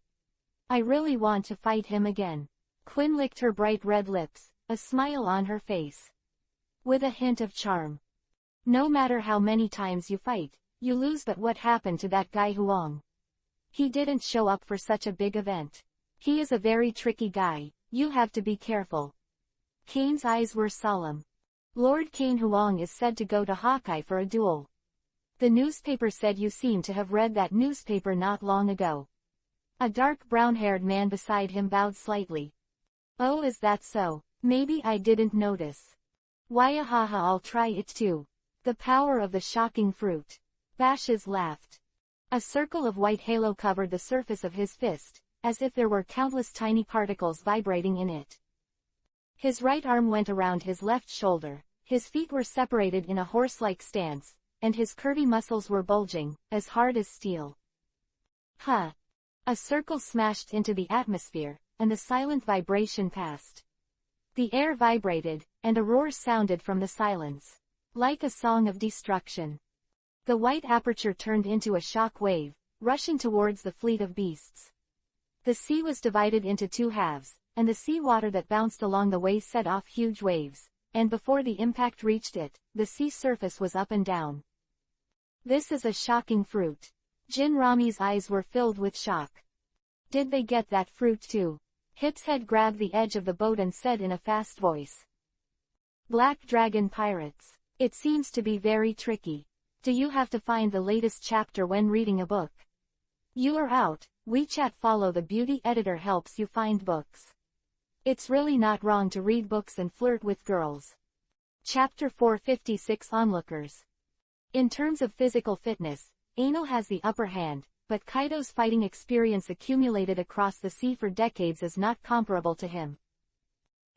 I really want to fight him again. Quinn licked her bright red lips, a smile on her face. With a hint of charm. No matter how many times you fight, you lose. But what happened to that guy Huang? He didn't show up for such a big event. He is a very tricky guy, you have to be careful. Kane's eyes were solemn. Lord Kane Huang is said to go to Hawkeye for a duel. The newspaper said you seem to have read that newspaper not long ago. A dark brown-haired man beside him bowed slightly. Oh, is that so? Maybe I didn't notice. Why-a-ha-ha, I'll try it too. The power of the shocking fruit. Bashes laughed. A circle of white halo covered the surface of his fist, as if there were countless tiny particles vibrating in it. His right arm went around his left shoulder, his feet were separated in a horse-like stance, and his curvy muscles were bulging, as hard as steel. Huh! A circle smashed into the atmosphere, and the silent vibration passed. The air vibrated, and a roar sounded from the silence. Like a song of destruction. The white aperture turned into a shock wave, rushing towards the fleet of beasts. The sea was divided into two halves, and the sea water that bounced along the way set off huge waves, and before the impact reached it, the sea surface was up and down. This is a shocking fruit. Jin Rami's eyes were filled with shock. Did they get that fruit too? Hip's head grabbed the edge of the boat and said in a fast voice. Black Dragon Pirates. It seems to be very tricky. Do you have to find the latest chapter when reading a book? You are out. WeChat Follow the Beauty Editor helps you find books. It's really not wrong to read books and flirt with girls. Chapter 456 Onlookers. In terms of physical fitness, Anil has the upper hand, but Kaido's fighting experience accumulated across the sea for decades is not comparable to him.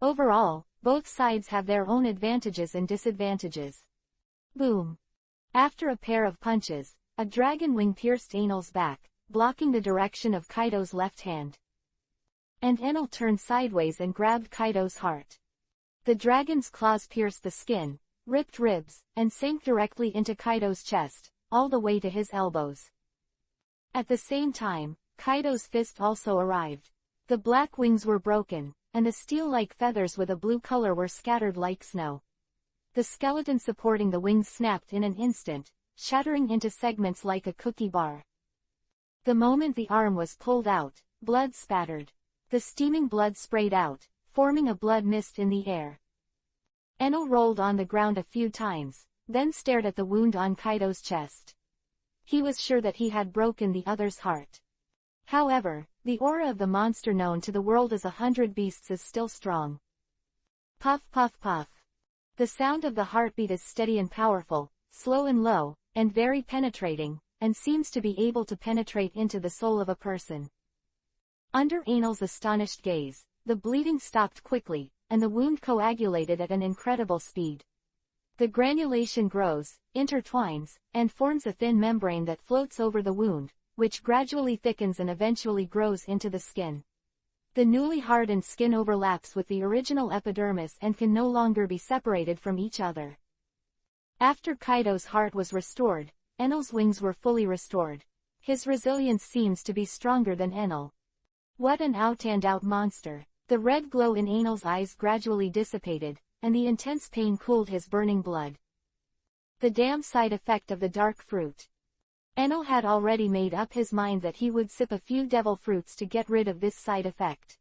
Overall, both sides have their own advantages and disadvantages. Boom. After a pair of punches, a dragon wing pierced Anil's back, blocking the direction of Kaido's left hand. And Anil turned sideways and grabbed Kaido's heart. The dragon's claws pierced the skin, ripped ribs, and sank directly into Kaido's chest, all the way to his elbows. At the same time, Kaido's fist also arrived. The black wings were broken, and the steel-like feathers with a blue color were scattered like snow. The skeleton supporting the wings snapped in an instant, shattering into segments like a cookie bar. The moment the arm was pulled out, blood spattered. The steaming blood sprayed out, forming a blood mist in the air. Enel rolled on the ground a few times, then stared at the wound on Kaido's chest. He was sure that he had broken the other's heart. However, the aura of the monster known to the world as 100 Beasts is still strong. Puff puff puff. The sound of the heartbeat is steady and powerful, slow and low, and very penetrating, and seems to be able to penetrate into the soul of a person. Under Anel's astonished gaze, the bleeding stopped quickly, and the wound coagulated at an incredible speed. The granulation grows, intertwines, and forms a thin membrane that floats over the wound, which gradually thickens and eventually grows into the skin. The newly hardened skin overlaps with the original epidermis and can no longer be separated from each other. After Kaido's heart was restored, Enel's wings were fully restored. His resilience seems to be stronger than Enel. What an out-and-out monster! The red glow in Anel's eyes gradually dissipated, and the intense pain cooled his burning blood. The damn side effect of the dark fruit. Enel had already made up his mind that he would sip a few devil fruits to get rid of this side effect.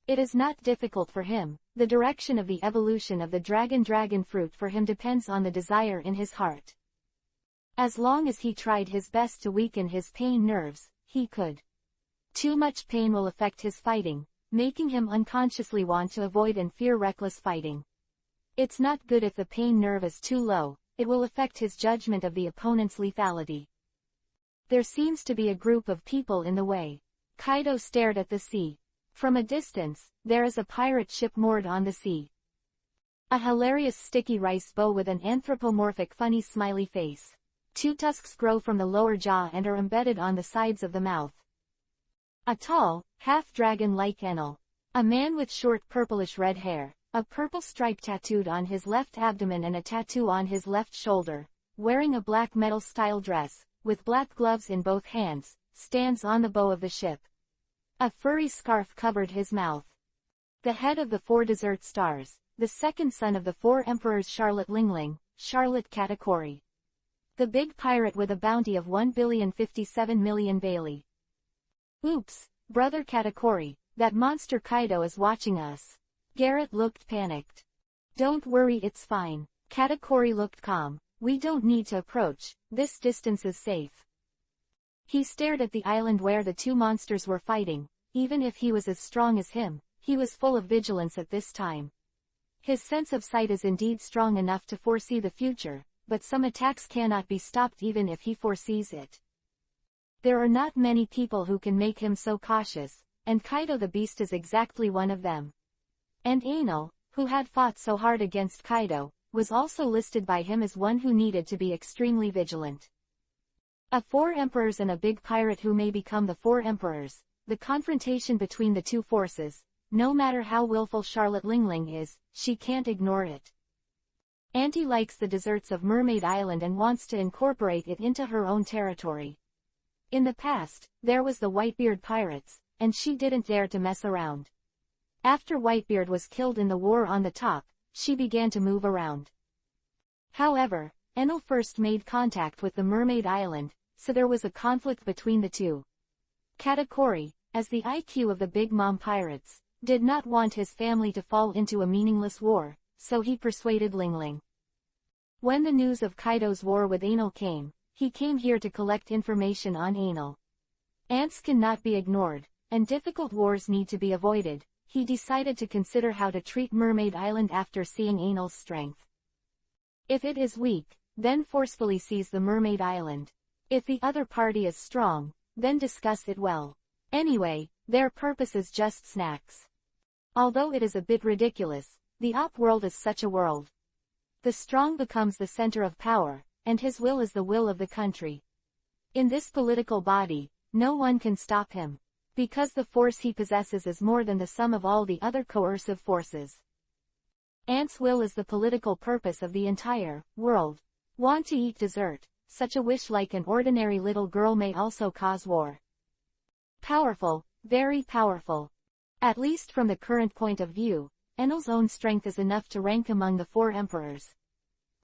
It is not difficult for him. The direction of the evolution of the dragon fruit for him depends on the desire in his heart. As long as he tried his best to weaken his pain nerves, he could. Too much pain will affect his fighting, making him unconsciously want to avoid and fear reckless fighting. It's not good if the pain nerve is too low, it will affect his judgment of the opponent's lethality. There seems to be a group of people in the way. Kaido stared at the sea. From a distance, there is a pirate ship moored on the sea. A hilarious sticky rice bow with an anthropomorphic funny smiley face. 2 tusks grow from the lower jaw and are embedded on the sides of the mouth. A tall, half-dragon-like Enel. A man with short purplish-red hair, a purple stripe tattooed on his left abdomen and a tattoo on his left shoulder, wearing a black metal-style dress, with black gloves in both hands, stands on the bow of the ship. A furry scarf covered his mouth. The head of the 4 desert stars, the second son of the 4 emperors Charlotte Lingling, Charlotte Katakuri. The big pirate with a bounty of 1,057,000,000 Bailey. Oops, brother Katakuri, that monster Kaido is watching us. Garrett looked panicked. Don't worry, it's fine. Katakuri looked calm. We don't need to approach, this distance is safe. He stared at the island where the 2 monsters were fighting. Even if he was as strong as him, he was full of vigilance at this time. His sense of sight is indeed strong enough to foresee the future, but some attacks cannot be stopped even if he foresees it. There are not many people who can make him so cautious, and Kaido the Beast is exactly one of them. And Enel, who had fought so hard against Kaido, was also listed by him as one who needed to be extremely vigilant. 4 emperors and a big pirate who may become the 4 emperors, the confrontation between the 2 forces, no matter how willful Charlotte Lingling is, she can't ignore it. Auntie likes the deserts of Mermaid Island and wants to incorporate it into her own territory. In the past, there was the Whitebeard pirates, and she didn't dare to mess around. After Whitebeard was killed in the war on the top, she began to move around. However, Enel first made contact with the Mermaid Island, so there was a conflict between the 2. Katakuri, as the IQ of the Big Mom pirates, did not want his family to fall into a meaningless war, so he persuaded Lingling. When the news of Kaido's war with Enel came, he came here to collect information on Enel. Ants cannot be ignored, and difficult wars need to be avoided. He decided to consider how to treat Mermaid Island after seeing Enel's strength. If it is weak, then forcefully seize the Mermaid Island. If the other party is strong, then discuss it well. Anyway, their purpose is just snacks. Although it is a bit ridiculous, the op world is such a world. The strong becomes the center of power, and his will is the will of the country. In this political body, no one can stop him, because the force he possesses is more than the sum of all the other coercive forces. Ant's will is the political purpose of the entire world. Want to eat dessert? Such a wish like an ordinary little girl may also cause war. Powerful, very powerful. At least from the current point of view, Enel's own strength is enough to rank among the 4 emperors.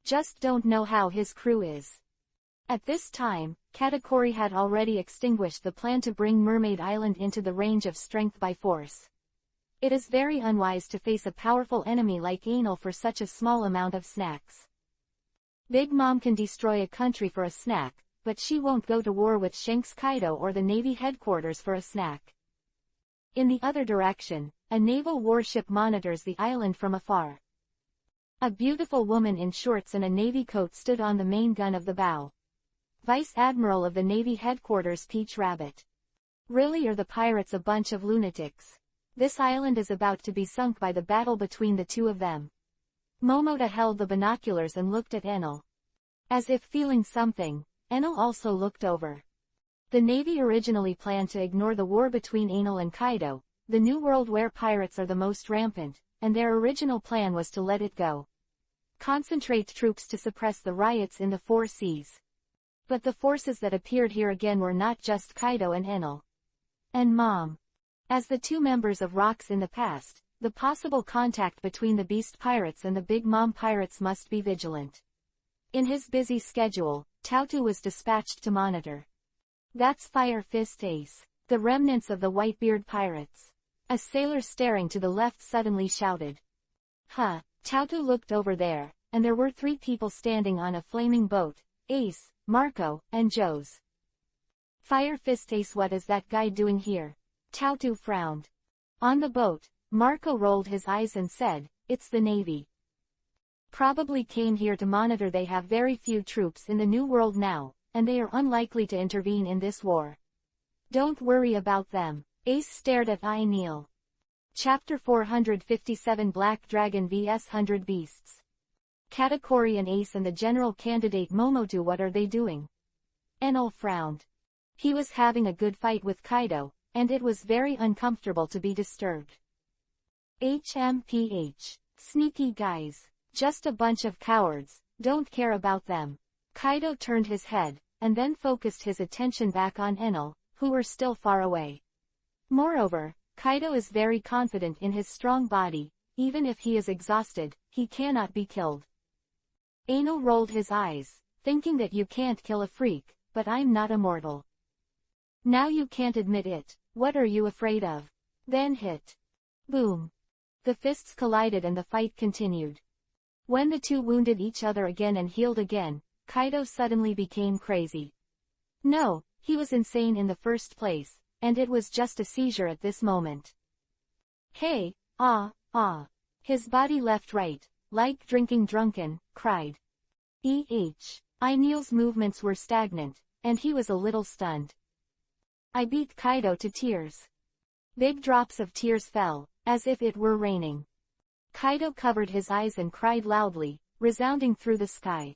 Just don't know how his crew is. At this time, Katakuri had already extinguished the plan to bring Mermaid Island into the range of strength by force. It is very unwise to face a powerful enemy like Enel for such a small amount of snacks. Big Mom can destroy a country for a snack, but she won't go to war with Shanks Kaido or the Navy headquarters for a snack. In the other direction, a naval warship monitors the island from afar. A beautiful woman in shorts and a navy coat stood on the main gun of the bow. Vice Admiral of the Navy headquarters Peach Rabbit. Really, are the pirates a bunch of lunatics? This island is about to be sunk by the battle between the 2 of them. Momota held the binoculars and looked at Enel. As if feeling something, Enel also looked over. The Navy originally planned to ignore the war between Enel and Kaido, the new world where pirates are the most rampant, and their original plan was to let it go. Concentrate troops to suppress the riots in the 4 seas. But the forces that appeared here again were not just Kaido and Enel. And Mom. As the 2 members of Rocks in the past, the possible contact between the Beast Pirates and the Big Mom Pirates must be vigilant. In his busy schedule, Tautu was dispatched to monitor. That's Fire Fist Ace, the remnants of the Whitebeard Pirates. A sailor staring to the left suddenly shouted. Huh, Tautu looked over there, and there were 3 people standing on a flaming boat, Ace, Marco, and Joes. Fire Fist Ace, what is that guy doing here? Tautu frowned. On the boat, Marco rolled his eyes and said, "It's the Navy. Probably came here to monitor. They have very few troops in the New World now, and they are unlikely to intervene in this war. Don't worry about them." Ace stared at Neil. Chapter 457 Black Dragon vs 100 Beasts. Katakuri and Ace and the general candidate Momotu. What are they doing? Enel frowned. He was having a good fight with Kaido, and it was very uncomfortable to be disturbed. HMPH. Sneaky guys. Just a bunch of cowards, don't care about them. Kaido turned his head, and then focused his attention back on Enel, who were still far away. Moreover, Kaido is very confident in his strong body. Even if he is exhausted, he cannot be killed. Enel rolled his eyes, thinking that you can't kill a freak, but I'm not immortal. Now you can't admit it. What are you afraid of? Then hit. Boom. The fists collided and the fight continued. When the two wounded each other again and healed again, Kaido suddenly became crazy. No, he was insane in the first place, and it was just a seizure at this moment. Hey, His body left-right, like drinking drunken, cried. Neil's movements were stagnant, and he was a little stunned. I beat Kaido to tears. Big drops of tears fell, as if it were raining. Kaido covered his eyes and cried loudly, resounding through the sky.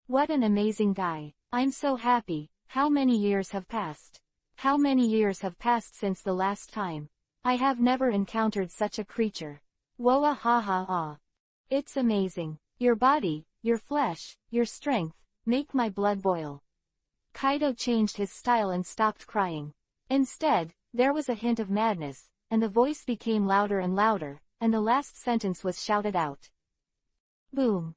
What an amazing guy. I'm so happy. How many years have passed? How many years have passed since the last time? I have never encountered such a creature. Woa ha ha ah. It's amazing. Your body, your flesh, your strength, make my blood boil. Kaido changed his style and stopped crying. Instead, there was a hint of madness, and the voice became louder and louder, and the last sentence was shouted out. Boom.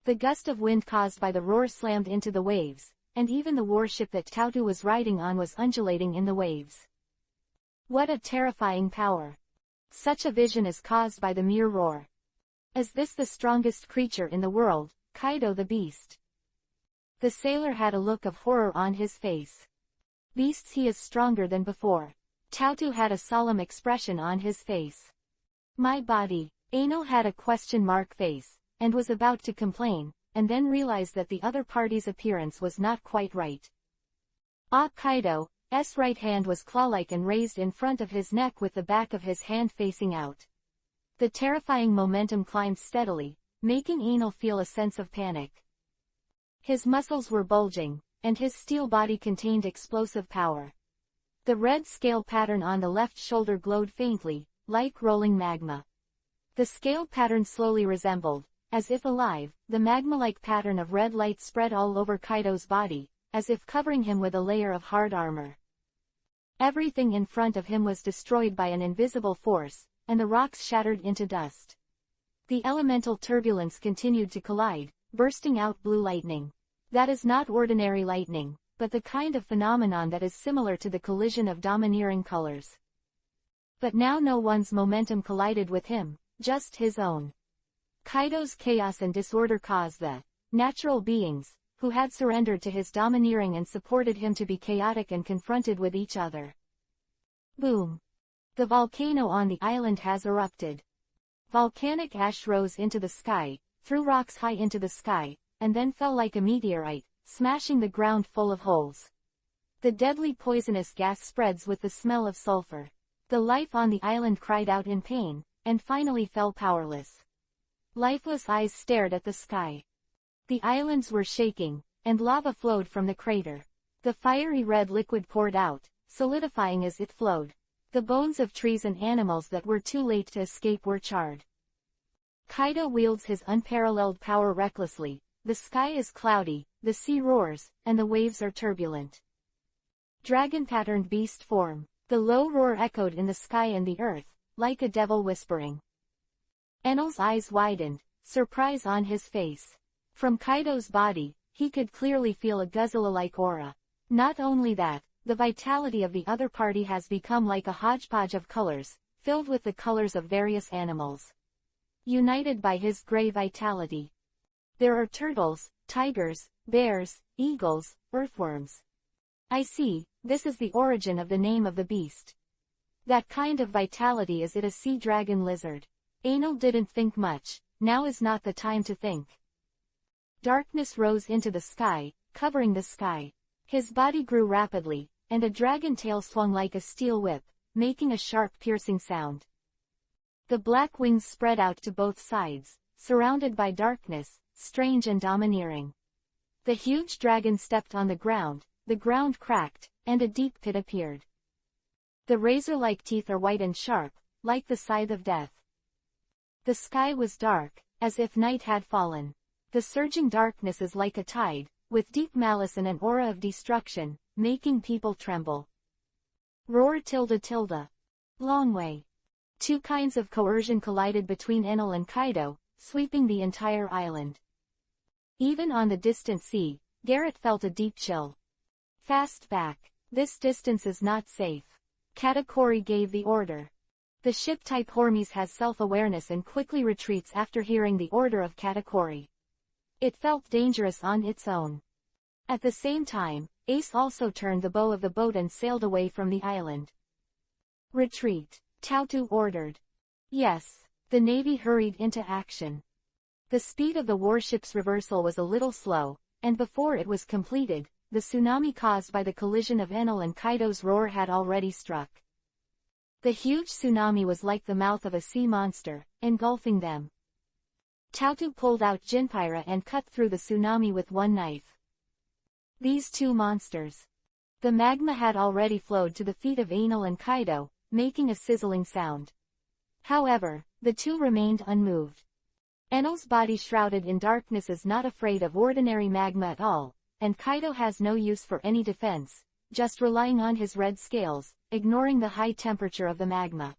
The gust of wind caused by the roar slammed into the waves, and even the warship that Tautu was riding on was undulating in the waves. What a terrifying power. Such a vision is caused by the mere roar. Is this the strongest creature in the world, Kaido the beast? The sailor had a look of horror on his face. Beasts, he is stronger than before. Tautu had a solemn expression on his face. My body. Enel had a question mark face, and was about to complain, and then realized that the other party's appearance was not quite right. Kaido's right hand was claw-like and raised in front of his neck with the back of his hand facing out. The terrifying momentum climbed steadily, making Enel feel a sense of panic. His muscles were bulging, and his steel body contained explosive power. The red scale pattern on the left shoulder glowed faintly, like rolling magma. The scale pattern slowly resembled, as if alive, the magma-like pattern of red light spread all over Kaido's body, as if covering him with a layer of hard armor. Everything in front of him was destroyed by an invisible force, and the rocks shattered into dust. The elemental turbulence continued to collide, bursting out blue lightning. That is not ordinary lightning, but the kind of phenomenon that is similar to the collision of domineering colors. But now no one's momentum collided with him, just his own. Kaido's chaos and disorder caused the natural beings, who had surrendered to his domineering and supported him, to be chaotic and confronted with each other. Boom. The volcano on the island has erupted. Volcanic ash rose into the sky, threw rocks high into the sky, and then fell like a meteorite, smashing the ground full of holes. The deadly poisonous gas spreads with the smell of sulfur. The life on the island cried out in pain, and finally fell powerless. Lifeless eyes stared at the sky. The islands were shaking, and lava flowed from the crater. The fiery red liquid poured out, solidifying as it flowed. The bones of trees and animals that were too late to escape were charred. Kaido wields his unparalleled power recklessly. The sky is cloudy, the sea roars, and the waves are turbulent. Dragon-patterned beast form. The low roar echoed in the sky and the earth, like a devil whispering. Enel's eyes widened, surprise on his face. From Kaido's body, he could clearly feel a Godzilla-like aura. Not only that, the vitality of the other party has become like a hodgepodge of colors, filled with the colors of various animals. United by his gray vitality. There are turtles, tigers, bears, eagles, earthworms. I see, this is the origin of the name of the beast. That kind of vitality. Is it a sea dragon lizard? Anil didn't think much. Now is not the time to think. Darkness rose into the sky, covering the sky. His body grew rapidly, and a dragon tail swung like a steel whip, making a sharp piercing sound. The black wings spread out to both sides, surrounded by darkness, strange and domineering. The huge dragon stepped on the ground cracked, and a deep pit appeared. The razor-like teeth are white and sharp, like the scythe of death. The sky was dark, as if night had fallen. The surging darkness is like a tide, with deep malice and an aura of destruction, making people tremble. Roar tilde tilde. Long way. Two kinds of coercion collided between Enel and Kaido, sweeping the entire island. Even on the distant sea, Garrett felt a deep chill. Fast back. This distance is not safe. Katakuri gave the order. The ship type Hormes has self-awareness and quickly retreats after hearing the order of Katakuri. It felt dangerous on its own. At the same time, Ace also turned the bow of the boat and sailed away from the island. Retreat, Tautu ordered. Yes, the Navy hurried into action. The speed of the warship's reversal was a little slow, and before it was completed, the tsunami caused by the collision of Enel and Kaido's roar had already struck. The huge tsunami was like the mouth of a sea monster, engulfing them. Tautu pulled out Jinpyra and cut through the tsunami with one knife. These two monsters. The magma had already flowed to the feet of Enel and Kaido, making a sizzling sound. However, the two remained unmoved. Enel's body shrouded in darkness is not afraid of ordinary magma at all, and Kaido has no use for any defense, just relying on his red scales, ignoring the high temperature of the magma.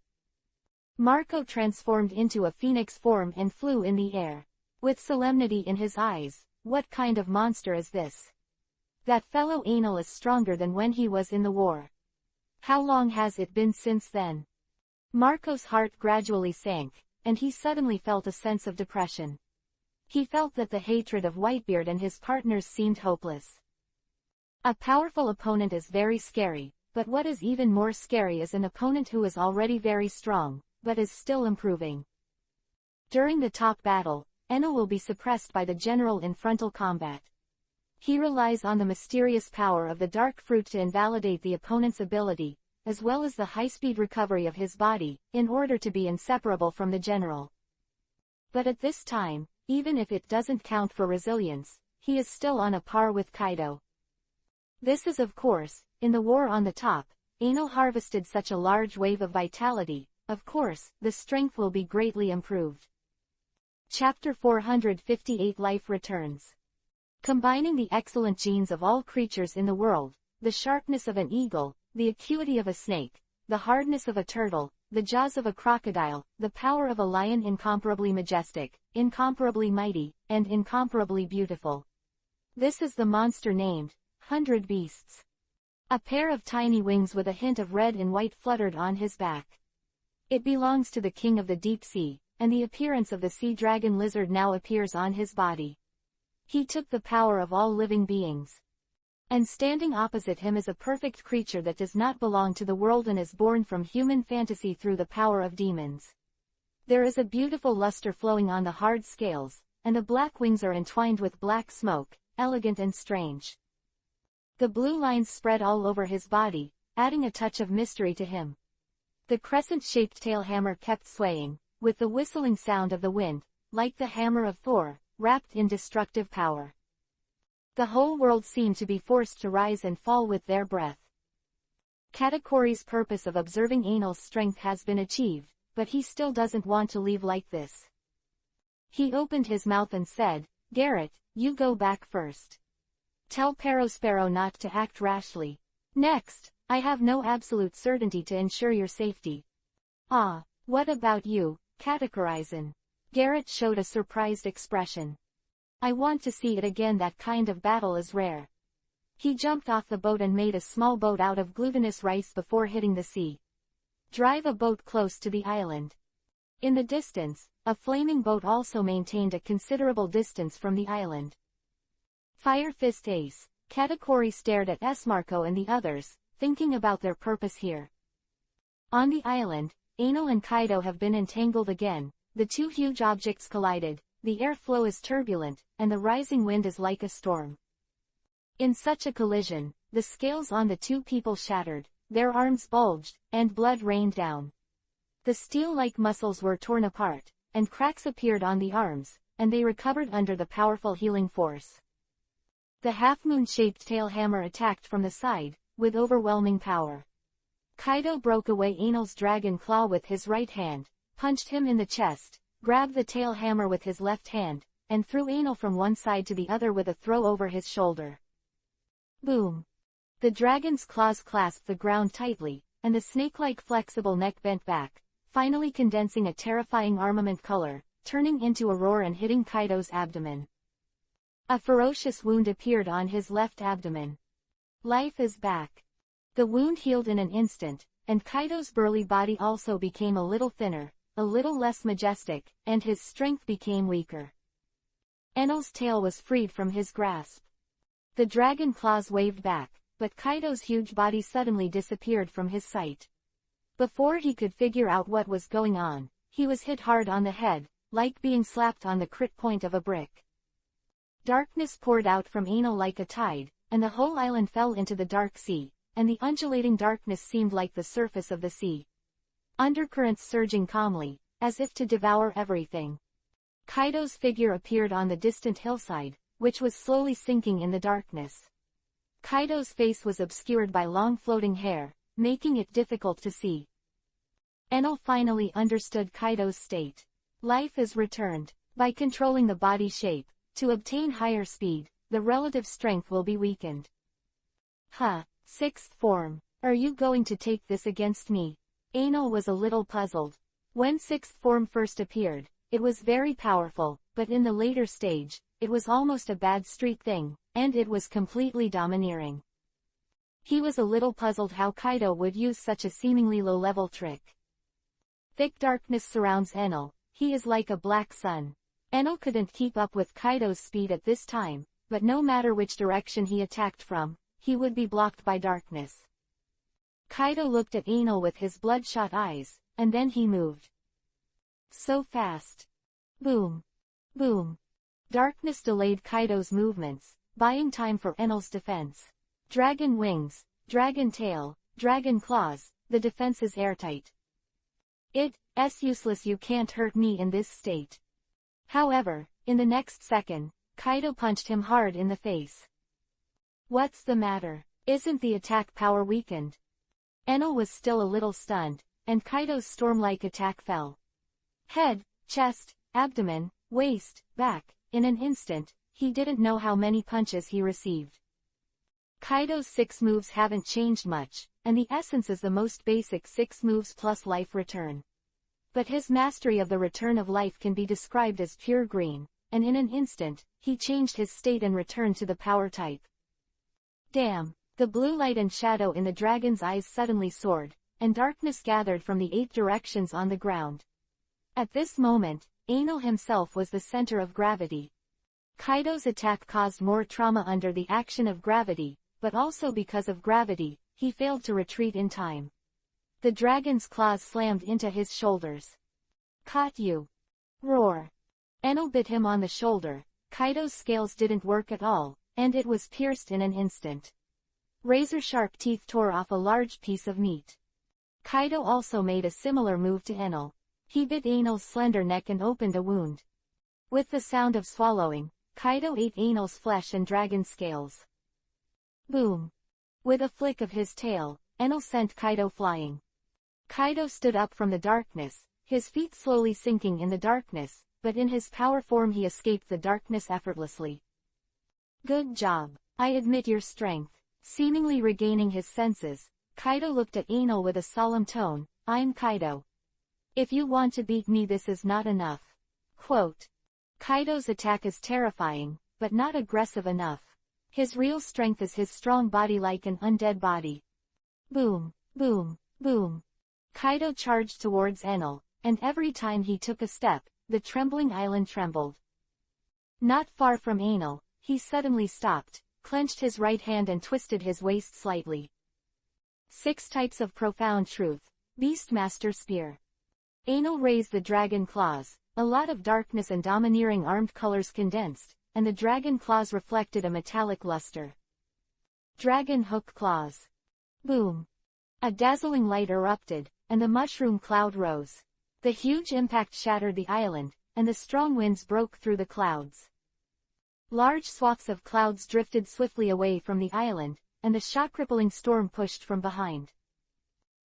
Marco transformed into a phoenix form and flew in the air. With solemnity in his eyes, what kind of monster is this? That fellow Enel is stronger than when he was in the war. How long has it been since then? Marco's heart gradually sank, and he suddenly felt a sense of depression. He felt that the hatred of Whitebeard and his partners seemed hopeless. A powerful opponent is very scary, but what is even more scary is an opponent who is already very strong, but is still improving. During the top battle, Enel will be suppressed by the general in frontal combat. He relies on the mysterious power of the dark fruit to invalidate the opponent's ability, as well as the high-speed recovery of his body, in order to be inseparable from the general. But at this time, even if it doesn't count for resilience, he is still on a par with Kaido. This is of course, in the war on the top, Enel harvested such a large wave of vitality, of course, the strength will be greatly improved. Chapter 458 Life Returns. Combining the excellent genes of all creatures in the world, the sharpness of an eagle, the acuity of a snake, the hardness of a turtle, the jaws of a crocodile, the power of a lion, incomparably majestic, incomparably mighty, and incomparably beautiful. This is the monster named 100 Beasts. A pair of tiny wings with a hint of red and white fluttered on his back. It belongs to the king of the deep sea, and the appearance of the sea dragon lizard now appears on his body. He took the power of all living beings. And standing opposite him is a perfect creature that does not belong to the world and is born from human fantasy through the power of demons. There is a beautiful luster flowing on the hard scales, and the black wings are entwined with black smoke, elegant and strange. The blue lines spread all over his body, adding a touch of mystery to him. The crescent-shaped tail hammer kept swaying, with the whistling sound of the wind, like the hammer of Thor, wrapped in destructive power. The whole world seemed to be forced to rise and fall with their breath. Katakuri's purpose of observing Enel's strength has been achieved, but he still doesn't want to leave like this. He opened his mouth and said, "Garrett, you go back first. Tell Perospero not to act rashly. Next, I have no absolute certainty to ensure your safety." "Ah, what about you, Katakuri-san?" Garrett showed a surprised expression. "I want to see it again. That kind of battle is rare." He jumped off the boat and made a small boat out of glutinous rice before hitting the sea. Drive a boat close to the island. In the distance, a flaming boat also maintained a considerable distance from the island. Fire Fist Ace. Katakuri stared at Marco and the others, thinking about their purpose here. On the island, Anal and Kaido have been entangled again. The two huge objects collided, the airflow is turbulent, and the rising wind is like a storm. In such a collision, the scales on the two people shattered, their arms bulged, and blood rained down. The steel-like muscles were torn apart, and cracks appeared on the arms, and they recovered under the powerful healing force. The half-moon-shaped tail hammer attacked from the side, with overwhelming power. Kaido broke away Anal's dragon claw with his right hand, punched him in the chest, grabbed the tail hammer with his left hand, and threw Anal from one side to the other with a throw over his shoulder. Boom! The dragon's claws clasped the ground tightly, and the snake-like flexible neck bent back, finally condensing a terrifying armament color, turning into a roar and hitting Kaido's abdomen. A ferocious wound appeared on his left abdomen. Life is back. The wound healed in an instant, and Kaido's burly body also became a little thinner, a little less majestic, and his strength became weaker. Anal's tail was freed from his grasp. The dragon claws waved back, but Kaido's huge body suddenly disappeared from his sight. Before he could figure out what was going on, he was hit hard on the head, like being slapped on the crit point of a brick. Darkness poured out from Anal like a tide, and the whole island fell into the dark sea, and the undulating darkness seemed like the surface of the sea. Undercurrents surging calmly, as if to devour everything. Kaido's figure appeared on the distant hillside, which was slowly sinking in the darkness. Kaido's face was obscured by long floating hair, making it difficult to see. Anal finally understood Kaido's state. Life is returned. By controlling the body shape, to obtain higher speed, the relative strength will be weakened. Huh, sixth form, are you going to take this against me? Anal was a little puzzled. When sixth form first appeared, it was very powerful, but in the later stage, it was almost a bad street thing, and it was completely domineering. He was a little puzzled how Kaido would use such a seemingly low-level trick. Thick darkness surrounds Anal, he is like a black sun. Anal couldn't keep up with Kaido's speed at this time, but no matter which direction he attacked from, he would be blocked by darkness. Kaido looked at Anal with his bloodshot eyes, and then he moved. So fast. Boom. Boom. Darkness delayed Kaido's movements, buying time for Anal's defense. Dragon wings, dragon tail, dragon claws, the defense is airtight. It's useless, you can't hurt me in this state. However, in the next second, Kaido punched him hard in the face. What's the matter? Isn't the attack power weakened? Anal was still a little stunned, and Kaido's storm-like attack fell. Head, chest, abdomen, waist, back, in an instant, he didn't know how many punches he received. Kaido's 6 moves haven't changed much, and the essence is the most basic 6 moves plus life return. But his mastery of the return of life can be described as pure green, and in an instant, he changed his state and returned to the power type. Damn! The blue light and shadow in the dragon's eyes suddenly soared, and darkness gathered from the 8 directions on the ground. At this moment, Anal himself was the center of gravity. Kaido's attack caused more trauma under the action of gravity, but also because of gravity, he failed to retreat in time. The dragon's claws slammed into his shoulders. Caught you! Roar! Anal bit him on the shoulder. Kaido's scales didn't work at all, and it was pierced in an instant. Razor-sharp teeth tore off a large piece of meat. Kaido also made a similar move to Anal. He bit Anal's slender neck and opened a wound. With the sound of swallowing, Kaido ate Anal's flesh and dragon scales. Boom! With a flick of his tail, Anal sent Kaido flying. Kaido stood up from the darkness, his feet slowly sinking in the darkness, but in his power form he escaped the darkness effortlessly. Good job. I admit your strength. Seemingly regaining his senses, Kaido looked at Anal with a solemn tone. I'm Kaido. If you want to beat me, this is not enough. Quote. Kaido's attack is terrifying, but not aggressive enough. His real strength is his strong body like an undead body. Boom, boom, boom. Kaido charged towards Anal, and every time he took a step, the trembling island trembled. Not far from Anal, he suddenly stopped, clenched his right hand and twisted his waist slightly. 6 types of profound truth. Beastmaster Spear. Anal raised the dragon claws, a lot of darkness and domineering armed colors condensed, and the dragon claws reflected a metallic luster. Dragon hook claws. Boom. A dazzling light erupted, and the mushroom cloud rose. The huge impact shattered the island, and the strong winds broke through the clouds. Large swaths of clouds drifted swiftly away from the island, and the shock-crippling storm pushed from behind.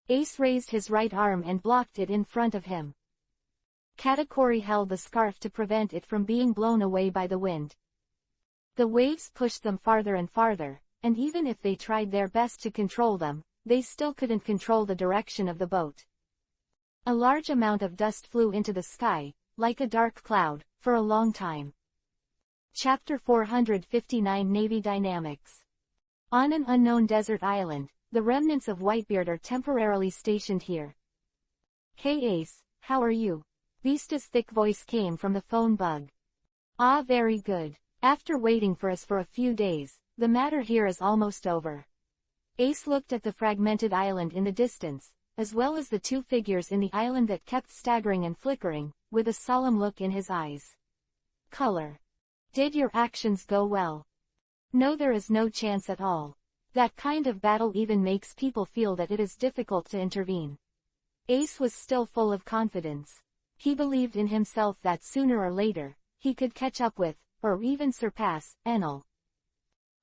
Ace raised his right arm and blocked it in front of him. Katakuri held the scarf to prevent it from being blown away by the wind. The waves pushed them farther and farther, and even if they tried their best to control them, they still couldn't control the direction of the boat. A large amount of dust flew into the sky, like a dark cloud, for a long time. Chapter 459 Navy Dynamics. On an unknown desert island, the remnants of Whitebeard are temporarily stationed here. Hey Ace, how are you? Vista's thick voice came from the phone bug. Ah, very good. After waiting for us for a few days, the matter here is almost over. Ace looked at the fragmented island in the distance, as well as the two figures in the island that kept staggering and flickering, with a solemn look in his eyes. Color. Did your actions go well? No, there is no chance at all. That kind of battle even makes people feel that it is difficult to intervene. Ace was still full of confidence. He believed in himself that sooner or later, he could catch up with, or even surpass, Enel.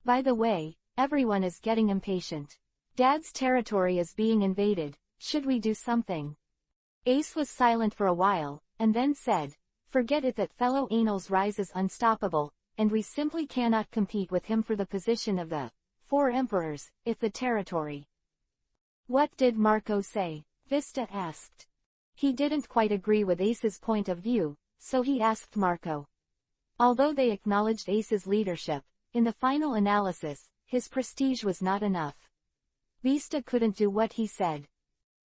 By the way, everyone is getting impatient. Dad's territory is being invaded, should we do something? Ace was silent for a while, and then said, forget it, that fellow Enel's rise is unstoppable, and we simply cannot compete with him for the position of the 4 emperors, if the territory. What did Marco say? Vista asked. He didn't quite agree with Ace's point of view, so he asked Marco. Although they acknowledged Ace's leadership, in the final analysis, his prestige was not enough. Vista couldn't do what he said.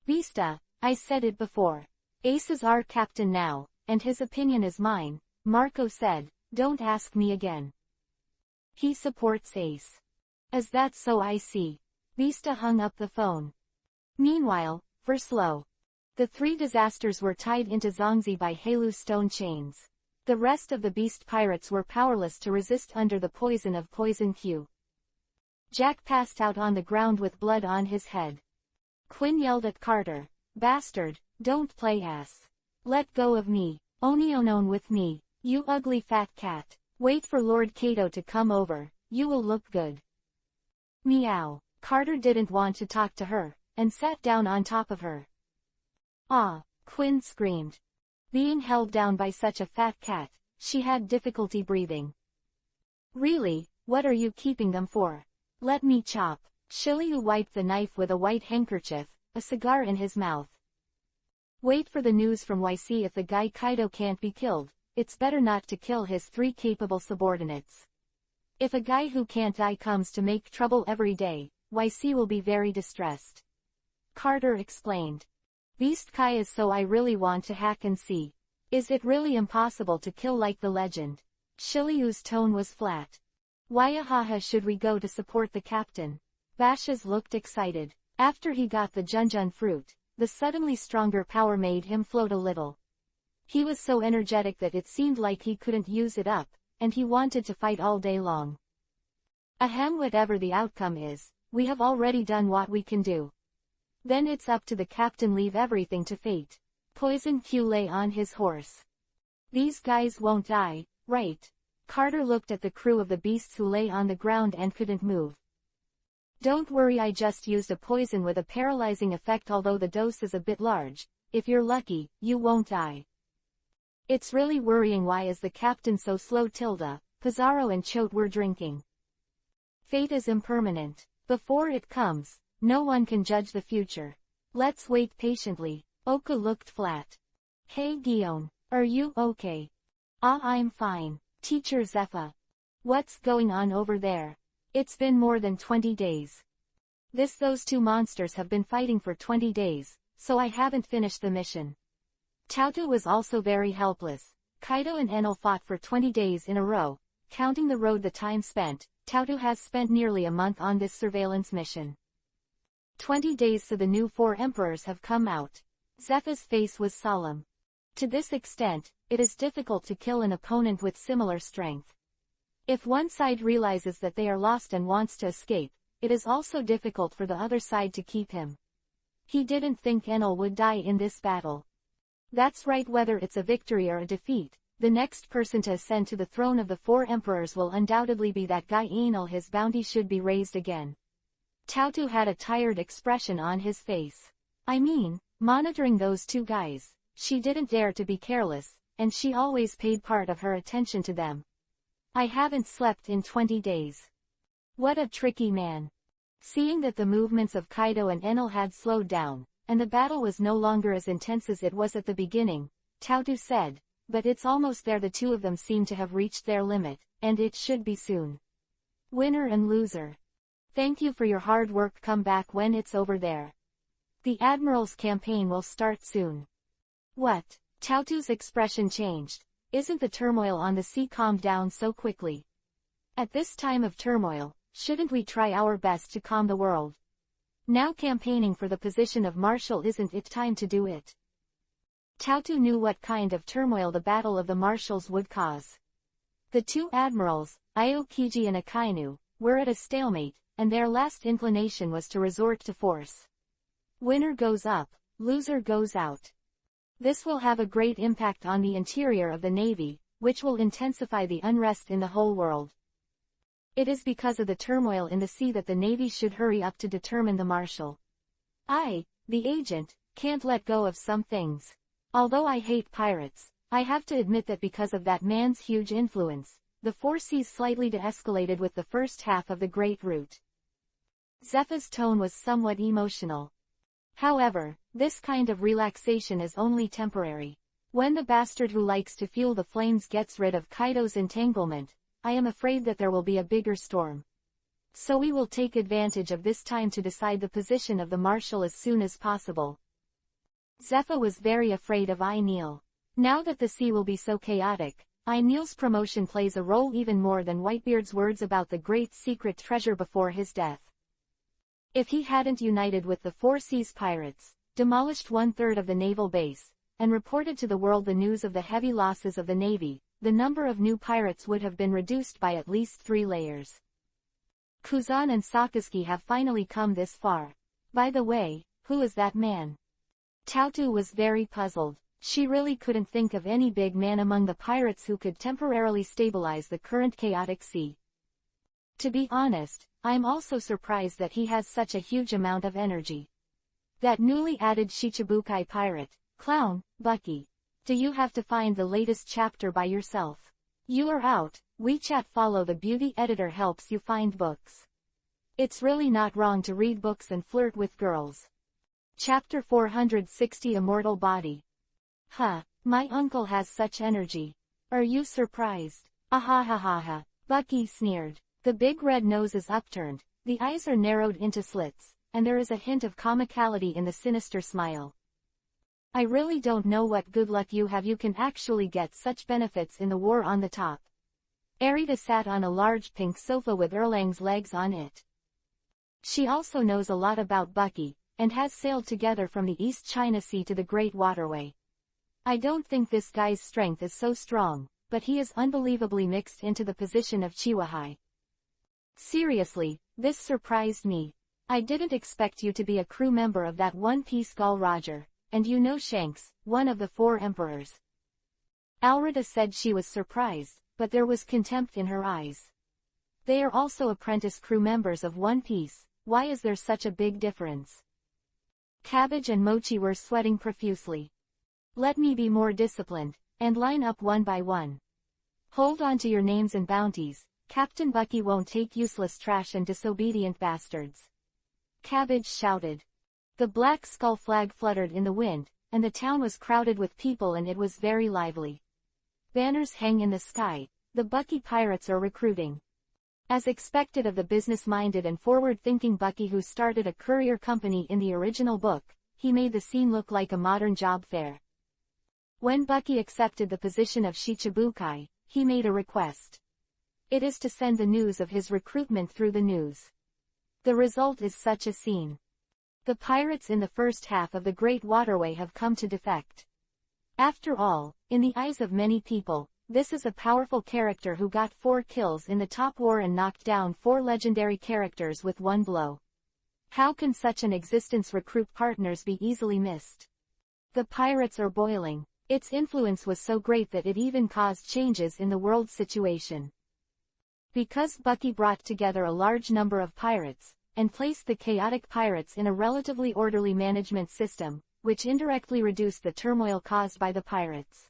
Vista, I said it before. Ace is our captain now, and his opinion is mine, Marco said, don't ask me again. He supports Ace. Is that so? I see. Vista hung up the phone. Meanwhile, for Slow. The 3 disasters were tied into Zongzi by Halu's stone chains. The rest of the beast pirates were powerless to resist under the poison of Poison Q. Jack passed out on the ground with blood on his head. Quinn yelled at Carter, bastard, don't play ass. Let go of me. Onionon with me, you ugly fat cat. Wait for Lord Kato to come over, you will look good. Meow. Carter didn't want to talk to her, and sat down on top of her. Ah, Quinn screamed. Being held down by such a fat cat, she had difficulty breathing. Really, what are you keeping them for? Let me chop. Shiryu wiped the knife with a white handkerchief, a cigar in his mouth. Wait for the news from YC. If the guy Kaido can't be killed, it's better not to kill his 3 capable subordinates. If a guy who can't die comes to make trouble every day, YC will be very distressed. Carter explained. Beast Kai is so I really want to hack and see. Is it really impossible to kill like the legend? Shiryu's tone was flat. Why should we go to support the captain? Bashes looked excited. After he got the Junjun fruit, the suddenly stronger power made him float a little. He was so energetic that it seemed like he couldn't use it up, and he wanted to fight all day long. Ahem, whatever the outcome is, we have already done what we can do. Then it's up to the captain. Leave everything to fate. Poison Q lay on his horse. These guys won't die, right? Carter looked at the crew of the beasts who lay on the ground and couldn't move. Don't worry, I just used a poison with a paralyzing effect. Although the dose is a bit large, if you're lucky, you won't die. It's really worrying. Why is the captain so slow? Pizarro and Choate were drinking. Fate is impermanent. Before it comes, no one can judge the future. Let's wait patiently. Oka looked flat. Hey Gion, are you okay? I'm fine. Teacher Zepha. What's going on over there? It's been more than 20 days. Those 2 monsters have been fighting for 20 days, so I haven't finished the mission. Tautu was also very helpless. Kaido and Enel fought for 20 days in a row. Counting the time spent, Tautu has spent nearly a month on this surveillance mission. 20 days so the new 4 emperors have come out. Zepha's face was solemn. To this extent, it is difficult to kill an opponent with similar strength. If one side realizes that they are lost and wants to escape, it is also difficult for the other side to keep him. He didn't think Enel would die in this battle. That's right, whether it's a victory or a defeat, the next person to ascend to the throne of the 4 emperors will undoubtedly be that guy Enel. His bounty should be raised again. Tautu had a tired expression on his face. I mean, monitoring those 2 guys, she didn't dare to be careless, and she always paid part of her attention to them. I haven't slept in 20 days. What a tricky man. Seeing that the movements of Kaido and Enel had slowed down, and the battle was no longer as intense as it was at the beginning, Tautu said, but it's almost there. The 2 of them seem to have reached their limit, and it should be soon. Winner and loser. Thank you for your hard work. Come back when it's over there. The Admiral's campaign will start soon. What? Tautu's expression changed. Isn't the turmoil on the sea calmed down so quickly? At this time of turmoil, shouldn't we try our best to calm the world? Now campaigning for the position of marshal, isn't it time to do it? Tautu knew what kind of turmoil the battle of the marshals would cause. The 2 admirals, Aokiji and Akainu, were at a stalemate, and their last inclination was to resort to force. Winner goes up, loser goes out. This will have a great impact on the interior of the Navy, which will intensify the unrest in the whole world. It is because of the turmoil in the sea that the Navy should hurry up to determine the marshal. I, the agent, can't let go of some things. Although I hate pirates, I have to admit that because of that man's huge influence, the 4 seas slightly de-escalated with the first half of the Great Route. Zepha's tone was somewhat emotional. However, this kind of relaxation is only temporary. When the bastard who likes to fuel the flames gets rid of Kaido's entanglement, I am afraid that there will be a bigger storm. So we will take advantage of this time to decide the position of the marshal as soon as possible. Zepha was very afraid of Enel. Now that the sea will be so chaotic, Enel's promotion plays a role even more than Whitebeard's words about the great secret treasure before his death. If he hadn't united with the 4 seas pirates, demolished 1/3 of the naval base, and reported to the world the news of the heavy losses of the Navy, the number of new pirates would have been reduced by at least 3 layers. Kuzan and Sakazuki have finally come this far. By the way, who is that man? Tautu was very puzzled. She really couldn't think of any big man among the pirates who could temporarily stabilize the current chaotic sea. To be honest, I'm also surprised that he has such a huge amount of energy. That newly added Shichibukai pirate, clown, Bucky. Do you have to find the latest chapter by yourself? You are out. WeChat follow the beauty editor helps you find books. It's really not wrong to read books and flirt with girls. Chapter 460 Immortal Body. Huh, my uncle has such energy. Are you surprised? Ahahaha. Bucky sneered. The big red nose is upturned, the eyes are narrowed into slits, and there is a hint of comicality in the sinister smile. I really don't know what good luck you have. You can actually get such benefits in the war on the top. Arita sat on a large pink sofa with Erlang's legs on it. She also knows a lot about Bucky, and has sailed together from the East China Sea to the Great Waterway. I don't think this guy's strength is so strong, but he is unbelievably mixed into the position of Chiwahai. Seriously, this surprised me. I didn't expect you to be a crew member of that One Piece Gull Roger, and you know Shanks, one of the 4 emperors. Alrita said she was surprised, but there was contempt in her eyes. They are also apprentice crew members of One Piece. Why is there such a big difference? Cabbage and Mochi were sweating profusely. Let me be more disciplined, and line up one by one. Hold on to your names and bounties. Captain Bucky won't take useless trash and disobedient bastards. Cabbage shouted. The Black Skull flag fluttered in the wind, and the town was crowded with people and it was very lively. Banners hang in the sky. The Bucky pirates are recruiting. As expected of the business-minded and forward-thinking Bucky who started a courier company in the original book, he made the scene look like a modern job fair. When Bucky accepted the position of Shichibukai, he made a request. It is to send the news of his recruitment through the news. The result is such a scene. The pirates in the first half of the Great Waterway have come to defect. After all, in the eyes of many people, this is a powerful character who got 4 kills in the top war and knocked down 4 legendary characters with one blow. How can such an existence recruit partners be easily missed? The pirates are boiling. Its influence was so great that it even caused changes in the world situation. Because Bucky brought together a large number of pirates, and placed the chaotic pirates in a relatively orderly management system, which indirectly reduced the turmoil caused by the pirates.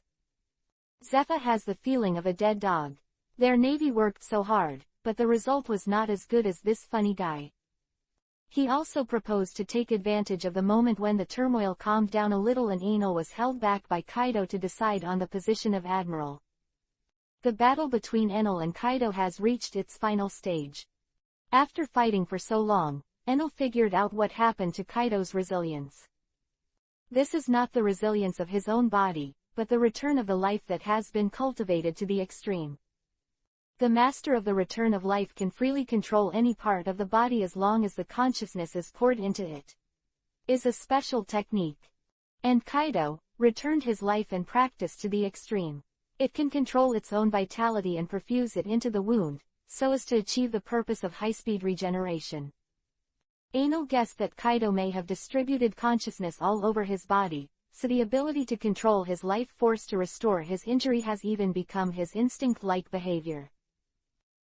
Zephyr has the feeling of a dead dog. Their navy worked so hard, but the result was not as good as this funny guy. He also proposed to take advantage of the moment when the turmoil calmed down a little and Anil was held back by Kaido to decide on the position of admiral. The battle between Enel and Kaido has reached its final stage. After fighting for so long, Enel figured out what happened to Kaido's resilience. This is not the resilience of his own body, but the return of the life that has been cultivated to the extreme. The master of the return of life can freely control any part of the body as long as the consciousness is poured into it. Is a special technique. And Kaido returned his life and practice to the extreme. It can control its own vitality and perfuse it into the wound, so as to achieve the purpose of high-speed regeneration. Anil guessed that Kaido may have distributed consciousness all over his body, so the ability to control his life force to restore his injury has even become his instinct-like behavior.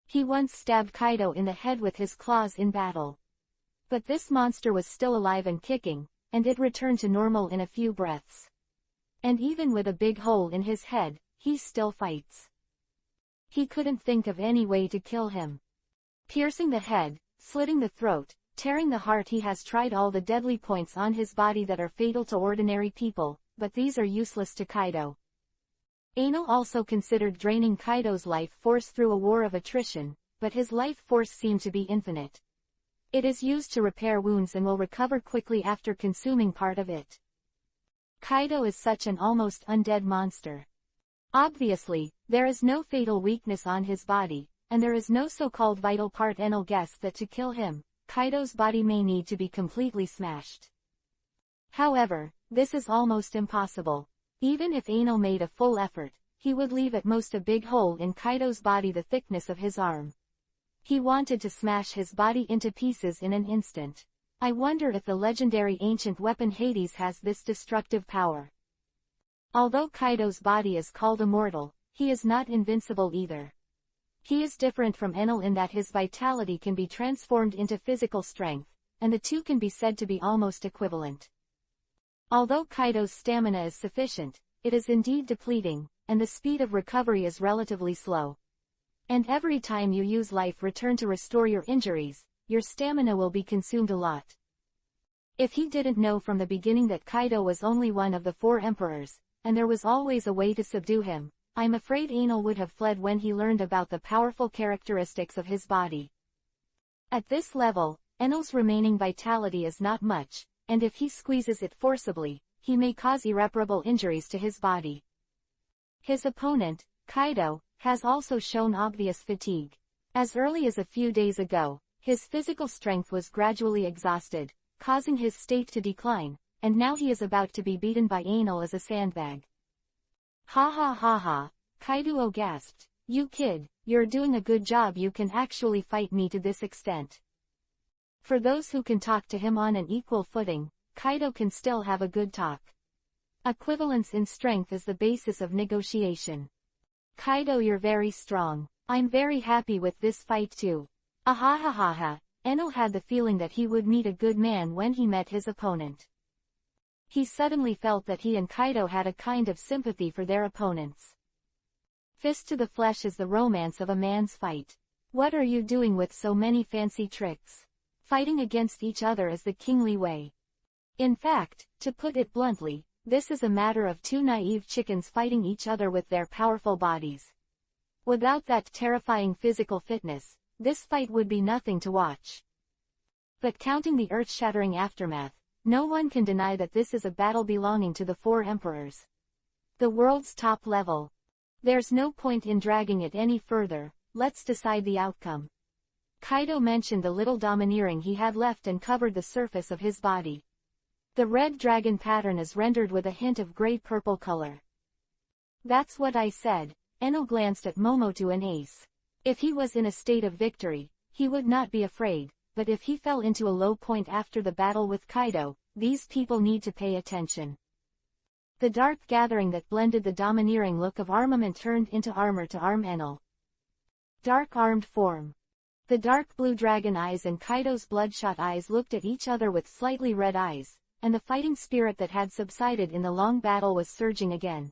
He once stabbed Kaido in the head with his claws in battle. But this monster was still alive and kicking, and it returned to normal in a few breaths. And even with a big hole in his head, he still fights. He couldn't think of any way to kill him. Piercing the head, slitting the throat, tearing the heart. He has tried all the deadly points on his body that are fatal to ordinary people, but these are useless to Kaido. Anil also considered draining Kaido's life force through a war of attrition, but his life force seemed to be infinite. It is used to repair wounds and will recover quickly after consuming part of it. Kaido is such an almost undead monster. Obviously, there is no fatal weakness on his body, and there is no so-called vital part. Enel guessed that to kill him, Kaido's body may need to be completely smashed. However, this is almost impossible. Even if Anil made a full effort, he would leave at most a big hole in Kaido's body the thickness of his arm. He wanted to smash his body into pieces in an instant. I wonder if the legendary ancient weapon Hades has this destructive power. Although Kaido's body is called immortal, he is not invincible either. He is different from Enel in that his vitality can be transformed into physical strength, and the two can be said to be almost equivalent. Although Kaido's stamina is sufficient, it is indeed depleting, and the speed of recovery is relatively slow. And every time you use life return to restore your injuries, your stamina will be consumed a lot. If he didn't know from the beginning that Kaido was only one of the 4 emperors, and there was always a way to subdue him, I'm afraid Anil would have fled when he learned about the powerful characteristics of his body. At this level, Enel's remaining vitality is not much, and if he squeezes it forcibly, he may cause irreparable injuries to his body. His opponent, Kaido, has also shown obvious fatigue. As early as a few days ago, his physical strength was gradually exhausted, causing his state to decline, and now he is about to be beaten by Anil as a sandbag. Ha ha ha ha, Kaido gasped. You kid, you're doing a good job. You can actually fight me to this extent. For those who can talk to him on an equal footing, Kaido can still have a good talk. Equivalence in strength is the basis of negotiation. Kaido, you're very strong. I'm very happy with this fight too. Ahahaha. Enel had the feeling that he would meet a good man when he met his opponent. He suddenly felt that he and Kaido had a kind of sympathy for their opponents. Fist to the flesh is the romance of a man's fight. What are you doing with so many fancy tricks? Fighting against each other is the kingly way. In fact, to put it bluntly, this is a matter of 2 naive chickens fighting each other with their powerful bodies. Without that terrifying physical fitness, this fight would be nothing to watch. But counting the earth-shattering aftermath, no one can deny that this is a battle belonging to the 4 emperors. The world's top level. There's no point in dragging it any further, let's decide the outcome. Kaido mentioned the little domineering he had left and covered the surface of his body. The red dragon pattern is rendered with a hint of gray-purple color. That's what I said. Enno glanced at Momoto and Ace. If he was in a state of victory, he would not be afraid, but if he fell into a low point after the battle with Kaido, these people need to pay attention. The dark gathering that blended the domineering look of armament turned into armor to arm Enel. Dark armed form. The dark blue dragon eyes and Kaido's bloodshot eyes looked at each other with slightly red eyes, and the fighting spirit that had subsided in the long battle was surging again.